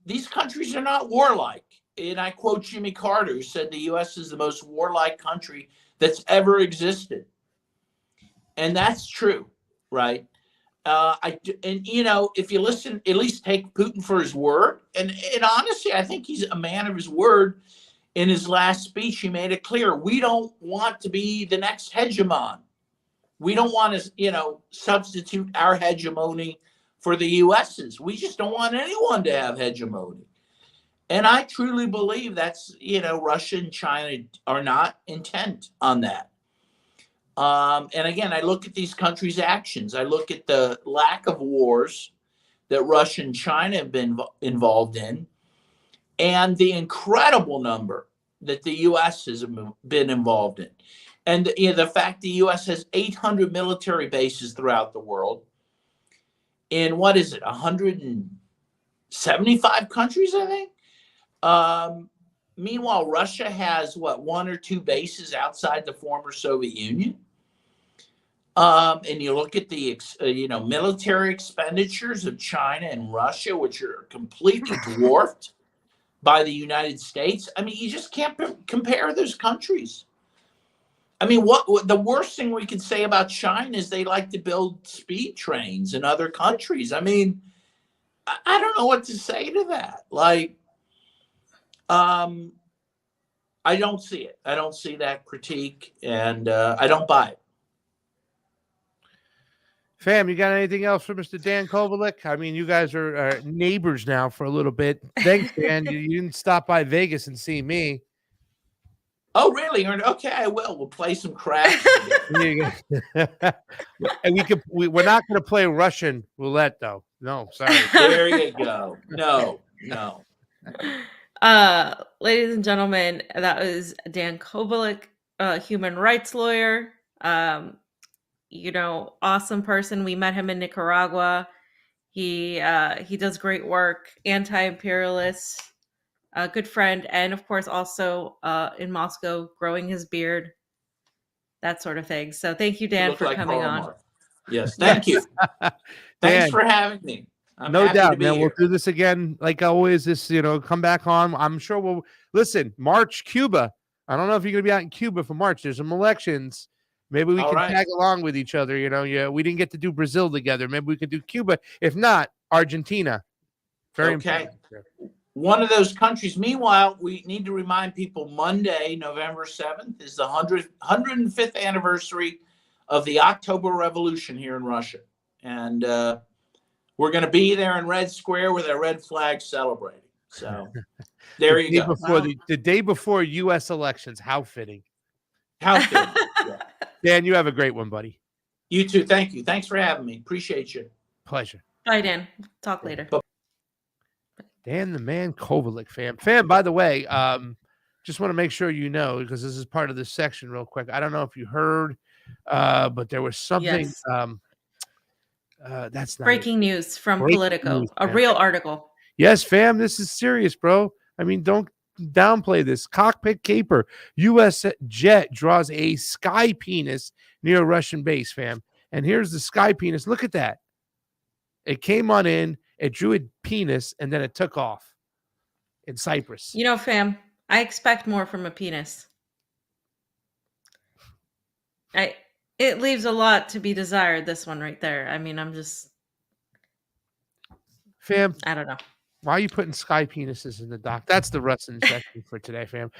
These countries are not warlike. And I quote Jimmy Carter, who said the U.S. is the most warlike country that's ever existed. And that's true, right? If you listen, at least take Putin for his word. And honestly, I think he's a man of his word. In his last speech, he made it clear, we don't want to be the next hegemon. We don't want to, substitute our hegemony for the U.S.'s. We just don't want anyone to have hegemony. And I truly believe that's, Russia and China are not intent on that. And again, I look at these countries' actions. I look at the lack of wars that Russia and China have been involved in, and the incredible number that the U.S. has been involved in. And the fact the U.S. has 800 military bases throughout the world in, 175 countries, I think? Meanwhile, Russia has, 1 or 2 bases outside the former Soviet Union. And you look at the, military expenditures of China and Russia, which are completely dwarfed by the United States. I mean, you just can't compare those countries. I mean, what the worst thing we could say about China is they like to build speed trains in other countries. I mean, I don't know what to say to that. I don't see it. I don't see that critique, and I don't buy it. Fam, you got anything else for Mr. Dan Kovalik? I mean, you guys are neighbors now for a little bit. Thanks, Dan. you didn't stop by Vegas and see me. Oh, really? Okay, I will. We'll play some craps. And we're not going to play Russian roulette, though. No, sorry. There you go. No. Ladies and gentlemen, that was Dan Kovalik, human rights lawyer. Awesome person. We met him in Nicaragua. He does great work, anti-imperialist, a good friend, and of course also in Moscow, growing his beard, that sort of thing. So thank you, Dan, for coming on. Yes, thank you. Thanks for having me. No doubt, man. We'll do this again, like always. Come back on. I'm sure we'll listen. March, Cuba. I don't know if you're gonna be out in Cuba for March. There's some elections. Maybe we can tag along with each other. We didn't get to do Brazil together. Maybe we could do Cuba. If not, Argentina. Very important. one of those countries. Meanwhile, we need to remind people Monday, November 7th, is the 105th anniversary of the October Revolution here in Russia. And we're going to be there in Red Square with our red flag celebrating. So there you go. Before the day before U.S. elections. How fitting. How fitting. Yeah. Dan, you have a great one, buddy. You too. Thank you. Thanks for having me. Appreciate you. Pleasure. Bye, Dan. Talk later. Dan the Man Kovalik, fam. Fam, by the way, just want to make sure you know, because this is part of this section real quick. I don't know if you heard, but there was something. Yes. That's not breaking news from Breaking Politico, news, a man. real article. Yes, fam. This is serious, bro. I mean, don't downplay this. Cockpit caper. U.S. jet draws a sky penis near a Russian base, fam. And here's the sky penis. Look at that. It came on in, it drew a penis, and then it took off in Cyprus. You know, fam, I expect more from a penis. It leaves a lot to be desired, this one right there. I mean, I'm just... Fam, I don't know. why are you putting sky penises in the doc? That's the Russian section for today, fam.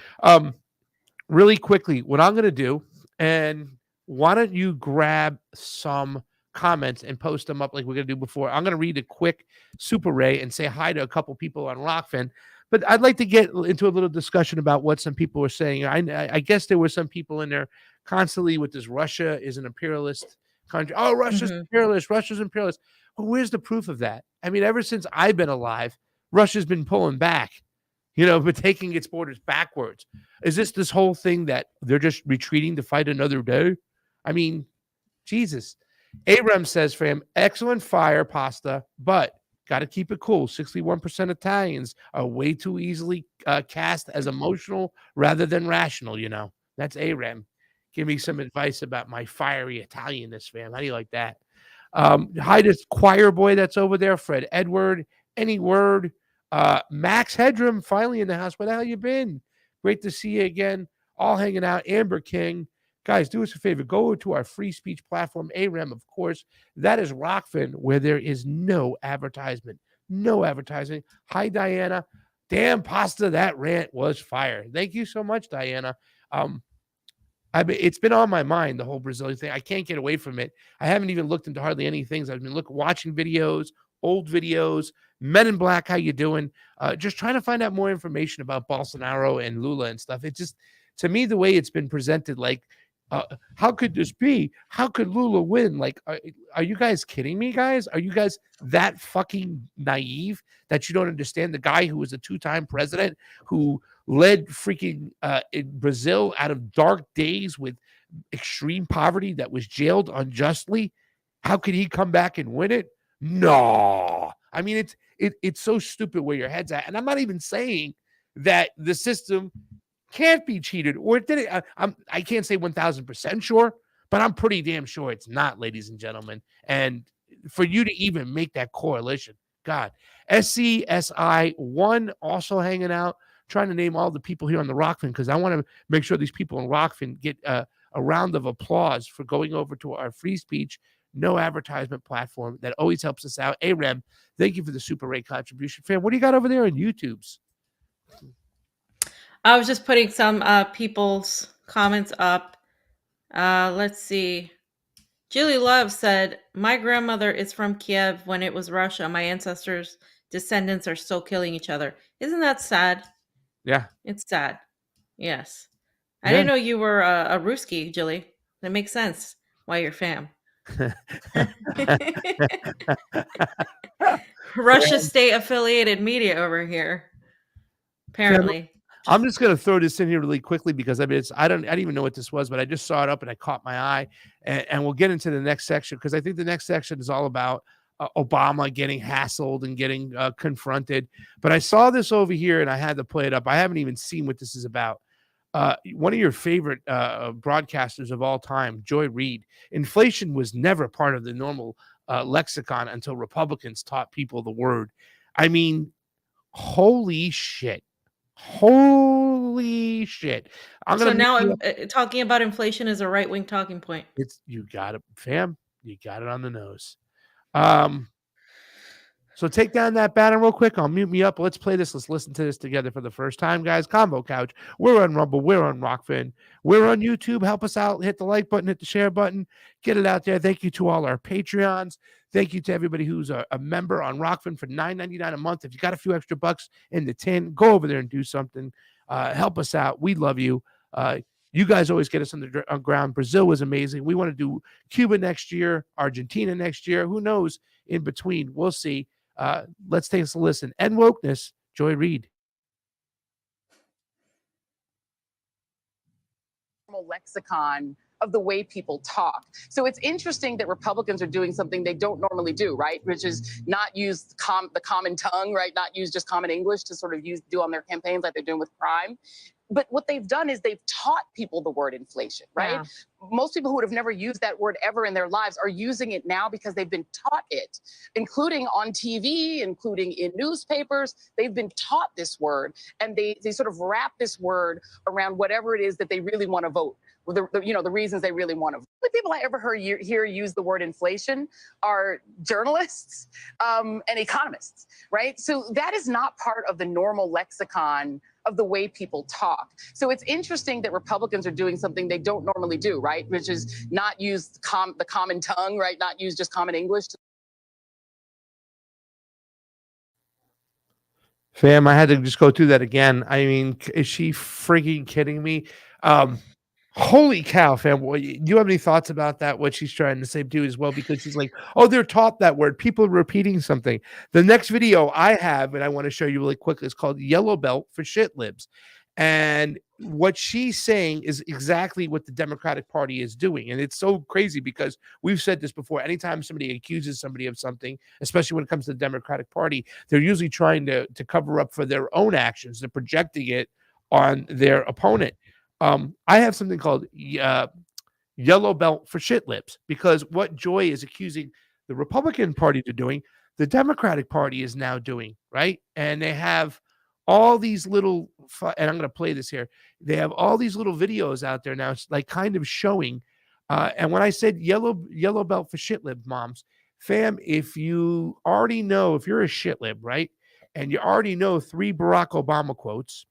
Really quickly, what I'm going to do, and why don't you grab some comments and post them up like we're going to do before. I'm going to read a quick Super Ray and say hi to a couple people on Rockfin, but I'd like to get into a little discussion about what some people were saying. I guess there were some people in there constantly with this Russia is an imperialist country. Oh, Russia's imperialist. Russia's imperialist. Well, where's the proof of that? I mean, ever since I've been alive, Russia's been pulling back, but taking its borders backwards. Is this whole thing that they're just retreating to fight another day? I mean, Jesus. Aram says, fam, excellent fire pasta, but got to keep it cool. 61% Italians are way too easily cast as emotional rather than rational, That's Aram. Give me some advice about my fiery Italianness, fam. How do you like that? Hi to choir boy that's over there, Fred Edward. Any word? Max Headroom finally in the house. Where the hell you been? Great to see you again. All hanging out. Amber King. Guys, do us a favor. Go to our free speech platform, ARAM, of course. That is Rockfin, where there is no advertisement. No advertising. Hi, Diana. Damn, pasta, that rant was fire. Thank you so much, Diana. It's been on my mind, the whole Brazilian thing. I can't get away from it. I haven't even looked into hardly any things. I've been watching videos, old videos, Men in Black, how you doing? Just trying to find out more information about Bolsonaro and Lula and stuff. It just, to me, the way it's been presented, like, how could this be? How could Lula win? Like, are you guys kidding me, guys? Are you guys that fucking naive that you don't understand the guy who was a two-time president who led freaking Brazil out of dark days with extreme poverty, that was jailed unjustly? How could he come back and win it? No. I mean, it's so stupid where your head's at. And I'm not even saying that the system can't be cheated, or did it? I can't say 1,000% sure, but I'm pretty damn sure it's not, ladies and gentlemen. And for you to even make that correlation, God. SCSI1 also hanging out, trying to name all the people here on the Rockfin, because I want to make sure these people in Rockfin get a round of applause for going over to our free speech, no advertisement platform that always helps us out. Aram, thank you for the Super Ray contribution. Fam, what do you got over there on YouTube's? I was just putting some people's comments up. Let's see. Julie Love said, my grandmother is from Kiev when it was Russia. My ancestors' descendants are still killing each other. Isn't that sad? Yeah. It's sad. Yes. I didn't know you were a Ruski, Julie. That makes sense why you're fam. Russia state affiliated media over here. Apparently. I'm just going to throw this in here really quickly because I didn't even know what this was, but I just saw it up and I caught my eye, and we'll get into the next section because I think the next section is all about Obama getting hassled and getting confronted. But I saw this over here and I had to play it up. I haven't even seen what this is about. One of your favorite broadcasters of all time, Joy Reid. Inflation was never part of the normal lexicon until Republicans taught people the word. I mean, holy shit. Holy shit. Now talking about inflation is a right-wing talking point. You got it, fam. You got it on the nose. So take down that banner real quick. I'll mute me up. Let's play this. Let's listen to this together for the first time, guys. Combo Couch. We're on Rumble. We're on Rockfin. We're on YouTube. Help us out. Hit the like button. Hit the share button. Get it out there. Thank you to all our Patreons. Thank you to everybody who's a member on Rockfin for $9.99 a month. If you got a few extra bucks in the tin, go over there and do something. Help us out. We love you. You guys always get us on the ground. Brazil was amazing. We want to do Cuba next year, Argentina next year. Who knows in between? We'll see. Let's take a listen. And wokeness, Joy Reid. Lexicon of the way people talk. So it's interesting that Republicans are doing something they don't normally do, right? Which is not use the common tongue, right? Not use just common English to sort of do on their campaigns like they're doing with crime. But what they've done is they've taught people the word inflation, right? Yeah. Most people who would have never used that word ever in their lives are using it now because they've been taught it, including on TV, including in newspapers. They've been taught this word, and they sort of wrap this word around whatever it is that they really want to vote. The reasons they really want to vote. The people I ever hear use the word inflation are journalists and economists, right? So that is not part of the normal lexicon of the way people talk. So it's interesting that Republicans are doing something they don't normally do, right? Which is not use the common tongue, right? Not use just common English. Fam, I had to just go through that again. I mean, is she freaking kidding me? Holy cow, fam. Do you have any thoughts about that? What she's trying to say too as well? Because she's like, oh, they're taught that word. People are repeating something. The next video I have, and I want to show you really quickly, is called Yellow Belt for Shit Libs. And what she's saying is exactly what the Democratic Party is doing. And it's so crazy because we've said this before. Anytime somebody accuses somebody of something, especially when it comes to the Democratic Party, they're usually trying to cover up for their own actions. They're projecting it on their opponent. I have something called Yellow Belt for Shit Libs, because what Joy is accusing the Republican Party of doing, the Democratic Party is now doing, right? And they have all these little, and I'm going to play this here. They have all these little videos out there now, like kind of showing. And when I said yellow belt for shit lib, moms, fam, if you already know, if you're a shit lib, right? And you already know 3 Barack Obama quotes,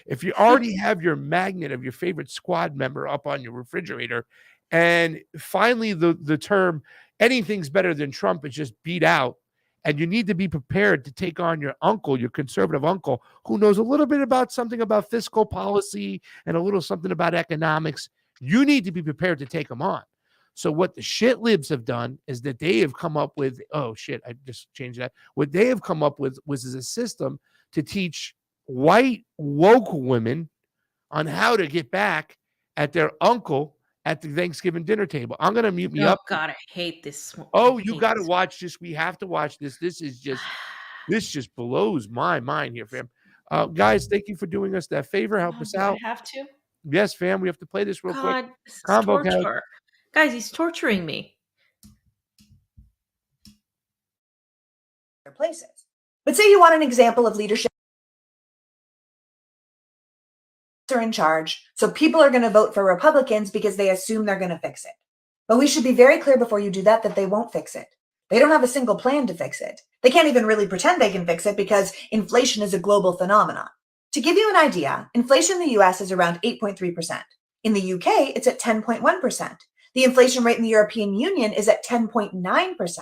if you already have your magnet of your favorite squad member up on your refrigerator, and finally the term anything's better than Trump is just beat out, and you need to be prepared to take on your uncle, your conservative uncle, who knows a little bit about something about fiscal policy and a little something about economics, you need to be prepared to take them on. So what the shit libs have done is that they have come up with, oh shit, I just changed that. What they have come up with was a system to teach white woke women on how to get back at their uncle at the Thanksgiving dinner table. I'm going to mute me up. Oh God, I hate this. Oh, you got to watch this. We have to watch this. This just blows my mind here, fam. Guys, thank you for doing us that favor. Help us out. I have to. Yes, fam. We have to play this real quick. This is torture. Guys, he's torturing me. Places. But say you want an example of leadership are in charge, so people are going to vote for Republicans because they assume they're going to fix it. But we should be very clear before you do that they won't fix it. They don't have a single plan to fix it. They can't even really pretend they can fix it because inflation is a global phenomenon. To give you an idea, inflation in the US is around 8.3%. In the UK, it's at 10.1%. The inflation rate in the European Union is at 10.9%.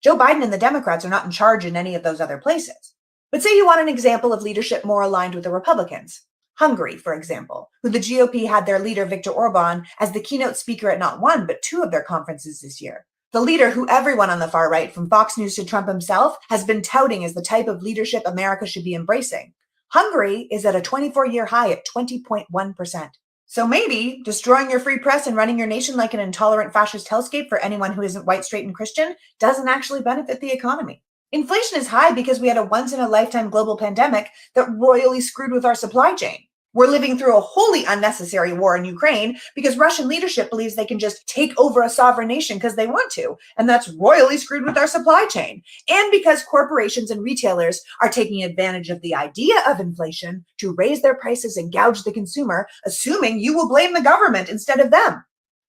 Joe Biden and the Democrats are not in charge in any of those other places. But say you want an example of leadership more aligned with the Republicans. Hungary, for example, who the GOP had their leader Viktor Orban as the keynote speaker at not 1, but 2 of their conferences this year. The leader who everyone on the far right, from Fox News to Trump himself, has been touting as the type of leadership America should be embracing. Hungary is at a 24-year high at 20.1%. So maybe destroying your free press and running your nation like an intolerant fascist hellscape for anyone who isn't white, straight, and Christian doesn't actually benefit the economy. Inflation is high because we had a once-in-a-lifetime global pandemic that royally screwed with our supply chain. We're living through a wholly unnecessary war in Ukraine because Russian leadership believes they can just take over a sovereign nation because they want to, and that's royally screwed with our supply chain. And because corporations and retailers are taking advantage of the idea of inflation to raise their prices and gouge the consumer, assuming you will blame the government instead of them.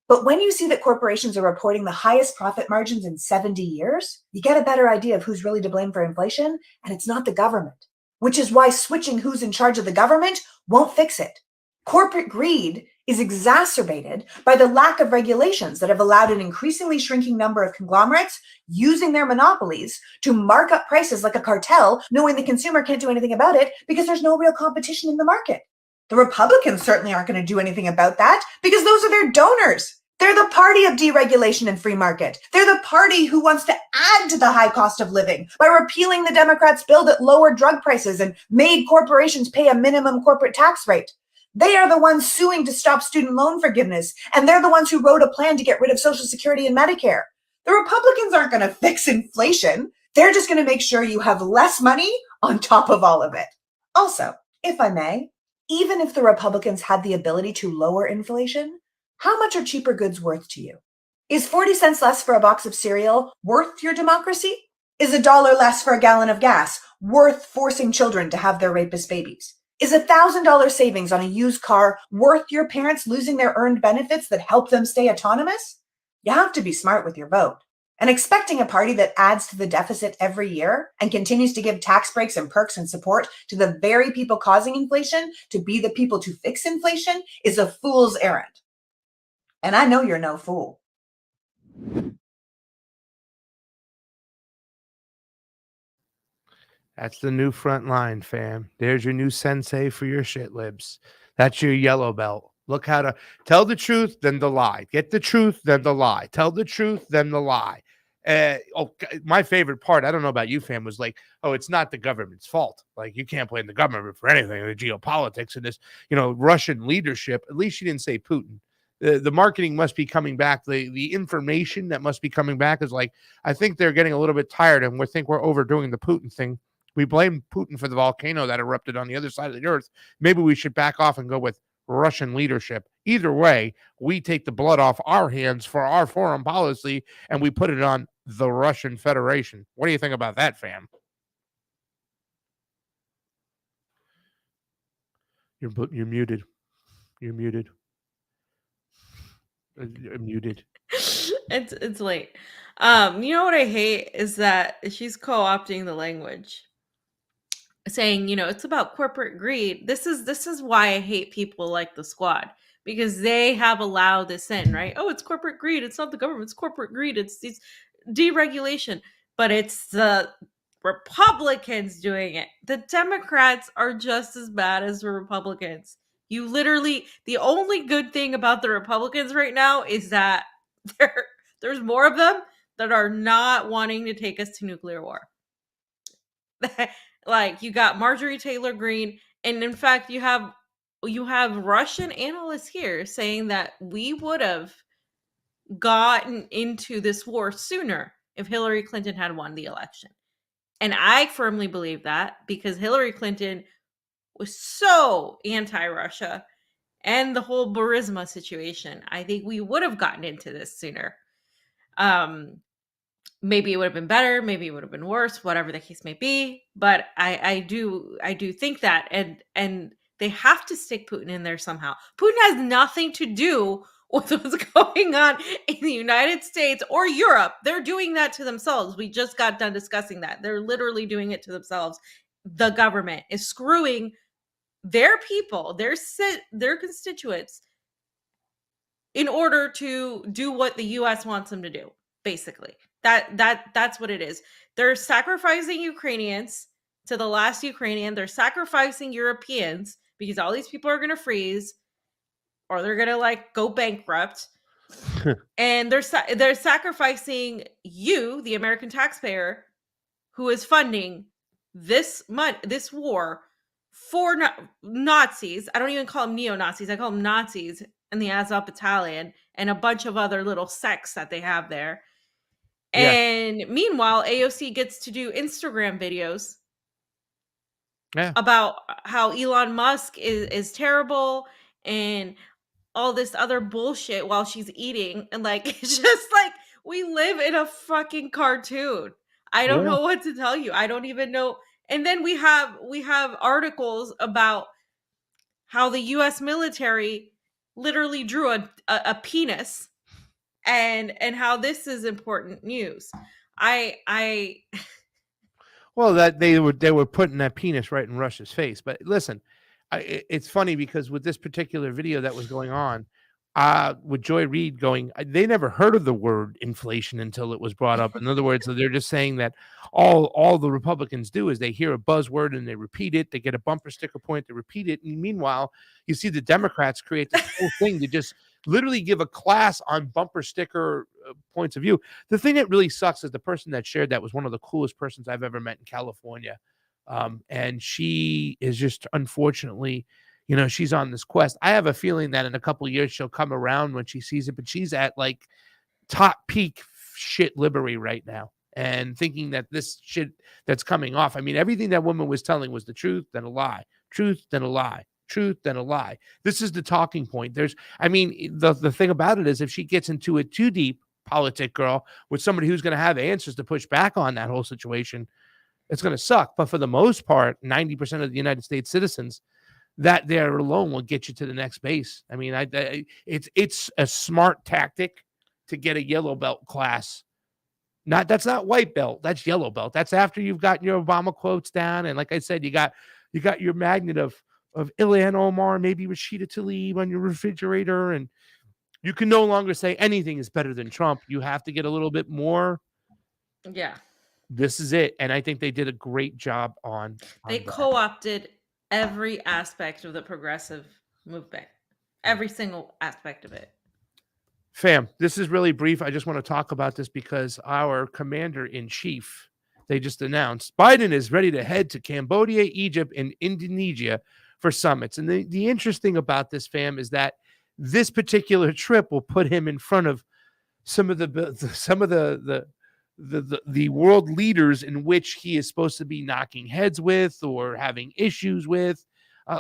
But when you see that corporations are reporting the highest profit margins in 70 years, you get a better idea of who's really to blame for inflation, and it's not the government, which is why switching who's in charge of the government won't fix it. Corporate greed is exacerbated by the lack of regulations that have allowed an increasingly shrinking number of conglomerates using their monopolies to mark up prices like a cartel, knowing the consumer can't do anything about it because there's no real competition in the market. The Republicans certainly aren't going to do anything about that because those are their donors. They're the party of deregulation and free market. They're the party who wants to add to the high cost of living by repealing the Democrats' bill that lowered drug prices and made corporations pay a minimum corporate tax rate. They are the ones suing to stop student loan forgiveness, and they're the ones who wrote a plan to get rid of Social Security and Medicare. The Republicans aren't going to fix inflation. They're just going to make sure you have less money on top of all of it. Also, if I may, even if the Republicans had the ability to lower inflation, how much are cheaper goods worth to you? Is 40 cents less for a box of cereal worth your democracy? Is $1 less for a gallon of gas worth forcing children to have their rapist babies? Is $1,000 savings on a used car worth your parents losing their earned benefits that help them stay autonomous? You have to be smart with your vote. And expecting a party that adds to the deficit every year and continues to give tax breaks and perks and support to the very people causing inflation to be the people to fix inflation is a fool's errand. And I know you're no fool. That's the new front line, fam. There's your new sensei for your shit libs. That's your yellow belt. Look how to tell the truth, then the lie. Get the truth, then the lie. Tell the truth, then the lie. My favorite part, I don't know about you, fam, was like, oh, it's not the government's fault. Like, you can't blame the government for anything. The geopolitics and this, Russian leadership. At least she didn't say Putin. The marketing must be coming back. The information that must be coming back is like, I think they're getting a little bit tired and we're overdoing the Putin thing. We blame Putin for the volcano that erupted on the other side of the earth. Maybe we should back off and go with Russian leadership. Either way, we take the blood off our hands for our foreign policy and we put it on the Russian Federation. What do you think about that, fam? You're muted. You're muted. You're muted. It's late. You know what I hate is that she's co-opting the language, saying, it's about corporate greed. This is why I hate people like the Squad, because they have allowed this in, right? Oh, it's corporate greed. It's not the government. It's corporate greed. It's deregulation, but it's the Republicans doing it. The Democrats are just as bad as the Republicans. The only good thing about the Republicans right now is that there's more of them that are not wanting to take us to nuclear war. Like, you got Marjorie Taylor Greene, and in fact, you have Russian analysts here saying that we would have gotten into this war sooner if Hillary Clinton had won the election. And I firmly believe that, because Hillary Clinton was so anti-Russia and the whole Burisma situation. I think we would have gotten into this sooner. Maybe it would have been better, maybe it would have been worse, whatever the case may be. But I do think that, and they have to stick Putin in there somehow. Putin has nothing to do with what's going on in the United States or Europe. They're doing that to themselves. We just got done discussing that. They're literally doing it to themselves. The government is screwing their people, their constituents, in order to do what the US wants them to do. Basically, that's what it is. They're sacrificing Ukrainians to the last Ukrainian. They're sacrificing Europeans because all these people are going to freeze, or they're going to go bankrupt. And they're sacrificing you, the American taxpayer, who is funding this war for Nazis. I don't even call them neo-Nazis. I call them Nazis in the Azov Battalion and a bunch of other little sects that they have there. Yeah. And meanwhile, AOC gets to do Instagram videos about how Elon Musk is terrible and all this other bullshit while she's eating. And it's just we live in a fucking cartoon. I don't know what to tell you. I don't even know. And then we have articles about how the US military literally drew a penis and how this is important news. I Well, that they were putting that penis right in Russia's face. But listen, it's funny because with this particular video that was going on, with Joy Reid going, they never heard of the word inflation until it was brought up. In other words, they're just saying that all the Republicans do is they hear a buzzword and they repeat it. They get a bumper sticker point to repeat it. And meanwhile, you see the Democrats create this whole thing to just literally give a class on bumper sticker points of view. The thing that really sucks is the person that shared that was one of the coolest persons I've ever met in California. And she is just, unfortunately, she's on this quest. I have a feeling that in a couple of years she'll come around when she sees it, but she's at like top peak shit liberty right now and thinking that this shit that's coming off. I mean, everything that woman was telling was the truth, then a lie, truth, then a lie, truth, then a lie. This is the talking point. The thing about it is if she gets into it too deep, politic girl, with somebody who's going to have answers to push back on that whole situation, it's going to suck. But for the most part, 90% of the United States citizens, that there alone will get you to the next base. I mean, it's a smart tactic to get a yellow belt class. That's not white belt. That's yellow belt. That's after you've got your Obama quotes down. And like I said, you got your magnet of Ilhan Omar, maybe Rashida Tlaib on your refrigerator, and you can no longer say anything is better than Trump. You have to get a little bit more. Yeah. This is it. And I think they did a great job on they co-opted every aspect of the progressive movement, every single aspect of it. Fam, this is really brief. I just want to talk about this because our commander-in-chief, they just announced Biden is ready to head to Cambodia, Egypt, and Indonesia for summits. And the interesting about this, fam, is that this particular trip will put him in front of some of the world leaders in which he is supposed to be knocking heads with or having issues with.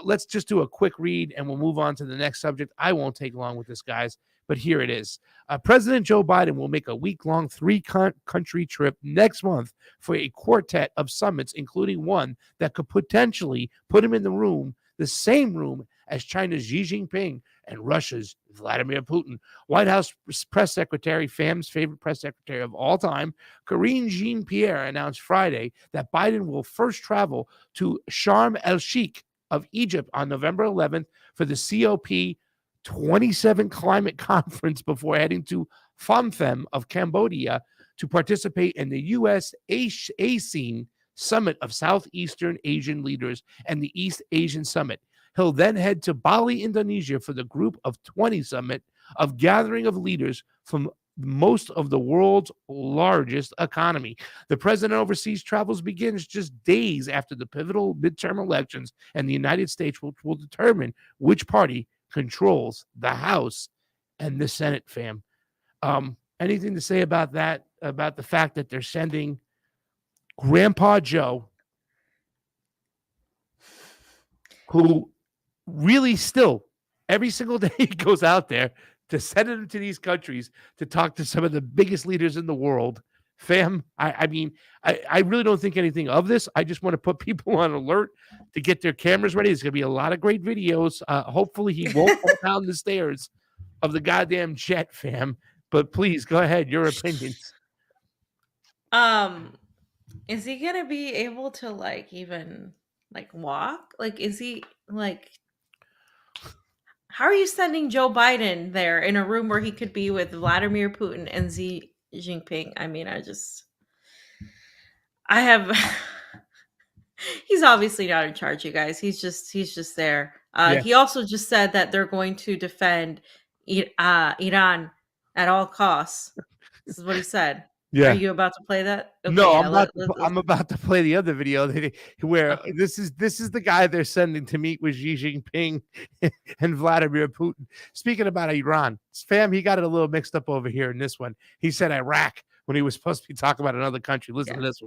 Let's just do a quick read and we'll move on to the next subject. I won't take long with this, guys, but here it is. President Joe Biden will make a week-long 3-country trip next month for a quartet of summits, including one that could potentially put him in the same room as China's Xi Jinping and Russia's Vladimir Putin. White House press secretary, fam's favorite press secretary of all time, Karine Jean-Pierre, announced Friday that Biden will first travel to Sharm el-Sheikh of Egypt on November 11th for the COP27 climate conference before heading to Phnom Penh of Cambodia to participate in the U.S. ASEAN Summit of Southeastern Asian Leaders and the East Asian Summit. He'll then head to Bali, Indonesia for the Group of 20 Summit, of gathering of leaders from most of the world's largest economy. The president overseas travels begins just days after the pivotal midterm elections, and the United States will determine which party controls the House and the Senate, fam. Anything to say about that, about the fact that they're sending Grandpa Joe, who really still every single day goes out there to send him to these countries to talk to some of the biggest leaders in the world? Fam, I mean, I really don't think anything of this. I just want to put people on alert to get their cameras ready. There's going to be a lot of great videos. Hopefully he won't fall down the stairs of the goddamn jet, fam. But please, go ahead. Your opinions. Is he going to be able to even walk? Is he how are you sending Joe Biden there in a room where he could be with Vladimir Putin and Xi Jinping? I mean, he's obviously not in charge, you guys. He's just there. Yeah. He also just said that they're going to defend Iran at all costs. This is what he said. Yeah. Are you about to play that? Okay, No, yeah, I'm about to play the other video where this is the guy they're sending to meet with Xi Jinping and Vladimir Putin. Speaking about Iran, fam, he got it a little mixed up over here in this one. He said Iraq when he was supposed to be talking about another country. Listen to this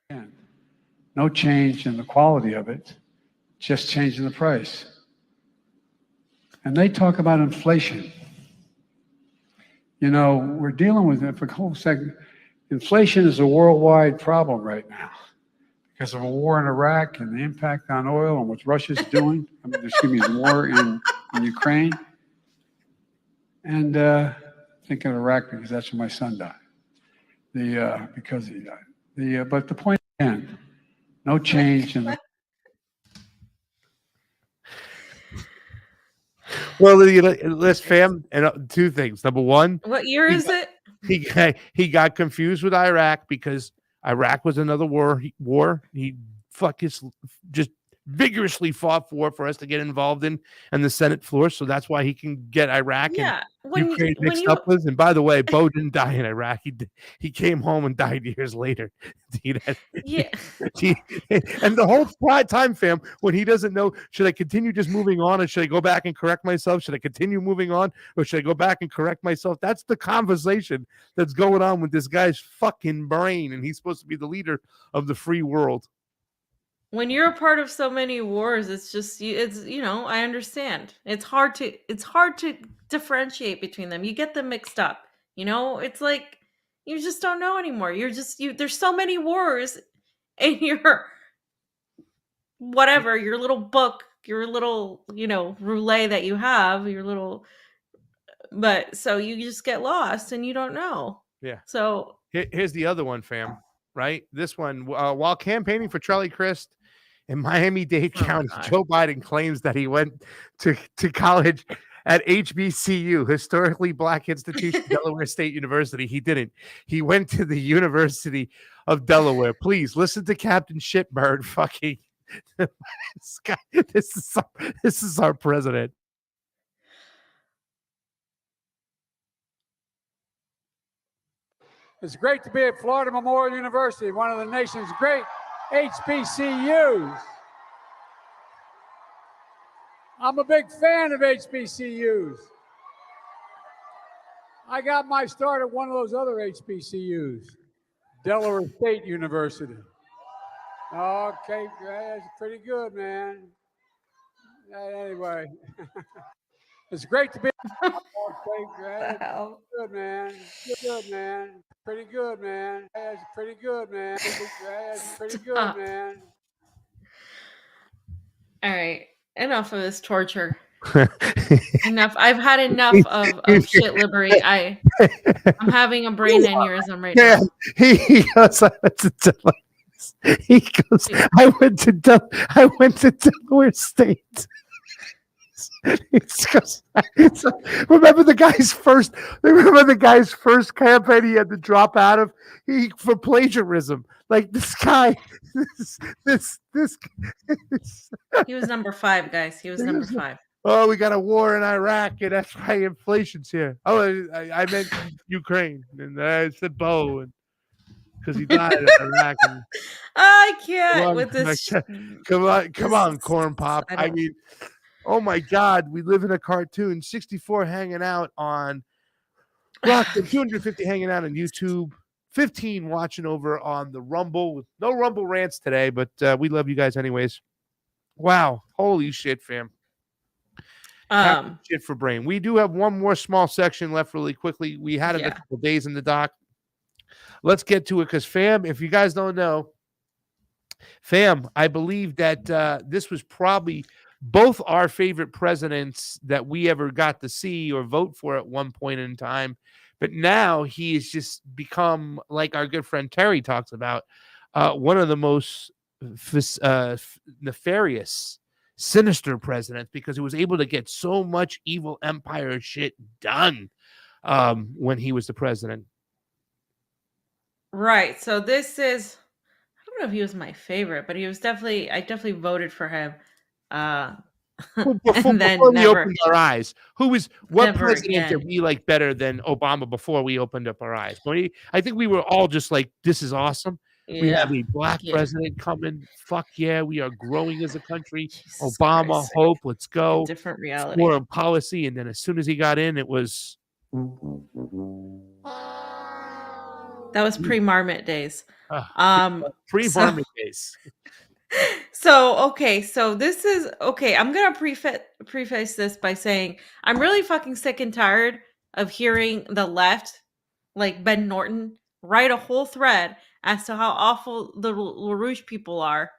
one. No change in the quality of it, just changing the price. And they talk about inflation. You know, we're dealing with it for a whole second. Inflation is a worldwide problem right now because of a war in Iraq and the impact on oil and what Russia's doing. The war in Ukraine. And thinking of Iraq because that's where my son died. Because he died. But the point again, no change in the. Well, let's fam, and two things. Number one, what year is it? He got confused with Iraq because Iraq was another war. He just vigorously fought for us to get involved in the Senate floor. So that's why he can get Iraq and Ukraine mixed up with. And by the way, Bo didn't die in Iraq. He came home and died years later. Yeah. And the whole time, fam, when he doesn't know, should I continue just moving on, or should I go back and correct myself? Should I continue moving on, or should I go back and correct myself? That's the conversation that's going on with this guy's fucking brain, and he's supposed to be the leader of the free world. When you're a part of so many wars, it's just I understand. It's hard to differentiate between them. You get them mixed up. It's like you just don't know anymore. There's so many wars in your whatever, your little book, your little, roulette that you have, but so you just get lost and you don't know. Yeah. So here's the other one, fam. Right? This one, while campaigning for Charlie Crist in Miami-Dade County, Joe Biden claims that he went to college at HBCU, historically black institution, Delaware State University. He didn't. He went to the University of Delaware. Please listen to Captain Shitbird. Fucking this guy. This is our president. It's great to be at Florida Memorial University, one of the nation's great HBCUs. I'm a big fan of HBCUs. I got my start at one of those other HBCUs, Delaware State University. Okay, that's pretty good, man. Anyway, it's great to be. Okay, good, man. Good, man. Pretty good, man. That's pretty good, man. That's pretty good, man. All right. Enough of this torture. Enough. I've had enough of shit liberating. I'm having a brain aneurysm right now. He goes, I went to Delaware State. Remember the guy's first campaign he had to drop out of for plagiarism. Like this guy, this he was number 5, guys. He was number 5. Oh, we got a war in Iraq, and that's why inflation's here. Oh, I meant Ukraine, and I said Bo, and because he died in Iraq. And, I can't with this. Come on, Corn Pop. I mean, oh my God, we live in a cartoon. 64 hanging out on Rock, 250 hanging out on YouTube. 15 watching over on the Rumble with no Rumble rants today, but we love you guys anyways. Wow. Holy shit, fam. Shit for brain. We do have one more small section left really quickly. We had it a couple days in the doc. Let's get to it because, fam, if you guys don't know, fam, I believe that this was probably both our favorite presidents that we ever got to see or vote for at one point in time. But now he has just become, like our good friend Terry talks about, one of the most nefarious, sinister presidents because he was able to get so much evil empire shit done when he was the president. Right. So this is, I don't know if he was my favorite, but I definitely voted for him. Before we opened our eyes, what president did we like better than Obama before we opened up our eyes? I think we were all just like, this is awesome. Yeah. We have a black president coming. Fuck yeah, we are growing as a country. Jesus Obama, Christ. Hope, let's go. Different reality. Foreign policy. And then as soon as he got in, it was. That was pre-Marmot days. Pre-Marmot days. So this is okay. I'm gonna preface this by saying I'm really fucking sick and tired of hearing the left, like Ben Norton, write a whole thread as to how awful the LaRouche people are.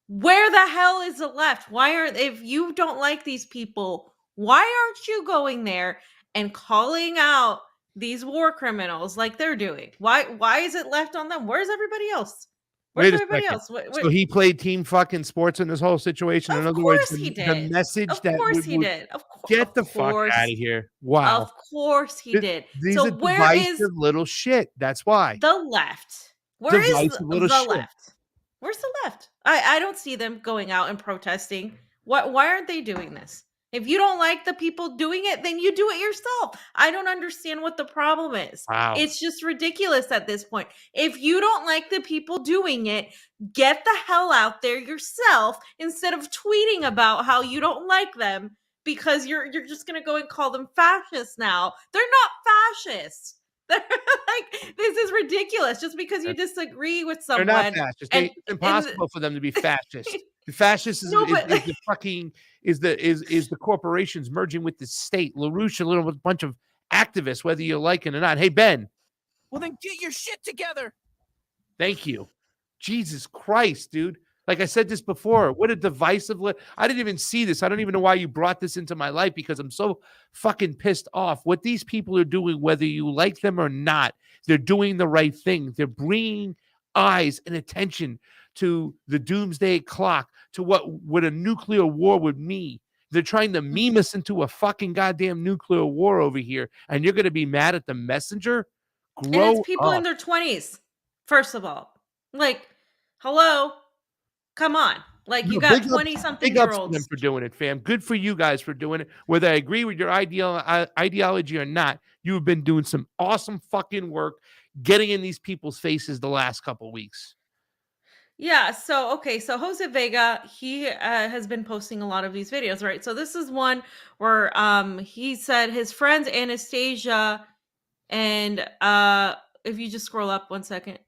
Where the hell is the left? If you don't like these people, why aren't you going there and calling out these war criminals like they're doing. Why is it left on them? Where's everybody else? Where's Wait a everybody second. else? So he played team fucking sports in this whole situation. In Of other words, course he the did. message Of that course would, he did. Of get the fuck course. out of here. Wow. Of course he did. These So are where is divisive little shit. That's why. the left? Where is Divisive the little shit. left? Where's the left? I don't see them going out and protesting. Why aren't they doing this? If you don't like the people doing it, then you do it yourself. I don't understand what the problem is. Wow. It's just ridiculous at this point. If you don't like the people doing it, get the hell out there yourself instead of tweeting about how you don't like them because you're just going to go and call them fascists now. They're not fascists. They're like, this is ridiculous just because you disagree with someone. They're not fascist. It's impossible for them to be fascist. The fascist is the fucking is the corporations merging with the state. LaRouche, a little bunch of activists, whether you like it or not. Hey, Ben. Well, then get your shit together. Thank you. Jesus Christ, dude. Like I said this before, what a divisive. I didn't even see this. I don't even know why you brought this into my life because I'm so fucking pissed off. What these people are doing, whether you like them or not, they're doing the right thing. They're bringing eyes and attention to the doomsday clock, to what a nuclear war would mean. They're trying to meme us into a fucking goddamn nuclear war over here, and you're going to be mad at the messenger? And it's people in their 20s, first of all. Like, hello? Come on. Like, you got 20-something-year-olds. Big ups for doing it, fam. Good for you guys for doing it. Whether I agree with your ideology or not, you have been doing some awesome fucking work getting in these people's faces the last couple weeks. Yeah, so Jose Vega, he has been posting a lot of these videos, right? So this is one where he said his friends Anastasia and if you just scroll up 1 second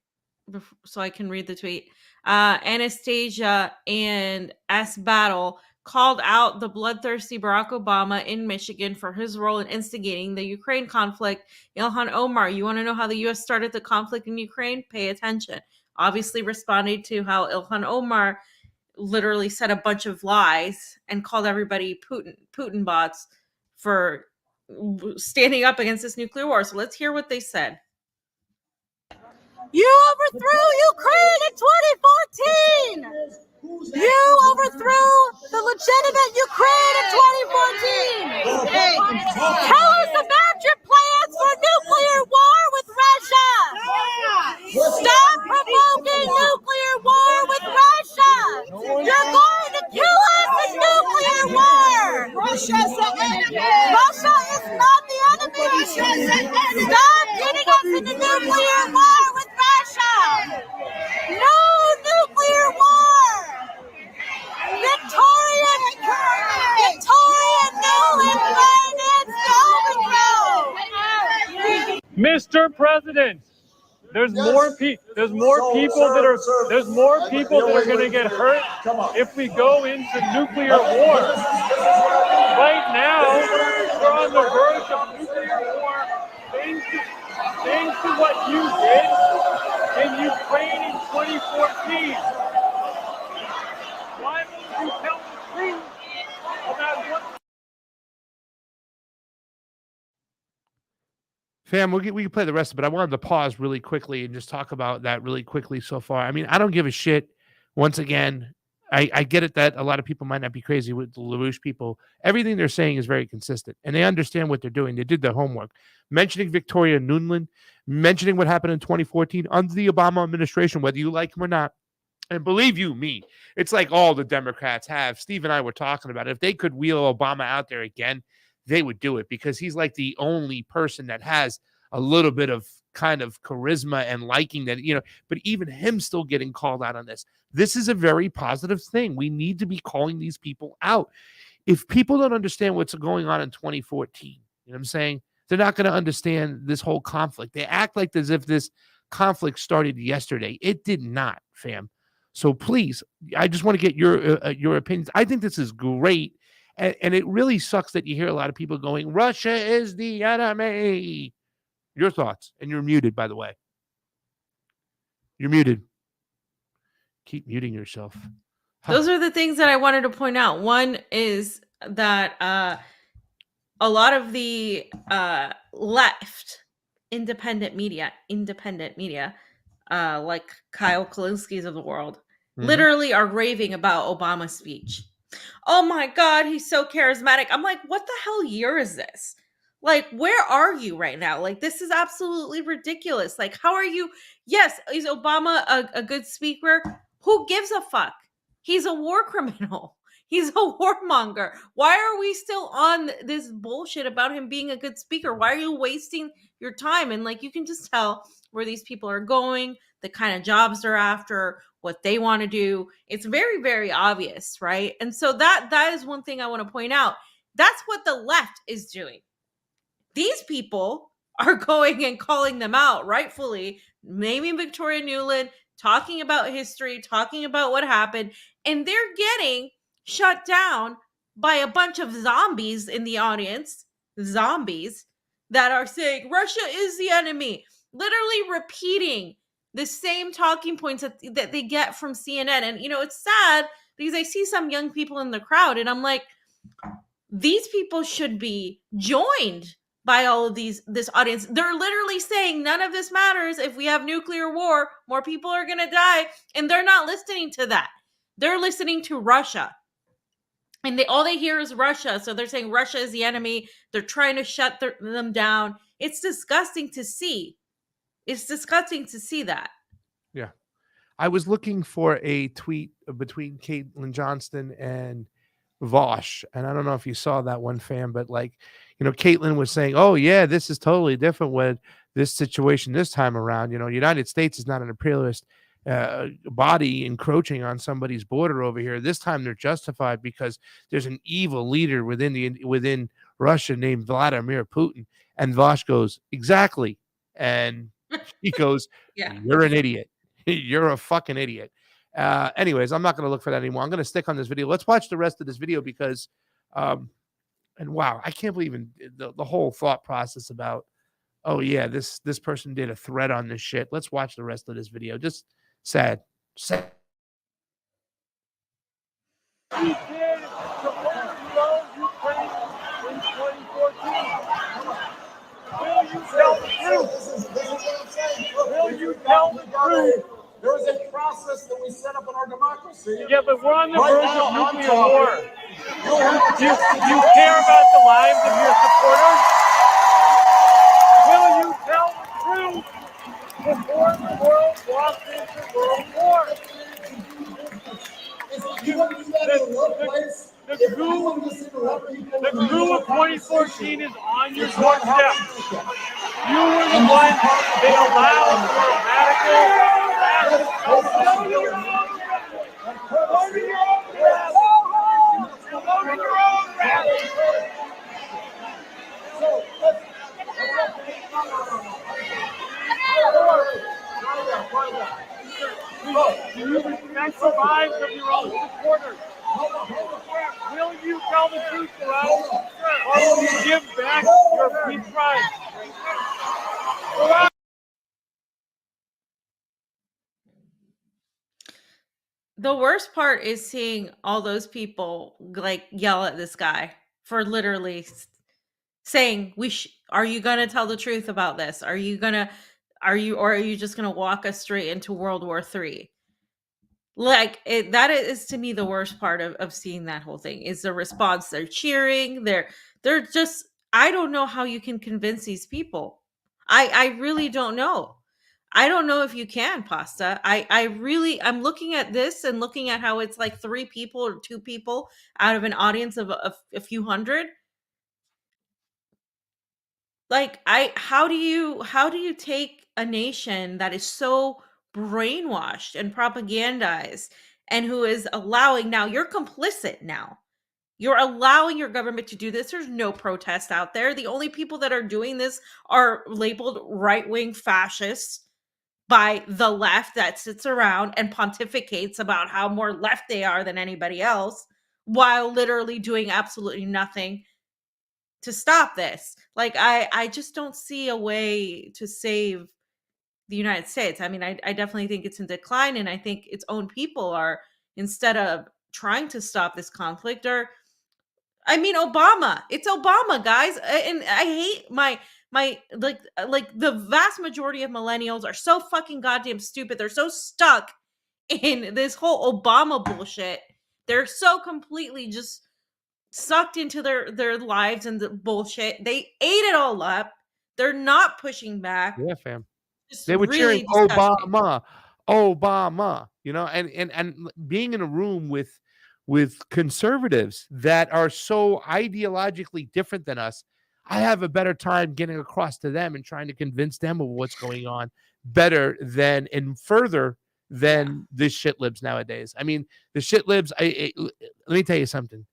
so I can read the tweet. Anastasia and S Battle called out the bloodthirsty Barack Obama in Michigan for his role in instigating the Ukraine conflict. Ilhan Omar, you want to know how the U.S. started the conflict in Ukraine? Pay attention. Obviously responding to how Ilhan Omar literally said a bunch of lies and called everybody Putin bots for standing up against this nuclear war. So let's hear what they said. You overthrew Ukraine in 2014! You overthrew the legitimate Ukraine in 2014! Tell us about your plans for nuclear war with Russia! Stop provoking nuclear war with Russia! You're going to kill us in nuclear war! Russia's the enemy! Russia is not the enemy! Stop getting us into nuclear war with Russia! No nuclear war! Victorian no independence, overthrow! Mr. President, there's more people that are going to get hurt if we go into nuclear war. Right now, we're on the verge of nuclear war thanks to what you did in Ukraine in 2014. Why won't you tell the truth about what? Fam, we can play the rest of it. I wanted to pause really quickly and just talk about that really quickly so far. I mean, I don't give a shit. Once again, I get it that a lot of people might not be crazy with the LaRouche people. Everything they're saying is very consistent, and they understand what they're doing. They did their homework. Mentioning Victoria Nuland, mentioning what happened in 2014 under the Obama administration, whether you like him or not. And believe you me, it's like all the Democrats have. Steve and I were talking about it. If they could wheel Obama out there again, they would do it because he's like the only person that has a little bit of kind of charisma and liking that, but even him still getting called out on this. This is a very positive thing. We need to be calling these people out. If people don't understand what's going on in 2014, you know what I'm saying? They're not going to understand this whole conflict. They act like as if this conflict started yesterday. It did not, fam. So please, I just want to get your opinions. I think this is great. And it really sucks that you hear a lot of people going, Russia is the enemy. Your thoughts. And you're muted, by the way. You're muted. Keep muting yourself. Those are the things that I wanted to point out. One is that a lot of the left independent media, like Kyle Kalinski's of the world, literally are raving about Obama's speech. Oh my God, he's so charismatic. I'm like, what the hell year is this? Like, where are you right now? Like, this is absolutely ridiculous. Like, how are you? Yes, is Obama a good speaker? Who gives a fuck? He's a war criminal. He's a warmonger. Why are we still on this bullshit about him being a good speaker? Why are you wasting your time? And like, you can just tell where these people are going, the kind of jobs they're after, what they want to do. It's very, very obvious, right? And so that is one thing I want to point out. That's what the left is doing. These people are going and calling them out rightfully, naming Victoria Nuland, talking about history, talking about what happened, and they're getting shut down by a bunch of zombies in the audience, zombies that are saying Russia is the enemy, literally repeating the same talking points that they get from CNN. And, you know, it's sad because I see some young people in the crowd and I'm like, these people should be joined by all of this audience. They're literally saying none of this matters. If we have nuclear war, more people are going to die. And they're not listening to that. They're listening to Russia. And all they hear is Russia. So they're saying Russia is the enemy. They're trying to shut them down. It's disgusting to see. It's disgusting to see that. Yeah. I was looking for a tweet between Caitlin Johnston and Vosh, and I don't know if you saw that one, fam, but like, you know, Caitlin was saying, oh yeah, this is totally different with this situation this time around. You know, United States is not an imperialist body encroaching on somebody's border over here. This time they're justified because there's an evil leader within Russia named Vladimir Putin. And Vosh goes, exactly. And he goes, you're an idiot. You're a fucking idiot. Anyways, I'm not going to look for that anymore. I'm going to stick on this video. Let's watch the rest of this video because, and wow, I can't believe the whole thought process about, oh yeah, this person did a thread on this shit. Let's watch the rest of this video. Just sad. He did support Ukraine in 2014. Will you tell the truth? Will you tell the truth? There is a process that we set up in our democracy. Yeah, but we're on the verge of nuclear war. Do you care about the lives of your supporters? Will you tell the truth before the world walks into world war? The coup of 2014 is on your doorstep. You were the ones they allowed for radical. Do you respect the lives of your own supporters? Will you tell the truth to us, or will you give back your free prize? The worst part is seeing all those people like yell at this guy for literally saying, are you going to tell the truth about this? Or are you just going to walk us straight into World War III? Like that is to me the worst part of seeing that whole thing is the response. They're cheering. They're just, I don't know how you can convince these people. I really don't know. I don't know if you can, Pasta. I'm looking at this and looking at how it's like 3 people or 2 people out of an audience of a few hundred. Like how do you take a nation that is so brainwashed and propagandized and who is allowing, now you're complicit now. You're allowing your government to do this. There's no protest out there. The only people that are doing this are labeled right-wing fascists by the left that sits around and pontificates about how more left they are than anybody else while literally doing absolutely nothing to stop this. Like, I just don't see a way to save the United States. I mean, I definitely think it's in decline, and I think its own people are, instead of trying to stop this conflict, are I mean, Obama. It's Obama, guys. And I hate my like the vast majority of millennials are so fucking goddamn stupid. They're so stuck in this whole Obama bullshit. They're so completely just sucked into their lives and the bullshit. They ate it all up. They're not pushing back. Yeah, fam. It's They were really cheering disgusting. Obama, you know, and being in a room with conservatives that are so ideologically different than us, I have a better time getting across to them and trying to convince them of what's going on better than and further than the shit libs nowadays. I mean, the shit libs, let me tell you something.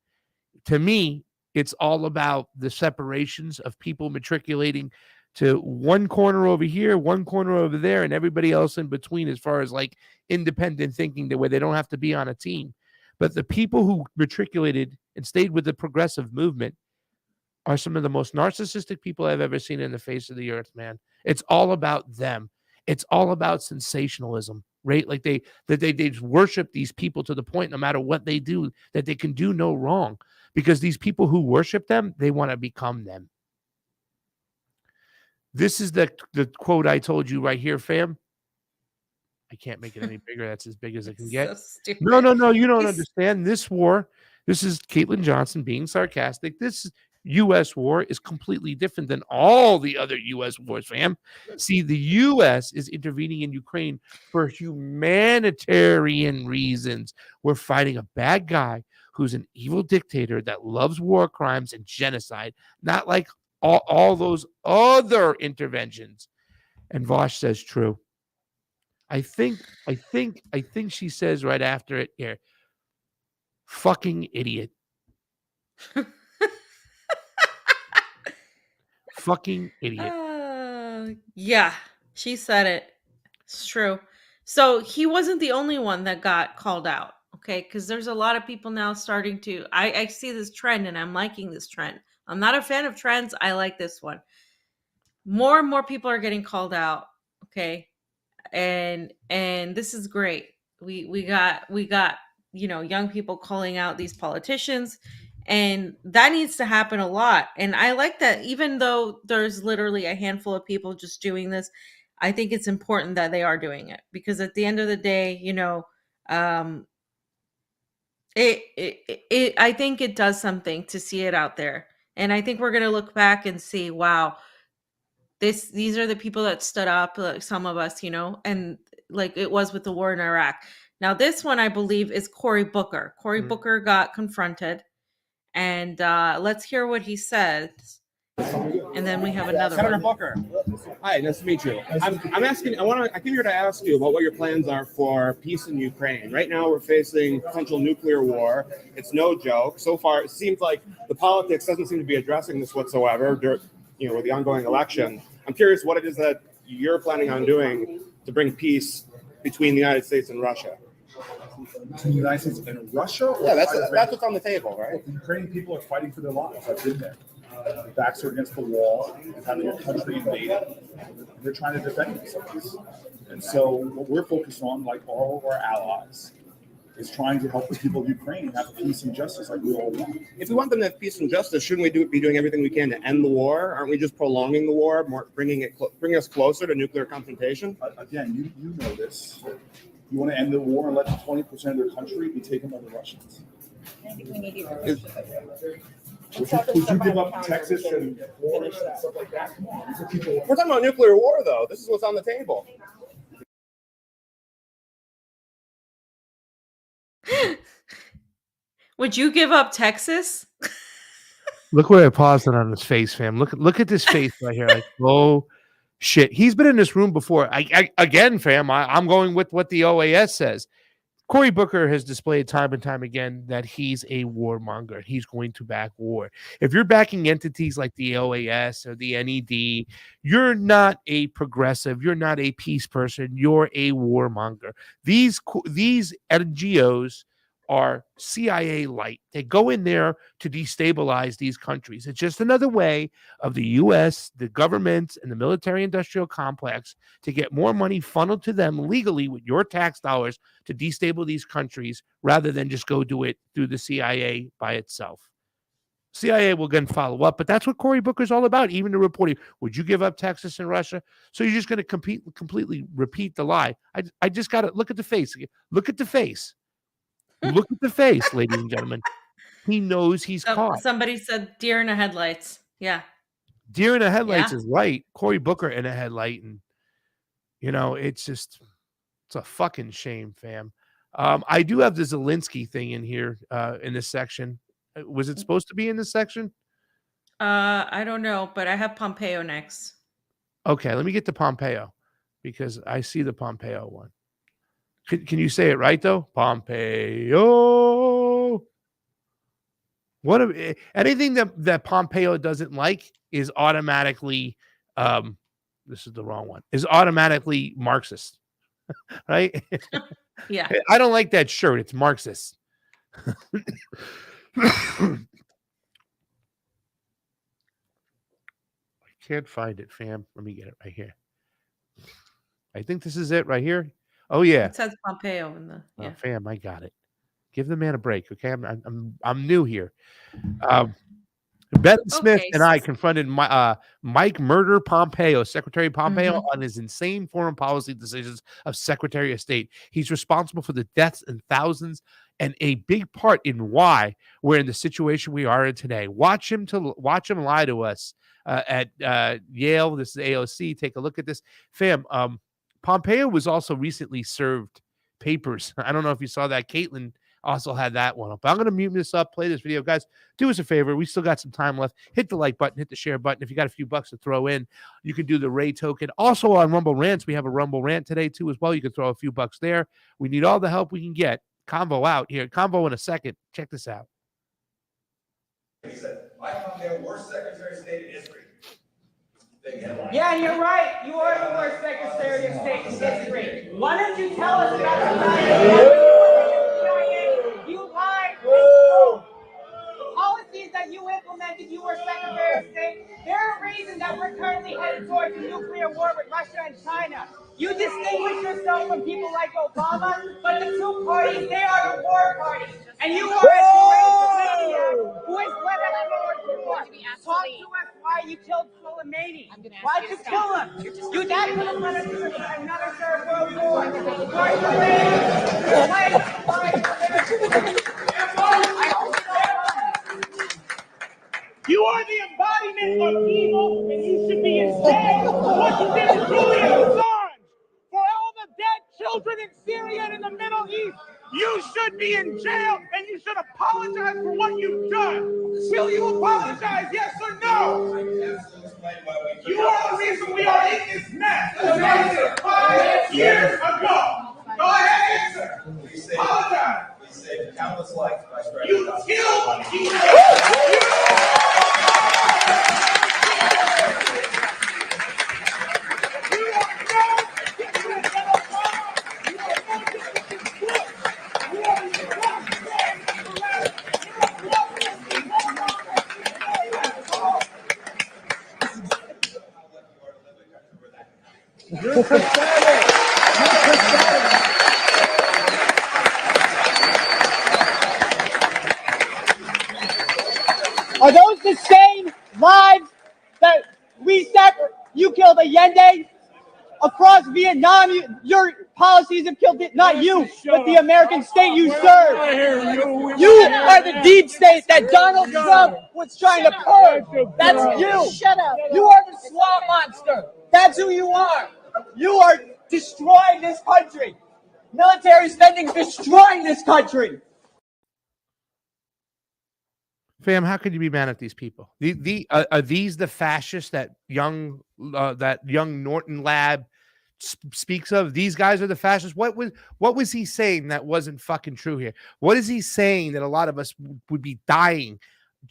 To me, it's all about the separations of people matriculating to one corner over here, one corner over there, and everybody else in between, as far as like independent thinking, the way they don't have to be on a team. But the people who matriculated and stayed with the progressive movement are some of the most narcissistic people I've ever seen in the face of the earth, man. It's all about them. It's all about sensationalism, right? Like they just worship these people to the point, no matter what they do, that they can do no wrong. Because these people who worship them, they want to become them. This is the quote I told you right here, fam. I can't make it any bigger. That's as big as it can get. So stupid. No, you don't understand. This war, this is Caitlin Johnson being sarcastic. This U.S. war is completely different than all the other U.S. wars, fam. See, the U.S. is intervening in Ukraine for humanitarian reasons. We're fighting a bad guy who's an evil dictator that loves war crimes and genocide, not like all those other interventions. And Vosh says true. I think she says right after it here, fucking idiot. Fucking idiot. Yeah, she said it. It's true. So he wasn't the only one that got called out, okay? Because there's a lot of people now starting to. I see this trend, and I'm liking this trend. I'm not a fan of trends. I like this one. More and more people are getting called out, okay? And this is great. We got young people calling out these politicians, and that needs to happen a lot. And I like that, even though there's literally a handful of people just doing this, I think it's important that they are doing it, because at the end of the day, I think it does something to see it out there. And I think we're going to look back and see, wow, these are the people that stood up, like some of us, and like it was with the war in Iraq. Now, this one, I believe, is Cory Booker. Cory Booker got confronted, and let's hear what he says. And then we have another Senator one. Booker. Hi, nice to meet you. I'm asking. I came here to ask you about what your plans are for peace in Ukraine. Right now, we're facing potential nuclear war. It's no joke. So far, it seems like the politics doesn't seem to be addressing this whatsoever. With the ongoing election, I'm curious what it is that you're planning on doing to bring peace between the United States and Russia. Between the United States and Russia? Yeah, that's what's on the table, right? The Ukrainian people are fighting for their lives. I've been there. Their backs are against the wall, having a country invaded. They're trying to defend themselves. And so what we're focused on, like all of our allies, is trying to help the people of Ukraine have peace and justice like we all want. If we want them to have peace and justice, shouldn't we be doing everything we can to end the war? Aren't we just prolonging the war, bringing us closer to nuclear confrontation? Again, you know this. You want to end the war and let 20% of their country be taken by the Russians. I think we need you. Would you give up Texas and Florida and stuff like that? Come on, these are people. We're talking about nuclear war, though. This is what's on the table. Would you give up Texas? Look where I paused it on his face, fam. Look at this face right here. Like, oh shit. He's been in this room before. Again, fam, I'm going with what the OAS says. Cory Booker has displayed time and time again that he's a warmonger. He's going to back war. If you're backing entities like the OAS or the NED, you're not a progressive. You're not a peace person. You're a warmonger. These NGOs are CIA light. They go in there to destabilize these countries. It's just another way of the U.S., the government, and the military-industrial complex to get more money funneled to them legally with your tax dollars to destabilize these countries rather than just go do it through the CIA by itself. CIA will then follow up, but that's what Cory Booker's all about. Even the reporting, would you give up Texas and Russia? So you're just going to completely repeat the lie. I just got to look at the face. Look at the face. Look at the face, ladies and gentlemen. He knows he's caught. Somebody said deer in the headlights. Yeah. Deer in the headlights is right. Cory Booker in a headlight. And, it's a fucking shame, fam. I do have the Zelenskyy thing in here in this section. Was it supposed to be in this section? I don't know, but I have Pompeo next. Okay, let me get to Pompeo because I see the Pompeo one. Can you say it right though? Pompeo. Anything that Pompeo doesn't like is automatically this is the wrong one. Is automatically Marxist. Right? Yeah. I don't like that shirt. It's Marxist. I can't find it, fam. Let me get it right here. I think this is it right here. Oh yeah, it says Pompeo in the. Yeah. Oh, fam, I got it. Give the man a break, okay? I'm new here. Beth Smith and I confronted Mike Murder Pompeo, Secretary Pompeo, on his insane foreign policy decisions of Secretary of State. He's responsible for the deaths in thousands and a big part in why we're in the situation we are in today. Watch him lie to us at Yale. This is AOC. Take a look at this, fam. Pompeo was also recently served papers. I don't know if you saw that. Caitlin also had that one up. I'm going to mute this up, play this video. Guys, do us a favor. We still got some time left. Hit the like button, hit the share button. If you got a few bucks to throw in, you can do the Ray token. Also on Rumble Rants, we have a Rumble Rant today too as well. You can throw a few bucks there. We need all the help we can get. Convo out here. Convo in a second. Check this out. He said, Mike Pompeo, worst Secretary of State in history. Yeah, you're right. You are the worst Secretary of State in history. Why don't you tell us about the CIA? You lied. The policies that you implemented, you were Secretary of State. They're a reason that we're currently headed towards a nuclear war with Russia and China. You distinguish yourself from people like Obama, but the two parties, they are the war party. And you are a maniac who has led us forward to war. Talk to us why you killed Soleimani. Why'd you kill him? You that could have led us to another third world war. You are the embodiment of evil, and you should be in jail for what you did to Julian Assange. For all the dead children in Syria and in the Middle East, you should be in jail, and you should apologize for what you've done. Will you apologize, yes or no? You are the reason we are in this mess. 5 years ago. Go ahead, answer. Apologize. We saved countless lives by striking. You killed people. You're pathetic. Are those the same lives that you killed Allende across Vietnam? Your policies have killed it, not you, but the American state you serve. You are the deep state that Donald Trump was trying to purge. That's you. Shut up. You are the swamp monster. That's who you are. You are destroying this country. Military spending is destroying this country. Fam, how could you be mad at these people? Are these the fascists that young Norton Lab speaks of? These guys are the fascists. What was he saying that wasn't fucking true here? What is he saying that a lot of us would be dying,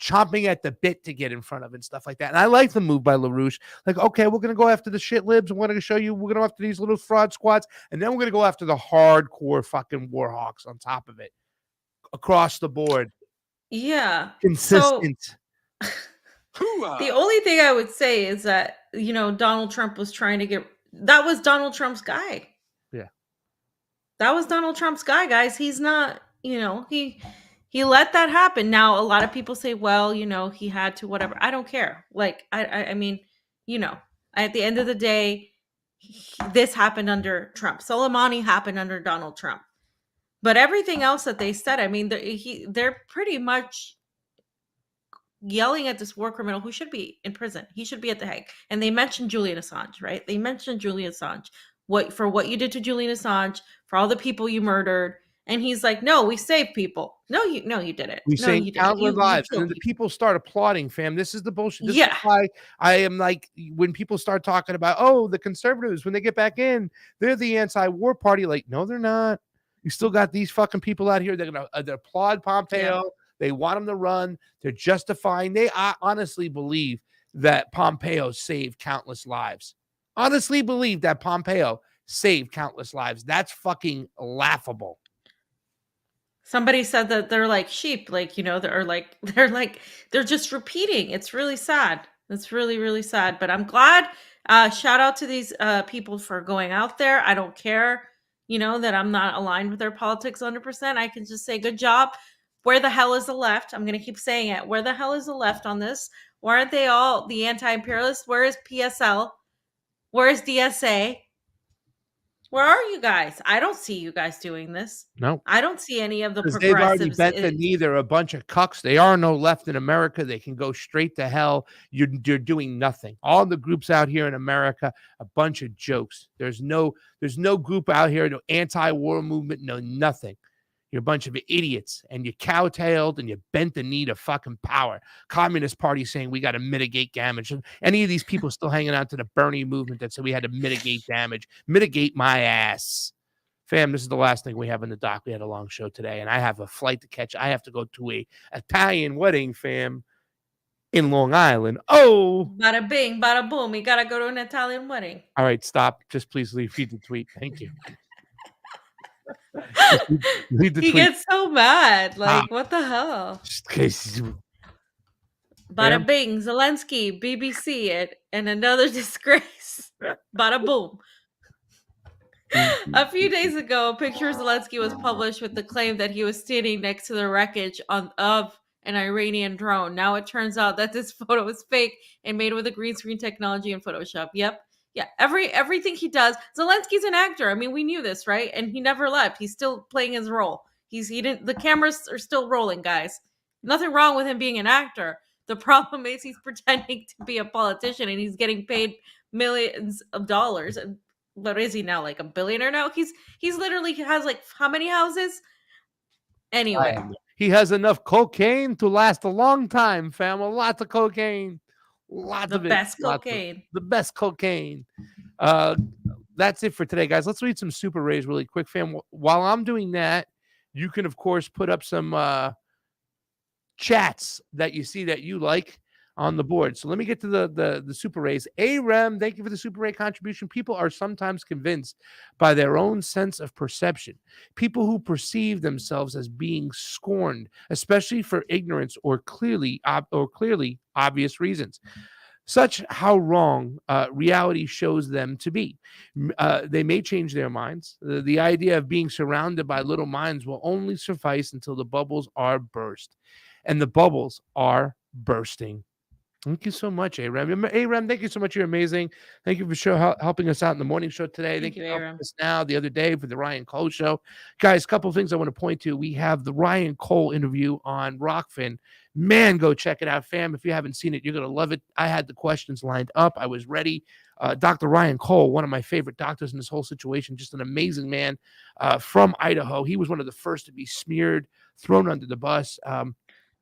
chomping at the bit to get in front of and stuff like that? And I like the move by LaRouche. Like, okay, we're going to go after the shit libs, and we're going to show you we're going to go after these little fraud squads, and then we're going to go after the hardcore fucking war hawks on top of it across the board. Yeah. Consistent. So, the only thing I would say is that, Donald Trump was trying to that was Donald Trump's guy. Yeah. That was Donald Trump's guy, guys. He's not, he He let that happen. Now, a lot of people say, well, he had to, whatever. I don't care. Like, I mean, at the end of the day, this happened under Trump. Soleimani happened under Donald Trump. But everything else that they said, I mean, they're pretty much yelling at this war criminal who should be in prison. He should be at the Hague. And they mentioned Julian Assange, right? They mentioned Julian Assange. What you did to Julian Assange, for all the people you murdered. And he's like, no, we saved people. No, you didn't. We no, saved you didn't. countless lives. killed And then the people start applauding, fam. This is the bullshit. This Yeah. is why I am like, when people start talking about, oh, the conservatives, when they get back in, they're the anti-war party. Like, no, they're not. You still got these fucking people out here. They're going to applaud Pompeo. Yeah. They want him to run. They're justifying. They honestly believe that Pompeo saved countless lives. Honestly believe that Pompeo saved countless lives. That's fucking laughable. Somebody said that they're like sheep, like, they're just repeating. It's really sad. It's really, really sad. But I'm glad. Shout out to these people for going out there. I don't care, that I'm not aligned with their politics 100%. I can just say good job. Where the hell is the left? I'm going to keep saying it. Where the hell is the left on this? Why aren't they all the anti-imperialists? Where is PSL? Where is DSA? Where are you guys? I don't see you guys doing this. No. I don't see any of the Because they've already progressives. bent the knee. They're a bunch of cucks. They are no left in America. They can go straight to hell. You're doing nothing. All the groups out here in America, a bunch of jokes. There's no group out here, no anti-war movement, no nothing. You're a bunch of idiots, and you cowtailed and you bent the knee to fucking power. Communist Party saying we got to mitigate damage. Any of these people still hanging on to the Bernie movement that said we had to mitigate damage. Mitigate my ass. Fam, this is the last thing we have in the dock. We had a long show today, and I have a flight to catch. I have to go to a Italian wedding, fam, in Long Island. Oh! Bada bing, bada boom. You got to go to an Italian wedding. All right, stop. Just please feed the tweet. Thank you. He gets so mad. Like, what the hell? Bada bing, Zelenskyy, BBC it, and another disgrace. Bada boom. A few days ago, a picture of Zelenskyy was published with the claim that he was standing next to the wreckage of an Iranian drone. Now it turns out that this photo is fake and made with a green screen technology in Photoshop. Yep. Yeah, everything he does. Zelensky's an actor. I mean, we knew this, right? And he never left. He's still playing his role. The cameras are still rolling, guys. Nothing wrong with him being an actor. The problem is he's pretending to be a politician and he's getting paid millions of dollars. And what is he now, like a billionaire now? He's literally has like how many houses? Anyway. He has enough cocaine to last a long time, fam. Lots of cocaine. Lots of it. The best cocaine. That's it for today, guys. Let's read some super rays really quick, fam. While I'm doing that, you can, of course, put up some chats that you see that you like on the board. So let me get to the super rays. Rem, thank you for the super ray contribution. People are sometimes convinced by their own sense of perception. People who perceive themselves as being scorned, especially for ignorance or clearly obvious reasons. Such how wrong reality shows them to be. They may change their minds. The idea of being surrounded by little minds will only suffice until the bubbles are burst. And the bubbles are bursting. Thank you so much, Aram. Aram, thank you so much. You're amazing. Thank you for helping us out in the morning show today. Thank you for helping us now the other day for the Ryan Cole show. Guys, a couple of things I want to point to. We have the Ryan Cole interview on Rockfin. Man, go check it out, fam. If you haven't seen it, you're going to love it. I had the questions lined up. I was ready. Dr. Ryan Cole, one of my favorite doctors in this whole situation, just an amazing man from Idaho. He was one of the first to be smeared, thrown under the bus.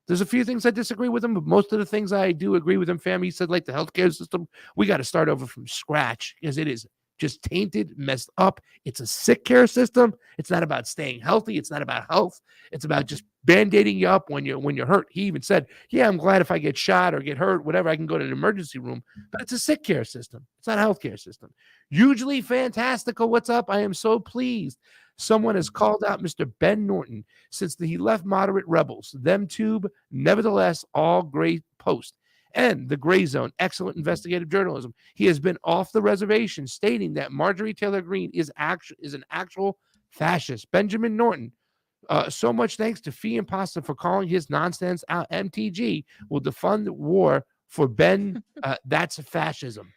There's a few things I disagree with him, but most of the things I do agree with him, fam. He said, like the healthcare system, we got to start over from scratch because it is just tainted, messed up. It's a sick care system. It's not about staying healthy. It's not about health. It's about just band-aiding you up when you're hurt. He even said, yeah, I'm glad if I get shot or get hurt, whatever, I can go to an emergency room. But it's a sick care system. It's not a healthcare system. Hugely fantastical. What's up? I am so pleased. Someone has called out Mr. Ben Norton since he left Moderate Rebels. Them tube, nevertheless, all great post. And the Gray Zone, excellent investigative journalism. He has been off the reservation, stating that Marjorie Taylor Greene is an actual fascist. Benjamin Norton, So much thanks to Fee and Pasta for calling his nonsense out. MTG will defund the war for Ben. That's fascism.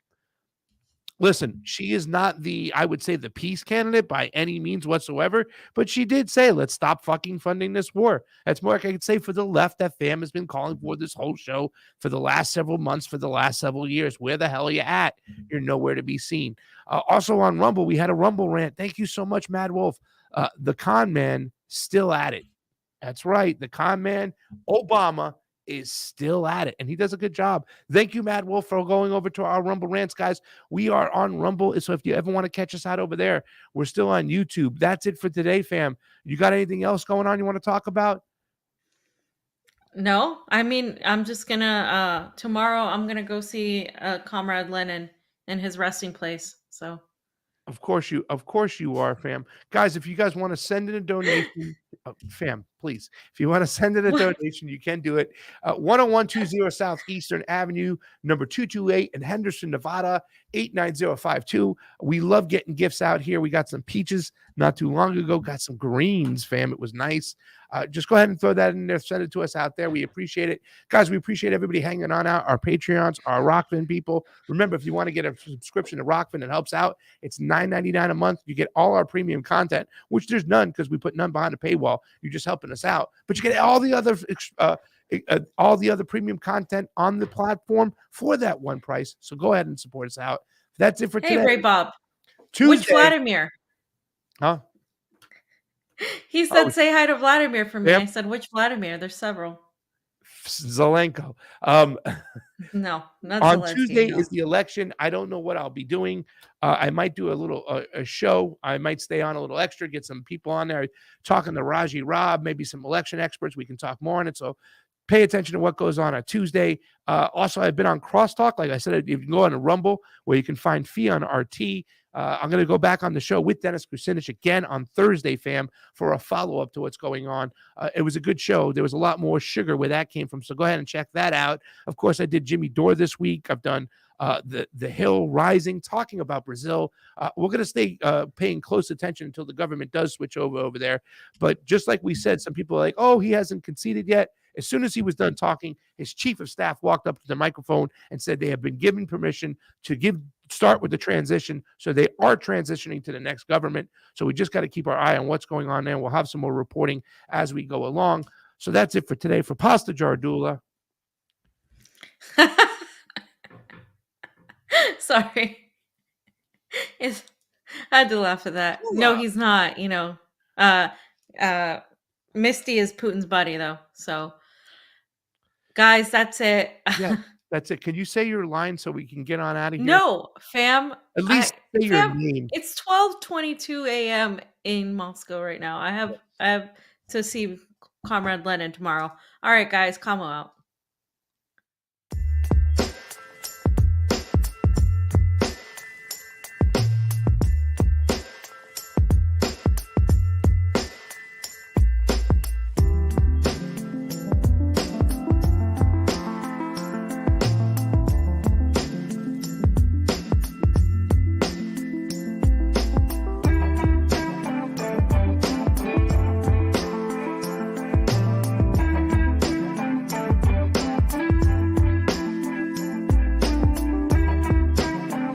Listen, she is not I would say, the peace candidate by any means whatsoever, but she did say, let's stop fucking funding this war. That's more like I could say for the left that fam has been calling for this whole show for the last several months, for the last several years. Where the hell are you at? You're nowhere to be seen. Also on Rumble, we had a Rumble rant. Thank you so much, Mad Wolf. The con man still at it. That's right. The con man, Obama, is still at it, and he does a good job. Thank you, Mad Wolf, for going over to our Rumble rants, guys. We are on Rumble, so if you ever want to catch us out over there, we're still on YouTube. That's it for today, fam. You got anything else going on you want to talk about? No, I mean, I'm just gonna tomorrow I'm gonna go see Comrade Lenin in his resting place. So Of course you are, fam. Guys, if you guys want to send in a donation, fam, please. If you want to send in a donation, you can do it. 10120 Southeastern Avenue, number 228 in Henderson, Nevada, 89052. We love getting gifts out here. We got some peaches not too long ago. Got some greens, fam. It was nice. Just go ahead and throw that in there. Send it to us out there. We appreciate it. Guys, we appreciate everybody hanging on out. Our Patreons, our Rockfin people. Remember, if you want to get a subscription to Rockfin, it helps out. It's $9.99 a month. You get all our premium content, which there's none because we put none behind a paywall. You're just helping us out. But you get all the other premium content on the platform for that one price. So go ahead and support us out. That's it for today. Hey, Ray Bob. Tuesday. Which Vladimir? Huh? He said, say hi to Vladimir for me. Yep. I said, which Vladimir? There's several. Zelenko. No, not on Zelenskyy, Tuesday no. is the election. I don't know what I'll be doing. I might do a little a show. I might stay on a little extra, get some people on there talking to Raji Rob, maybe some election experts. We can talk more on it. So pay attention to what goes on Tuesday. Also, I've been on Crosstalk. Like I said, you can go on a Rumble where you can find Fee on RT. I'm going to go back on the show with Dennis Kucinich again on Thursday, fam, for a follow-up to what's going on. It was a good show. There was a lot more sugar where that came from, so go ahead and check that out. Of course, I did Jimmy Dore this week. I've done the Hill Rising, talking about Brazil. We're going to stay paying close attention until the government does switch over there. But just like we said, some people are like, oh, he hasn't conceded yet. As soon as he was done talking, his chief of staff walked up to the microphone and said they have been given permission to start with the transition. So they are transitioning to the next government. So we just got to keep our eye on what's going on there. We'll have some more reporting as we go along. So that's it for today. For Pasta Jardula. Sorry. I had to laugh at that. No, he's not. Misty is Putin's buddy, though. So, guys, that's it. Yeah, that's it. Can you say your line so we can get on out of here? No, fam. At least say your name. It's 12:22 a.m. in Moscow right now. I have to see Comrade Lenin tomorrow. All right, guys, come out.